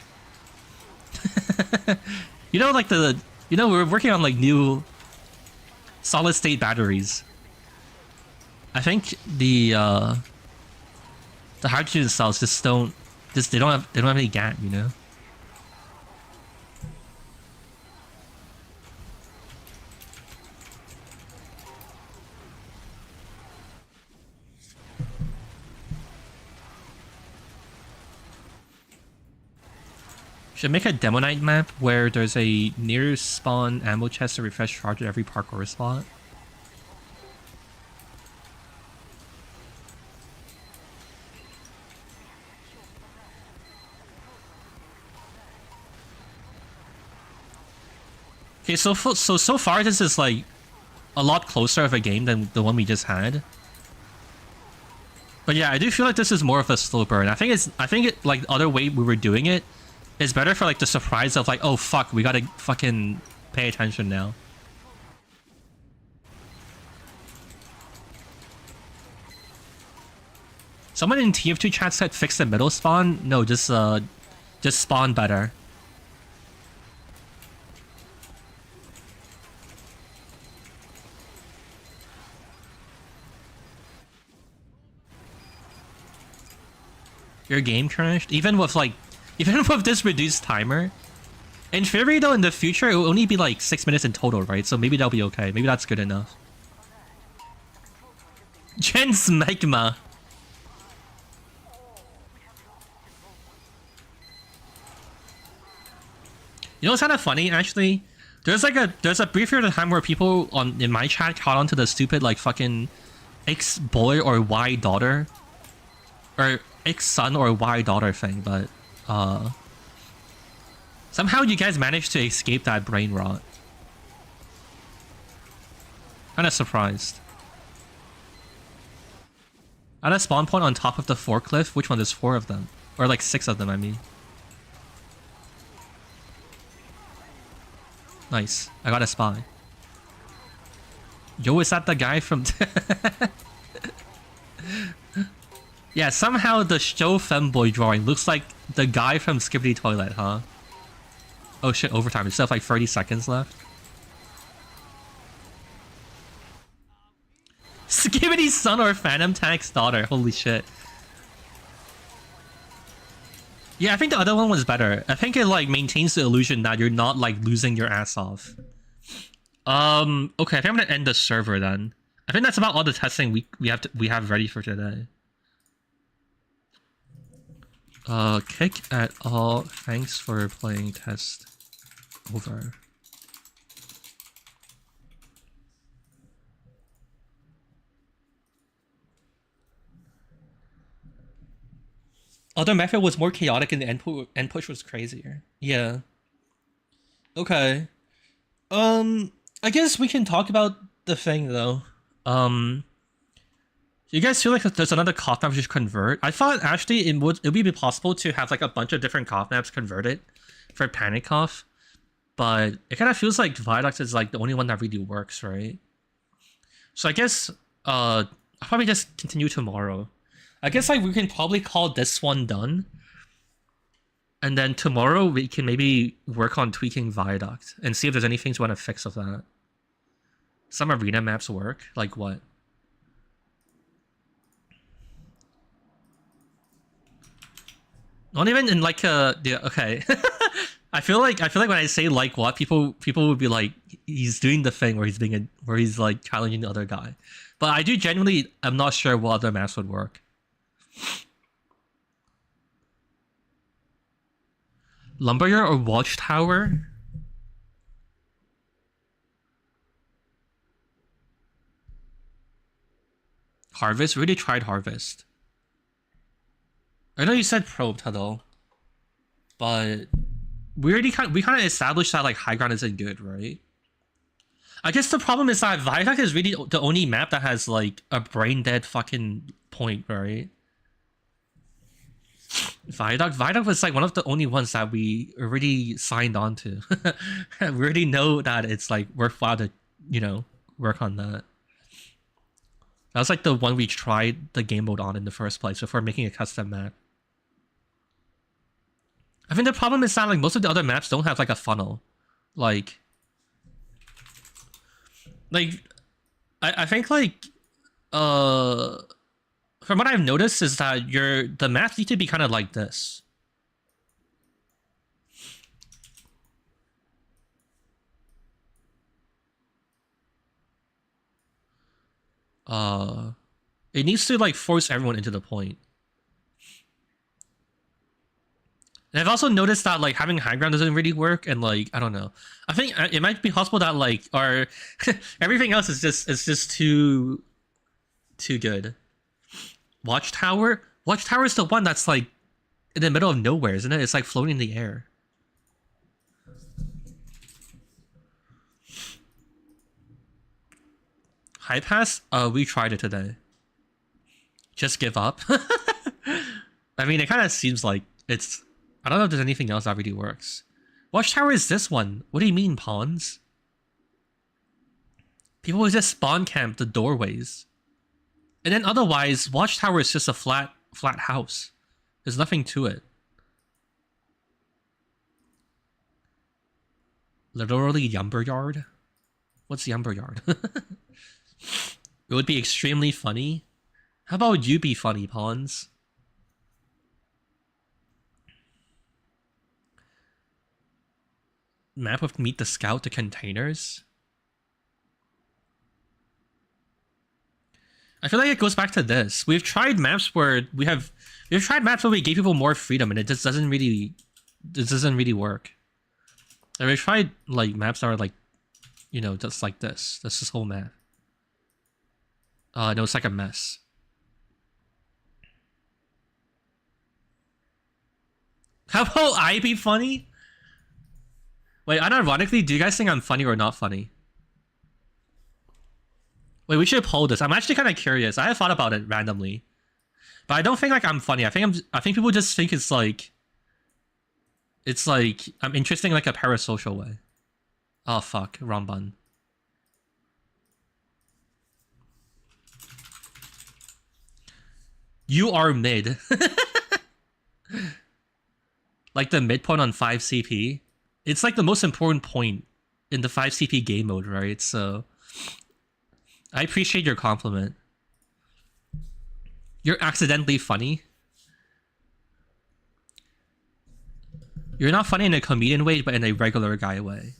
You know, like we're working on like new solid state batteries. I think the hydrogen cells they don't have any gap, you know. Should make a Demo Night map where there's a near spawn ammo chest to refresh charge at every parkour spot. Okay, so far this is like a lot closer of a game than the one we just had. But yeah, I do feel like this is more of a slow burn. I think it like the other way we were doing it is better for like the surprise of like, oh fuck, we gotta fucking pay attention now. Someone in TF2 chat said fix the middle spawn. No, just spawn better. Your game crashed? Even with this reduced timer? In theory though, in the future, it will only be like 6 minutes in total, right? So maybe that'll be okay. Maybe that's good enough. Jen's Magma. You know what's kind of funny, actually? There's a brief period of time where people in my chat caught onto the stupid like fucking X boy or Y daughter, or X son or Y daughter thing, but somehow you guys managed to escape that brain rot. Kinda surprised. At a spawn point on top of the forklift, which one? There's 4 of them. Or like 6 of them, I mean. Nice. I got a spy. Yo, is that the guy from... Yeah, somehow the show femboy drawing looks like the guy from Skibbity Toilet, huh? Oh shit, overtime. We still have like 30 seconds left. Skibbity's son or Phantom Tank's daughter. Holy shit. Yeah, I think the other one was better. I think it like maintains the illusion that you're not like losing your ass off. Okay, I think I'm gonna end the server then. I think that's about all the testing we have ready for today. Kick at all. Thanks for playing test over. Other method was more chaotic and the end push was crazier. Yeah. Okay. I guess we can talk about the thing though. You guys feel like there's another koth map we should convert? I thought actually it would be possible to have like a bunch of different koth maps converted for Panic Koth, but it kind of feels like Viaduct is like the only one that really works, right? So I guess I'll probably just continue tomorrow. I guess like we can probably call this one done, and then tomorrow we can maybe work on tweaking Viaduct and see if there's anything you want to fix of that. Some arena maps work. Like what? Not even in like yeah, okay. I feel like when I say like what, people would be like, he's doing the thing where he's like challenging the other guy. But I do genuinely, I'm not sure what other maps would work. Lumberyard or Watchtower? Harvest? Really tried Harvest. I know you said Probed, Huddle, but we kind of established that like high ground isn't good, right? I guess the problem is that Viaduct is really the only map that has like a brain dead fucking point, right? Viaduct was like one of the only ones that we already signed on to. We already know that it's like worthwhile to, you know, work on that. That was like the one we tried the game mode on in the first place before making a custom map. I think the problem is that like most of the other maps don't have like a funnel. Like I think like from what I've noticed is that the maps need to be kind of like this. It needs to like force everyone into the point. And I've also noticed that like having high ground doesn't really work, and like I don't know. I think it might be possible that like our everything else is just too good. Watchtower. Watchtower is the one that's like in the middle of nowhere, isn't it? It's like floating in the air. High pass? We tried it today. Just give up? I mean, it kind of seems like it's... I don't know if there's anything else that really works. Watchtower is this one. What do you mean, pawns? People will just spawn camp the doorways. And then otherwise, Watchtower is just a flat house. There's nothing to it. Literally Lumberyard? What's Lumberyard? It would be extremely funny. How about you be funny, pawns? Map of Meet the Scout to containers? I feel like it goes back to this. We've tried maps where we've tried maps where we gave people more freedom, and it just doesn't really work. And we've tried like maps that are like, you know, just like this. That's this whole map. No, it's like a mess. How about I be funny? Wait, unironically, do you guys think I'm funny or not funny? Wait, we should poll this. I'm actually kind of curious. I have thought about it randomly, but I don't think like I'm funny. I think people just think it's like I'm interesting in like a parasocial way. Oh fuck, wrong button. You are mid. Like the midpoint on 5 CP. It's like the most important point in the 5 CP game mode, right? So I appreciate your compliment. You're accidentally funny. You're not funny in a comedian way, but in a regular guy way.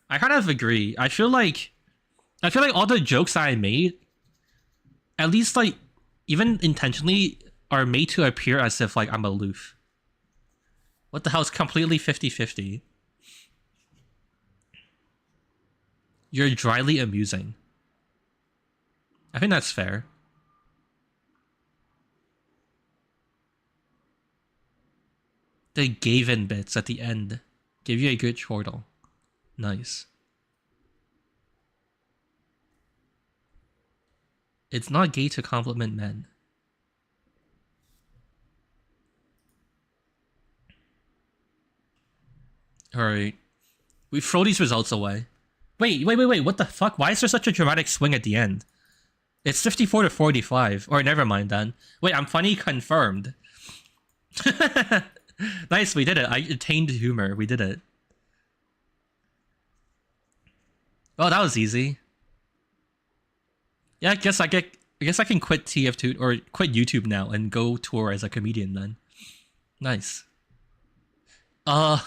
I kind of agree. I feel like all the jokes I made, at least like even intentionally, are made to appear as if like I'm aloof. What the hell? It's completely 50-50. You're dryly amusing. I think that's fair. The gave-in bits at the end give you a good chortle. Nice. It's not gay to compliment men. Alright. We throw these results away. Wait, what the fuck? Why is there such a dramatic swing at the end? It's 54 to 45. Or never mind then. Wait, I'm funny confirmed. Nice, we did it. I attained humor. We did it. Oh, that was easy. Yeah, I guess I can quit TF2 or quit YouTube now and go tour as a comedian then. Nice. I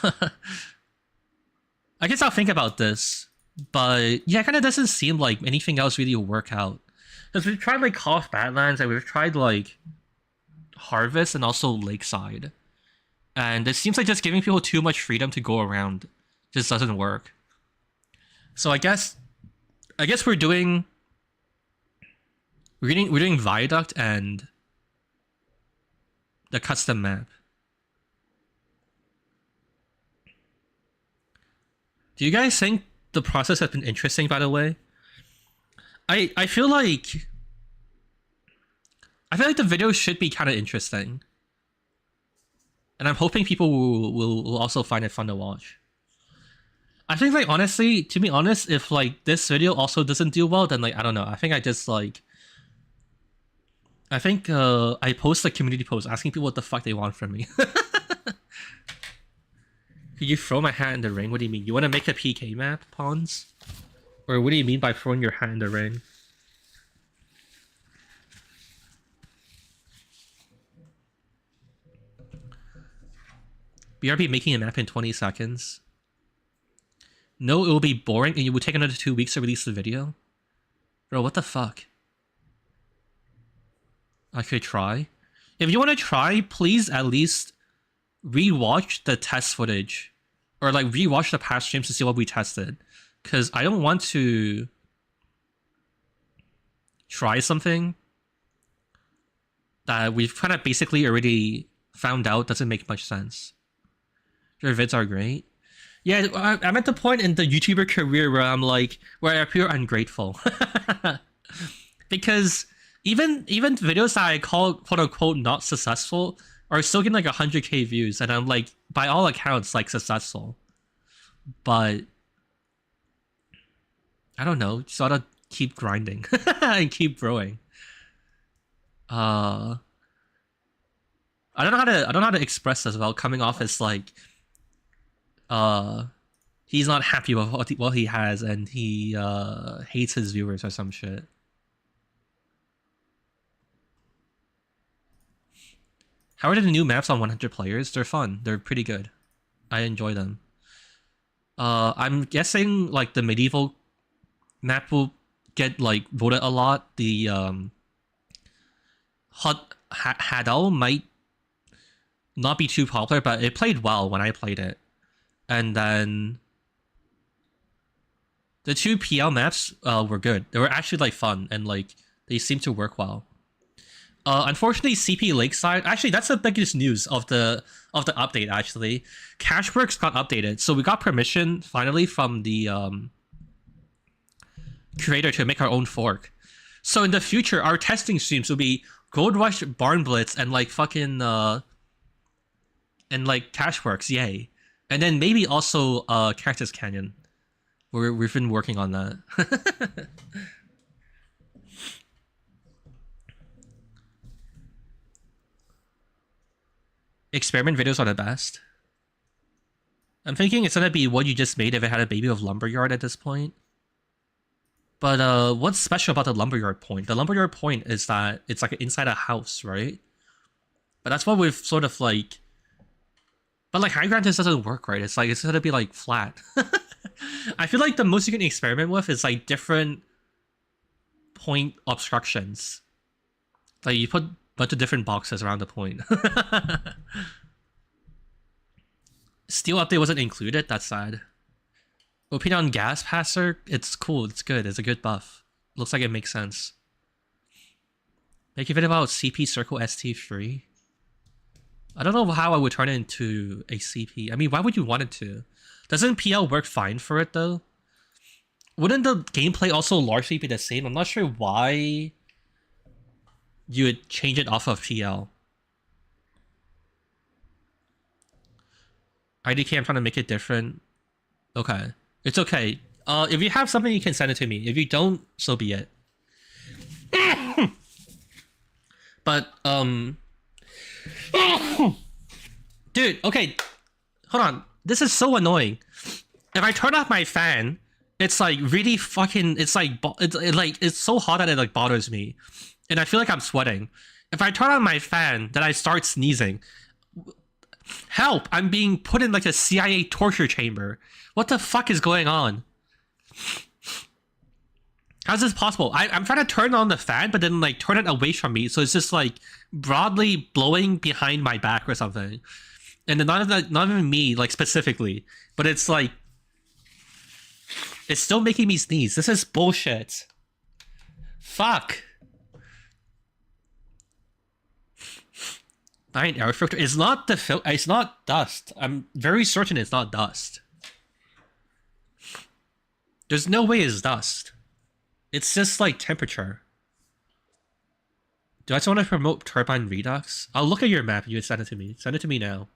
guess I'll think about this. But yeah, it kind of doesn't seem like anything else really will work out. Because we've tried like Call of Badlands and we've tried like Harvest and also Lakeside. And it seems like just giving people too much freedom to go around just doesn't work. So I guess we're doing Viaduct and the custom map. Do you guys think the process has been interesting, by the way? I feel like the video should be kind of interesting. And I'm hoping people will also find it fun to watch. I think, like, honestly, to be honest, if, like, this video also doesn't do well, then, like, I don't know. I think I just, like... I think, I post a community post asking people what the fuck they want from me. Could you throw my hat in the ring? What do you mean? You want to make a PK map, Pawns? Or what do you mean by throwing your hat in the ring? BRB making a map in 20 seconds. No, it will be boring and it would take another 2 weeks to release the video. Bro, what the fuck? I could try. If you want to try, please at least rewatch the test footage, or like rewatch the past streams to see what we tested, because I don't want to try something that we've kind of basically already found out doesn't make much sense. Your vids are great. Yeah, I'm at the point in the YouTuber career where I'm like, where I appear ungrateful. Because even videos that I call quote unquote not successful are still getting like 100k views, and I'm like, by all accounts, like successful. But I don't know, just gotta keep grinding and keep growing. I don't know how to express this without coming off as like he's not happy with what he has, and he hates his viewers or some shit. How are the new maps on 100 players? They're fun. They're pretty good. I enjoy them. I'm guessing like the medieval map will get like voted a lot. The Hadal might not be too popular, but it played well when I played it. And then the two PL maps were good. They were actually like fun, and like they seemed to work well. Unfortunately, CP Lakeside. Actually, that's the biggest news of the update. Actually, Cashworks got updated, so we got permission finally from the creator to make our own fork. So in the future, our testing streams will be Gold Rush, Barn Blitz, and like fucking and like Cashworks. Yay! And then maybe also Cactus Canyon. We've been working on that. Experiment videos are the best. I'm thinking it's gonna be what you just made if it had a baby of Lumberyard at this point. But what's special about the Lumberyard point? The Lumberyard point is that it's like inside a house, right? But that's what we've sort of like... But like High Ground just doesn't work right. It's like it's gonna be like flat. I feel like the most you can experiment with is like different point obstructions. Like you put bunch of different boxes around the point. Steel update wasn't included. That's sad. Opinion on Gas Passer? It's cool. It's good. It's a good buff. Looks like it makes sense. Make a video about CP Circle ST3. I don't know how I would turn it into a CP. I mean, why would you want it to? Doesn't PL work fine for it though? Wouldn't the gameplay also largely be the same? I'm not sure why you would change it off of PL. IDK, I'm trying to make it different. Okay. It's okay. If you have something, you can send it to me. If you don't, so be it. But, dude, okay. Hold on. This is so annoying. If I turn off my fan, it's like really fucking... It's like... It's so hot that it like bothers me. And I feel like I'm sweating. If I turn on my fan, then I start sneezing. Help! I'm being put in like a CIA torture chamber. What the fuck is going on? How's this possible? I'm trying to turn on the fan, but then like turn it away from me, so it's just like broadly blowing behind my back or something. And then not even me, like specifically, but it's like it's still making me sneeze. This is bullshit. Fuck. Air filter. It's not the it's not dust. I'm very certain it's not dust. There's no way it's dust. It's just like temperature. Do I just want to promote turbine redux? I'll look at your map and you send it to me. Send it to me now.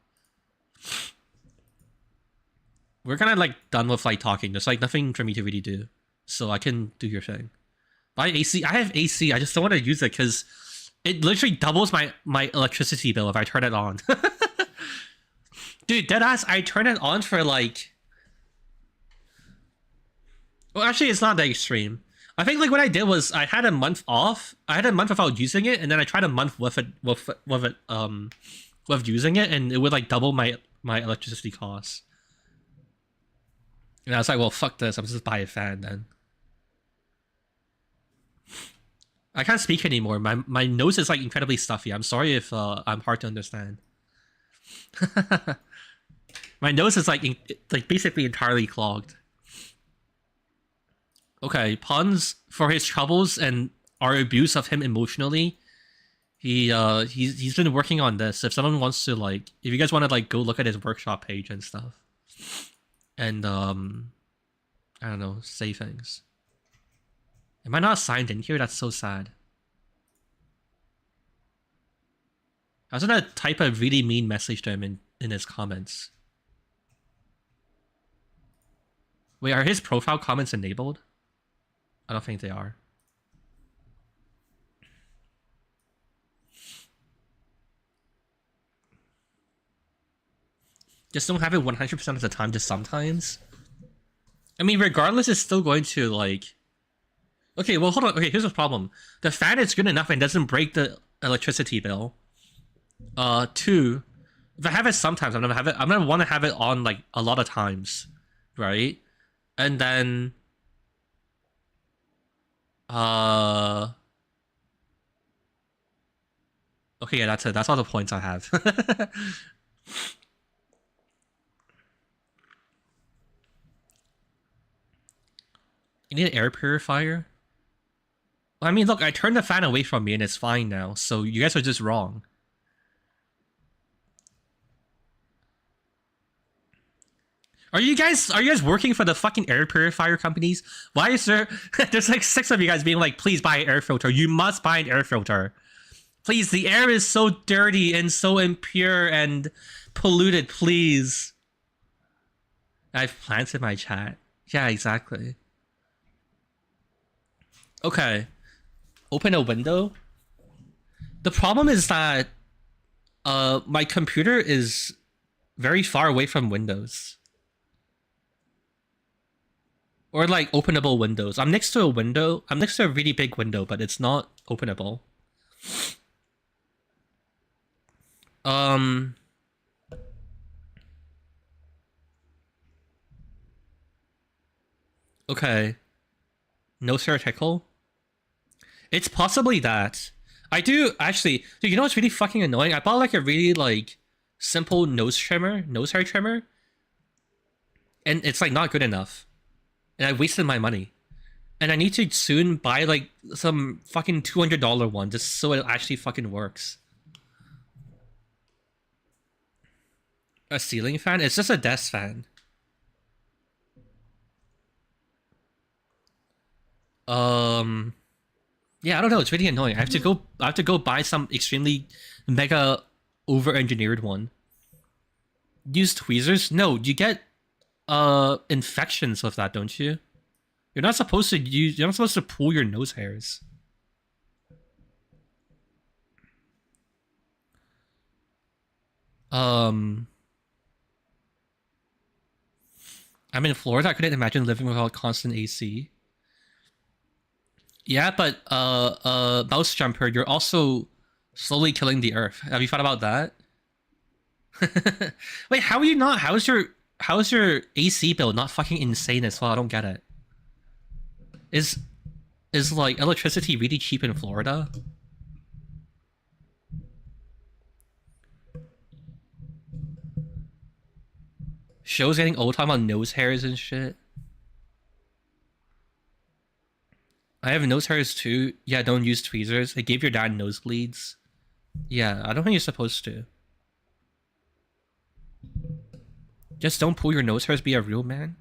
We're kind of like done with like talking. There's like nothing for me to really do. So I can do your thing. Buy AC. I have AC. I just don't want to use it because it literally doubles my electricity bill if I turn it on. Dude, deadass, I turn it on for like... Well, actually, it's not that extreme. I think like what I did was I had a month off. I had a month without using it, and then I tried a month with using it, and it would like double my electricity costs. And I was like, well, fuck this. I'm just buy a fan then. I can't speak anymore. My nose is like incredibly stuffy. I'm sorry if I'm hard to understand. My nose is like basically entirely clogged. Okay, Pons, for his troubles and our abuse of him emotionally, he's been working on this. If someone wants to if you guys want to go look at his workshop page and stuff, and I don't know, say things. Am I not signed in here? That's so sad. I was gonna type a really mean message to him in his comments. Wait, are his profile comments enabled? I don't think they are. Just don't have it 100% of the time, just sometimes. I mean, regardless, it's still going to Okay, well, hold on. Okay, here's the problem. The fan is good enough and doesn't break the electricity bill. 2, if I have it sometimes, I'm gonna want to have it on a lot of times, right? And then okay, yeah, that's it. That's all the points I have. You need an air purifier? Well, I mean, look, I turned the fan away from me and it's fine now, so you guys are just wrong. Are you guys working for the fucking air purifier companies? Why is there there's 6 of you guys being please buy an air filter. You must buy an air filter. Please, the air is so dirty and so impure and polluted, please. I've plants in my chat. Yeah, exactly. Okay. Open a window. The problem is that my computer is very far away from windows. Or openable windows. I'm next to a window. I'm next to a really big window, but it's not openable. Okay. No Sir Tickle? It's possibly that. I do actually. Dude, you know what's really fucking annoying? I bought a really simple nose hair trimmer, and it's not good enough, and I wasted my money, and I need to soon buy some fucking $200 one just so it actually fucking works. A ceiling fan? It's just a desk fan. Yeah, I don't know. It's really annoying. I have to go buy some extremely mega over-engineered one. Use tweezers? No, you get infections with that, don't you? You're not supposed to pull your nose hairs. I'm in Florida. I couldn't imagine living without constant AC. Yeah, but mouse jumper, you're also slowly killing the earth. Have you thought about that? Wait, how are you not? How's your AC bill not fucking insane as well? I don't get it. Is electricity really cheap in Florida? Show's getting old talking about nose hairs and shit. I have nose hairs too. Yeah, don't use tweezers. It gave your dad nosebleeds. Yeah, I don't think you're supposed to. Just don't pull your nose hairs. Be a real man.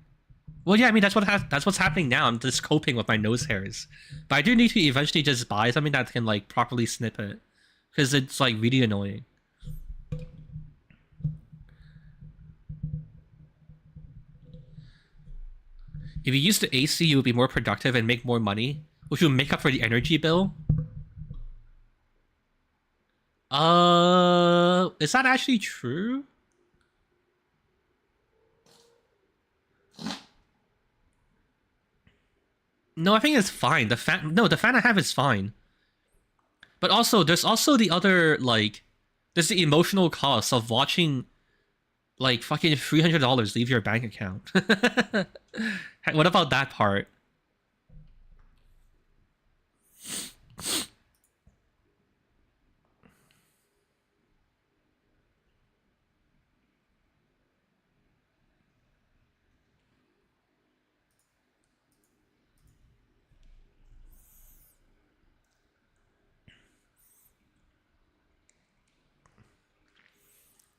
Well, yeah, I mean that's what's happening now. I'm just coping with my nose hairs, but I do need to eventually just buy something that can properly snip it, because it's really annoying. If you use the AC, you would be more productive and make more money, which will make up for the energy bill. Is that actually true? No, I think it's fine. The fan I have is fine. But also, there's also the other there's the emotional cost of watching fucking $300 leave your bank account. What about that part?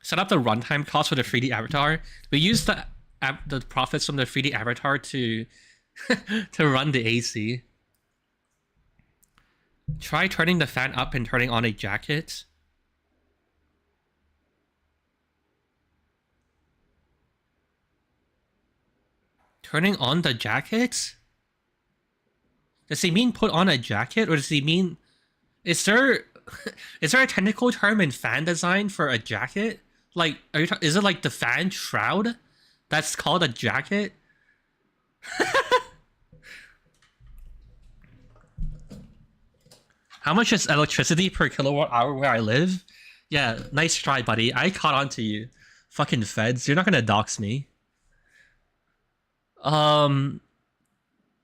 set up the runtime cost for the 3D avatar. We use the profits from the 3D avatar to to run the AC. Try turning the fan up and turning on a jacket. Turning on the jacket? Does he mean put on a jacket, or does he mean... Is there a technical term in fan design for a jacket? Like, is it like the fan shroud that's called a jacket? How much is electricity per kilowatt hour where I live? Yeah, nice try, buddy. I caught on to you. Fucking feds, you're not gonna dox me.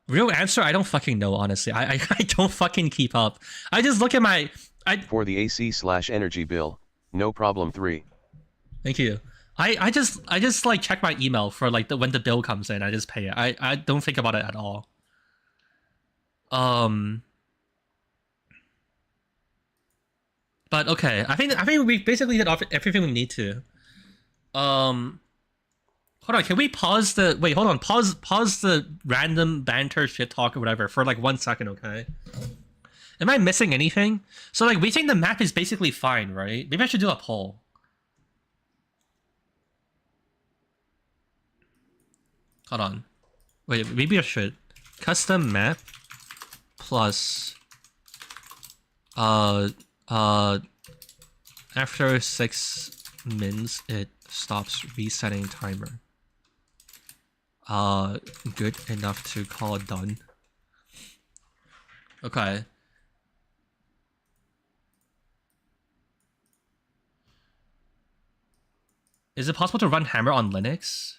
Real answer, I don't fucking know, honestly. I don't fucking keep up. I just look at my... For the AC/energy bill, no problem 3. Thank you. I just like check my email for like when the bill comes in. I just pay it. I don't think about it at all. But okay, I think we basically hit off everything we need to. Hold on, can we pause the... Wait, hold on. Pause the random banter shit talk or whatever for like 1 second, okay? Am I missing anything? So like, we think the map is basically fine, right? Maybe I should do a poll. Hold on. Wait, maybe I should. Custom map plus... after 6 mins, it stops resetting timer. Good enough to call it done. Okay. Is it possible to run Hammer on Linux?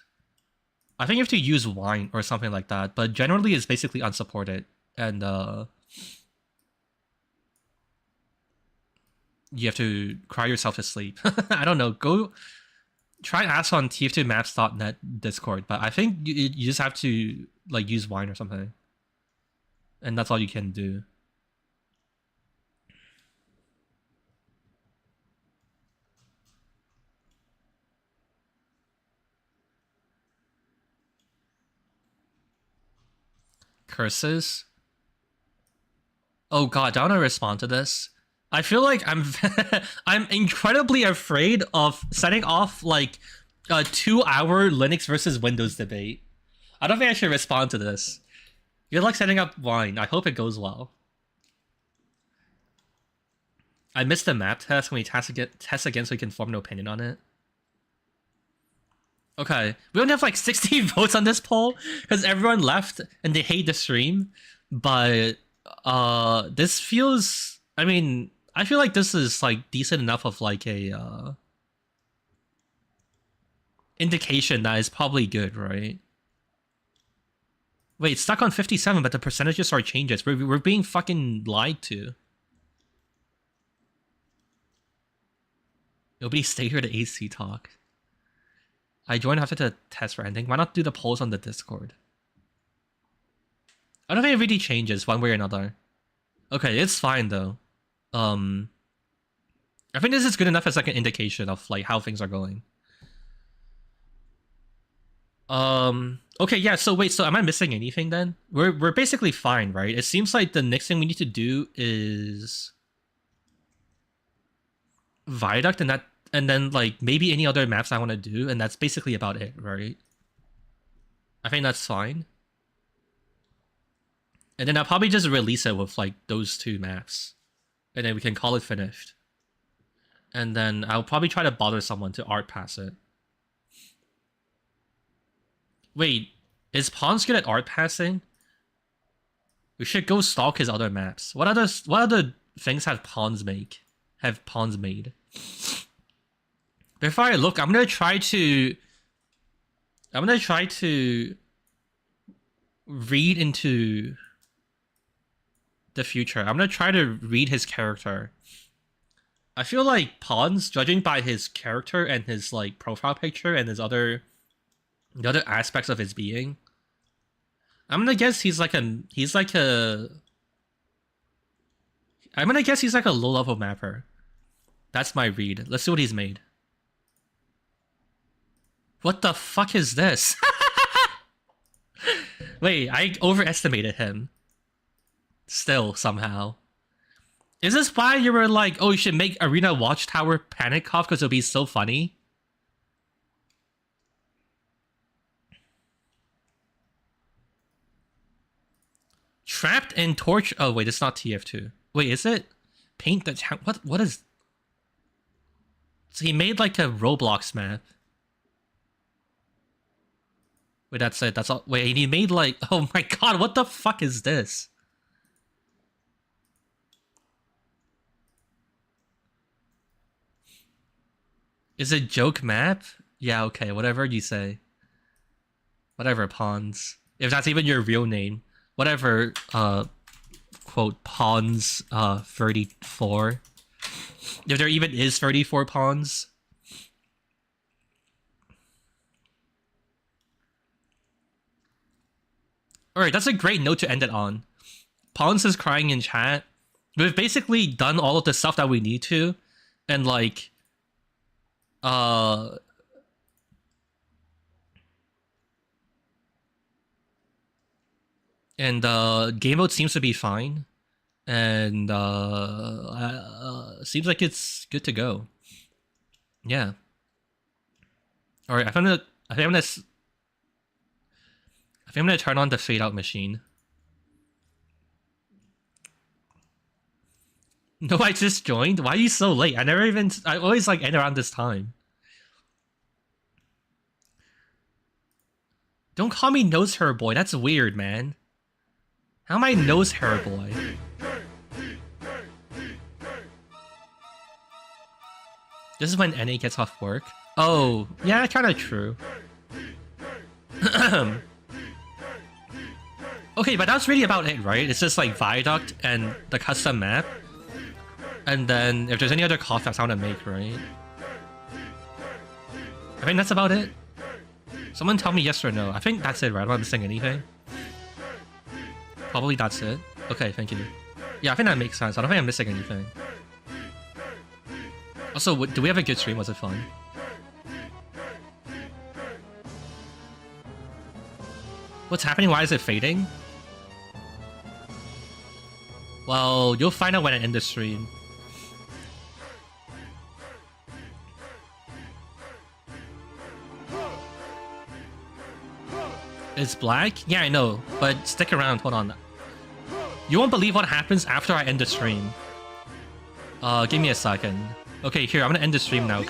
I think you have to use Wine or something like that, but generally it's basically unsupported, and you have to cry yourself to sleep. I don't know. Go try ask on tf2maps.net Discord, but I think you just have to like use Wine or something, and that's all you can do. Curses. Oh god, don't I respond to this? I feel like I'm I'm incredibly afraid of setting off like a 2-hour Linux versus Windows debate. I don't think I should respond to this. You're like setting up Wine. I hope it goes well. I missed the map test. Can we test again so we can form an opinion on it? Okay, we only have like 60 votes on this poll because everyone left and they hate the stream. But this feels... I mean... I feel like this is like decent enough of like a indication that it's probably good, right? Wait, it's stuck on 57, but the percentages are changes. We're being fucking lied to. Nobody stay here to AC talk. I joined after the test for ending. Why not do the polls on the Discord? I don't think it really changes one way or another. Okay, it's fine though. I think this is good enough as like an indication of like how things are going. Okay, yeah, so wait, so am I missing anything then? We're basically fine, right? It seems like the next thing we need to do is Viaduct, and then like maybe any other maps I want to do, and that's basically about it, right? I think that's fine. And then I'll probably just release it with like those 2 maps. And then we can call it finished. And then I'll probably try to bother someone to art pass it. Wait, is Pawns good at art passing? We should go stalk his other maps. What other things have Pawns made? Before I look, I'm gonna try to read into the future. I'm gonna try to read his character. I feel like Pawns, judging by his character and his like profile picture and the other aspects of his being, I'm gonna guess he's like a low-level mapper. That's my read. Let's see what he's made. What the fuck is this? Wait, I overestimated him. Still, somehow. Is this why you were like, oh, you should make Arena Watchtower Panic Cough because it'll be so funny? Trapped in Torch... Oh, wait, it's not TF2. Wait, is it? Paint the town... What is... So he made like a Roblox map. Wait, that's it. That's all. Wait, he made like... Oh my god, what the fuck is this? Is it joke map? Yeah, okay, whatever you say. Whatever, Pawns. If that's even your real name. Whatever, quote, Pawns, 34. If there even is 34 Pawns. Alright, that's a great note to end it on. Pawns is crying in chat. We've basically done all of the stuff that we need to. And like... And game mode seems to be fine. And seems like it's good to go. Yeah. Alright, I think I'm gonna turn on the fade out machine. No, I just joined? Why are you so late? I always like end around this time. Don't call me nose hair boy, that's weird, man. How am I nose hair boy? This is when NA gets off work. Oh, yeah, kinda true. Okay, but that's really about it, right? It's just like Viaduct and the custom map. And then if there's any other cough that's how to make, right? I think that's about it. Someone tell me yes or no. I think that's it, right? I'm not missing anything. Probably that's it. Okay, thank you. Yeah, I think that makes sense. I don't think I'm missing anything. Also, do we have a good stream? Was it fun? What's happening? Why is it fading? Well, you'll find out when I end the stream. It's black? Yeah, I know, but stick around, hold on. You won't believe what happens after I end the stream. Give me a second. Okay, here, I'm gonna end the stream now, okay?